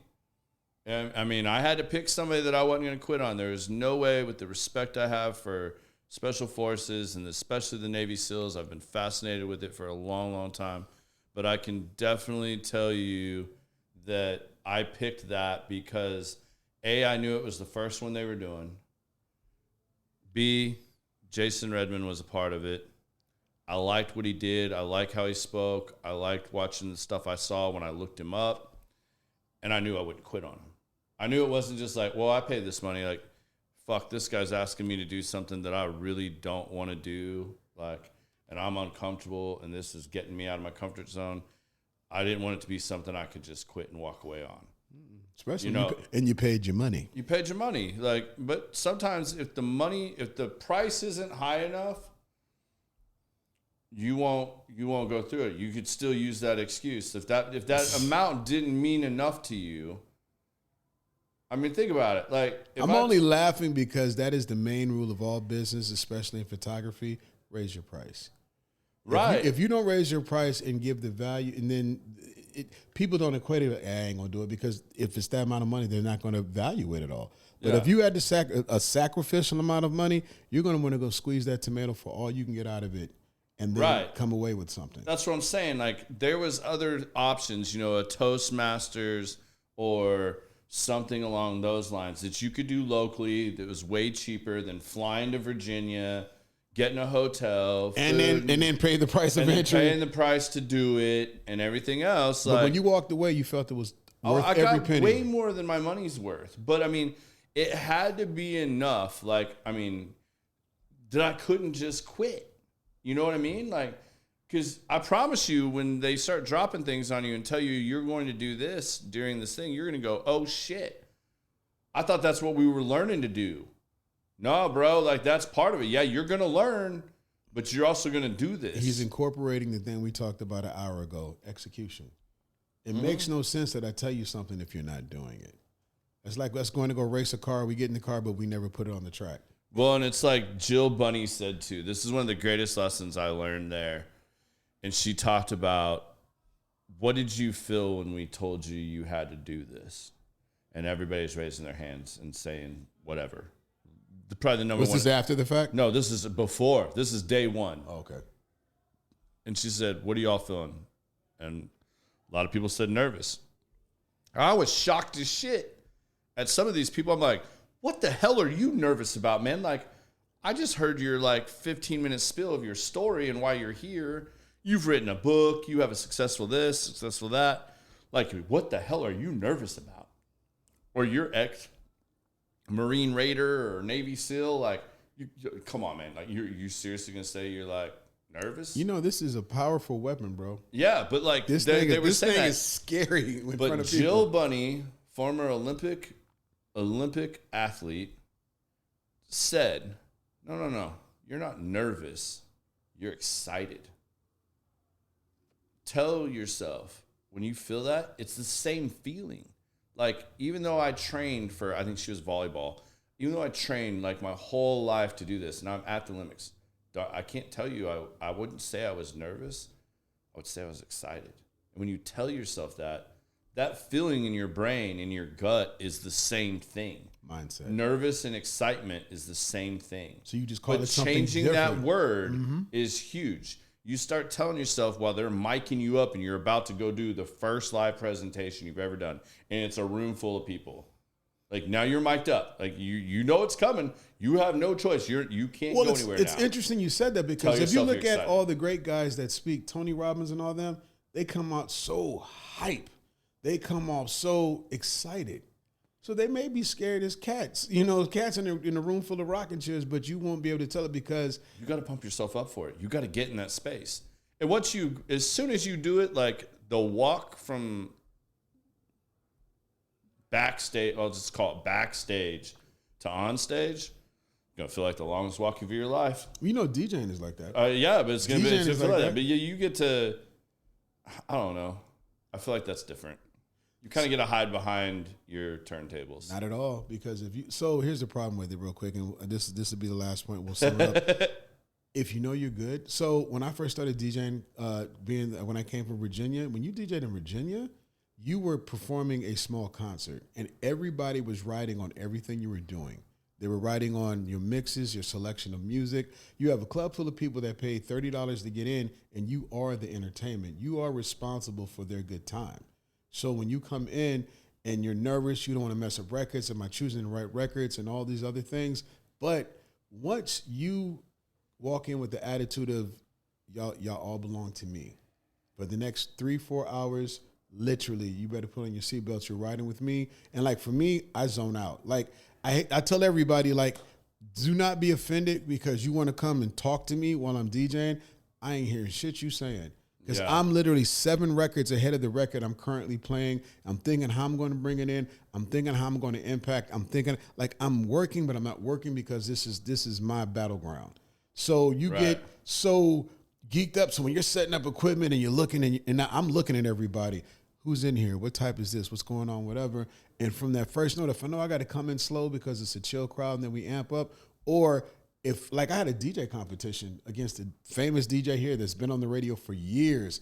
Speaker 1: I mean, I had to pick somebody that I wasn't going to quit on. There is no way, with the respect I have for Special Forces and especially the Navy SEALs, I've been fascinated with it for a long, long time. But I can definitely tell you that I picked that because, A, I knew it was the first one they were doing. B, Jason Redmond was a part of it. I liked what he did. I liked how he spoke. I liked watching the stuff I saw when I looked him up. And I knew I wouldn't quit on him. I knew it wasn't just like, well, I paid this money. Like, fuck, this guy's asking me to do something that I really don't want to do. Like, and I'm uncomfortable, and this is getting me out of my comfort zone. I didn't want it to be something I could just quit and walk away on.
Speaker 2: Especially, and you paid your money.
Speaker 1: You paid your money. Like, but sometimes if the price isn't high enough, you won't go through it. You could still use that excuse. If that amount didn't mean enough to you, I mean, think about it. Like,
Speaker 2: I'm only laughing because that is the main rule of all business, especially in photography. Raise your price.
Speaker 1: Right.
Speaker 2: If you don't raise your price and give the value, and then people don't equate it, I ain't going to do it, because if it's that amount of money, they're not going to value it at all. But if you had a sacrificial amount of money, you're going to want to go squeeze that tomato for all you can get out of it and then come away with something.
Speaker 1: That's what I'm saying. Like, there was other options, a Toastmasters or something along those lines that you could do locally that was way cheaper than flying to Virginia, getting a hotel, food,
Speaker 2: and then pay the price of entry,
Speaker 1: paying the price to do it, and everything else.
Speaker 2: But when you walked away, you felt it was worth every penny.
Speaker 1: Way more than my money's worth. But I mean, it had to be enough. Like, I mean, that I couldn't just quit. You know what I mean? Like, because I promise you, when they start dropping things on you and tell you you're going to do this during this thing, you're going to go, oh, shit. I thought that's what we were learning to do. No, bro, like, that's part of it. Yeah, you're going to learn, but you're also going to do this.
Speaker 2: He's incorporating the thing we talked about an hour ago, execution. It makes no sense that I tell you something if you're not doing it. It's like us going to go race a car. We get in the car, but we never put it on the track.
Speaker 1: Well, and it's like Jill Bunny said, too. This is one of the greatest lessons I learned there. And she talked about, what did you feel when we told you you had to do this? And everybody's raising their hands and saying whatever. The probably the number
Speaker 2: Was
Speaker 1: one.
Speaker 2: this after the fact?
Speaker 1: No, this is before. This is day one.
Speaker 2: Oh, okay.
Speaker 1: And she said, what are y'all feeling? And a lot of people said nervous. I was shocked as shit at some of these people. I'm like, what the hell are you nervous about, man? Like, I just heard your 15-minute spill of your story and why you're here. You've written a book. You have a successful this, successful that. Like, what the hell are you nervous about? Or your ex-Marine Raider or Navy SEAL. Like, come on, man. Like, you seriously going to say you're nervous?
Speaker 2: This is a powerful weapon, bro.
Speaker 1: Yeah, but
Speaker 2: this thing is scary in front of people.
Speaker 1: Jill Bunny, former Olympic athlete, said, no, you're not nervous. You're excited. Tell yourself when you feel that, it's the same feeling. Like, even though I trained for, I think she was volleyball, even though I trained my whole life to do this, and I'm at the Olympics, I can't tell you, I wouldn't say I was nervous. I would say I was excited. And when you tell yourself that feeling in your brain, in your gut, is the same thing.
Speaker 2: Mindset.
Speaker 1: Nervous and excitement is the same thing.
Speaker 2: So you just call it something
Speaker 1: changing
Speaker 2: different.
Speaker 1: that word is huge. You start telling yourself while they're micing you up and you're about to go do the first live presentation you've ever done, and it's a room full of people. Now you're mic'd up. You know it's coming. You have no choice. You can't go anywhere now.
Speaker 2: It's interesting you said that, because if you look at all the great guys that speak, Tony Robbins and all them, they come out so hype. They come off so excited. So they may be scared as cats. Cats in a room full of rocking chairs, but you won't be able to tell it because
Speaker 1: you got to pump yourself up for it. You got to get in that space. And as soon as you do it, the walk from backstage, I'll just call it backstage to on stage, you're going to feel like the longest walk of your life.
Speaker 2: DJing is like that.
Speaker 1: Yeah, but it's going to be like that. But you get to, I don't know. I feel like that's different. You kind of get to hide behind your turntables.
Speaker 2: Not at all, because so here's the problem with it real quick, and this will be the last point. We'll sum it up. If you know you're good. So when I first started DJing, when I came from Virginia, when you DJed in Virginia, you were performing a small concert, and everybody was riding on everything you were doing. They were riding on your mixes, your selection of music. You have a club full of people that pay $30 to get in, and you are the entertainment. You are responsible for their good time. So when you come in and you're nervous, you don't want to mess up records, am I choosing the right records and all these other things. But once you walk in with the attitude of y'all all belong to me, for the next 3-4 hours, literally, you better put on your seatbelts, you're riding with me. And for me, I zone out. I tell everybody, do not be offended because you want to come and talk to me while I'm DJing. I ain't hearing shit you saying. Because I'm literally 7 records ahead of the record I'm currently playing. I'm thinking how I'm going to bring it in. I'm thinking how I'm going to impact. I'm thinking I'm working, but I'm not working because this is my battleground. So you get so geeked up. So when you're setting up equipment and you're looking and I'm looking at everybody, who's in here? What type is this? What's going on? Whatever. And from that first note, if I know I got to come in slow because it's a chill crowd and then we amp up, or if I had a DJ competition against a famous DJ here that's been on the radio for years,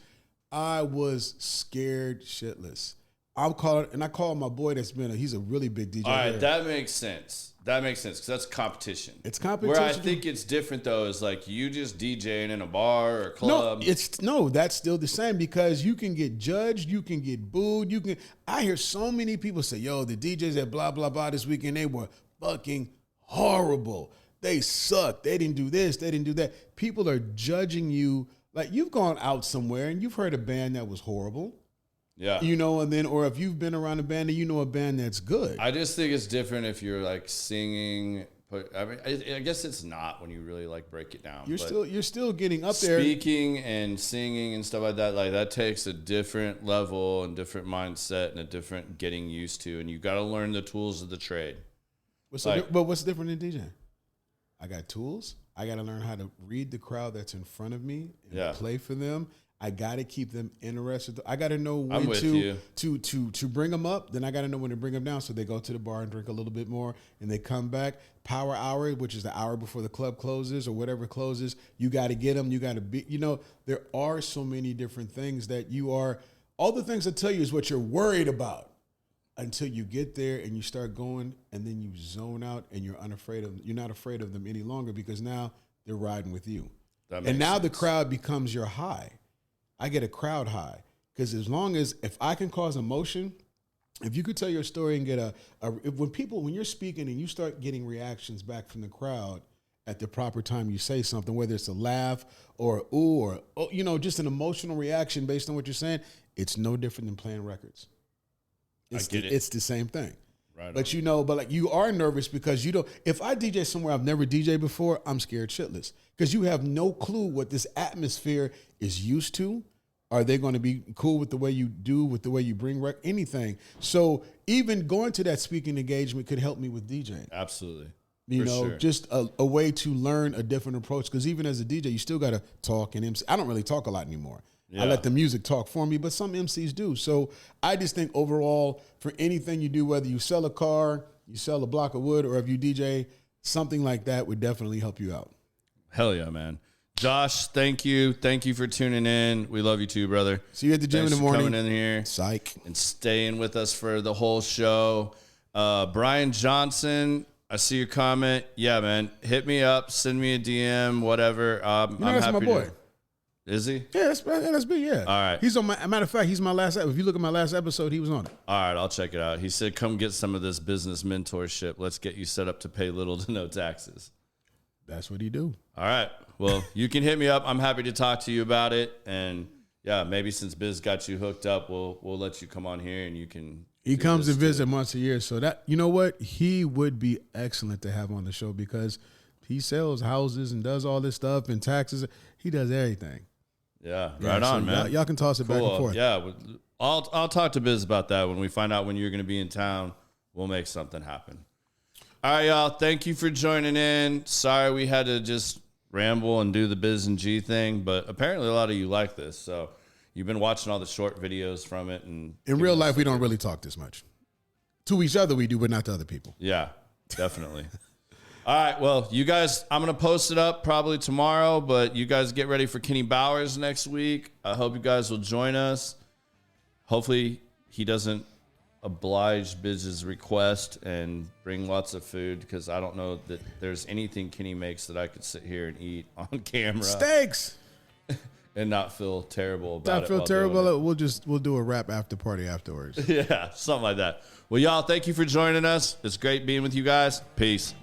Speaker 2: I was scared shitless. I call my boy he's a really big DJ.
Speaker 1: All right,
Speaker 2: here.
Speaker 1: that makes sense. Because that's competition.
Speaker 2: It's competition.
Speaker 1: Where I think it's different though is you just DJing in a bar or a club.
Speaker 2: That's still the same because you can get judged, you can get booed, I hear so many people say, yo, the DJs at blah blah blah this weekend, they were fucking horrible. They suck. They didn't do this. They didn't do that. People are judging you. You've gone out somewhere and you've heard a band that was horrible.
Speaker 1: Yeah.
Speaker 2: Or if you've been around a band and you know a band that's good.
Speaker 1: I just think it's different if you're singing. I guess it's not when you really break it down.
Speaker 2: You're still getting up there.
Speaker 1: Speaking and singing and stuff like that, that takes a different level and different mindset and a different getting used to. And you got to learn the tools of the trade.
Speaker 2: But what's different in DJing? I got tools. I got to learn how to read the crowd that's in front of me and play for them. I got to keep them interested. I got to know when to bring them up. Then I got to know when to bring them down so they go to the bar and drink a little bit more and they come back. Power hour, which is the hour before the club closes or whatever closes, you got to get them. You got to be, there are so many different things that all the things I tell you is what you're worried about. until you get there and you start going, and then you zone out and you're not afraid of them any longer because now they're riding with you. And now the crowd becomes your high. I get a crowd high because if I can cause emotion, if you could tell your story and get when you're speaking and you start getting reactions back from the crowd at the proper time you say something, whether it's a laugh or ooh or just an emotional reaction based on what you're saying, it's no different than playing records. It's the same thing. Right. But but you are nervous because if I DJ somewhere I've never DJed before, I'm scared shitless because you have no clue what this atmosphere is used to. Are they going to be cool with the way you do, with the way you bring anything? So even going to that speaking engagement could help me with DJing.
Speaker 1: Absolutely.
Speaker 2: Just a way to learn a different approach. Because even as a DJ, you still got to talk and MC. I don't really talk a lot anymore. Yeah. I let the music talk for me, but some MCs do. So I just think overall, for anything you do, whether you sell a car, you sell a block of wood, or if you DJ, something like that would definitely help you out.
Speaker 1: Hell yeah, man. Josh, thank you. Thank you for tuning in. We love you too, brother.
Speaker 2: See you at the gym in the morning.
Speaker 1: Coming in here.
Speaker 2: Psych.
Speaker 1: And staying with us for the whole show. Brian Johnson, I see your comment. Yeah, man. Hit me up. Send me a DM, whatever. I'm
Speaker 2: that's
Speaker 1: happy
Speaker 2: my boy.
Speaker 1: Is he?
Speaker 2: Yeah, that's me, yeah.
Speaker 1: All right.
Speaker 2: He's on matter of fact, he's my last, if you look at my last episode, he was on it.
Speaker 1: All right, I'll check it out. He said, come get some of this business mentorship. Let's get you set up to pay little to no taxes.
Speaker 2: That's what he do.
Speaker 1: All right. Well, you can hit me up. I'm happy to talk to you about it. And yeah, maybe since Biz got you hooked up, we'll let you come on here and you can.
Speaker 2: He comes and visit once a year. So that, you know what? He would be excellent to have on the show because he sells houses and does all this stuff and taxes. He does everything.
Speaker 1: Yeah, right on, man.
Speaker 2: Y'all can toss it back and forth.
Speaker 1: Yeah, I'll talk to Biz about that when we find out when you're going to be in town. We'll make something happen. All right, y'all. Thank you for joining in. Sorry we had to just ramble and do the Biz and G thing, but apparently a lot of you like this. So you've been watching all the short videos from it. And
Speaker 2: in real life, we don't really talk this much. To each other, we do, but not to other people.
Speaker 1: Yeah, definitely. All right, well, you guys, I'm going to post it up probably tomorrow, but you guys get ready for Kenny Bowers next week. I hope you guys will join us. Hopefully he doesn't oblige Biz's request and bring lots of food because I don't know that there's anything Kenny makes that I could sit here and eat on camera.
Speaker 2: Steaks!
Speaker 1: And not feel terrible about it.
Speaker 2: Not feel terrible. We'll do a rap after party afterwards.
Speaker 1: Yeah, something like that. Well, y'all, thank you for joining us. It's great being with you guys. Peace.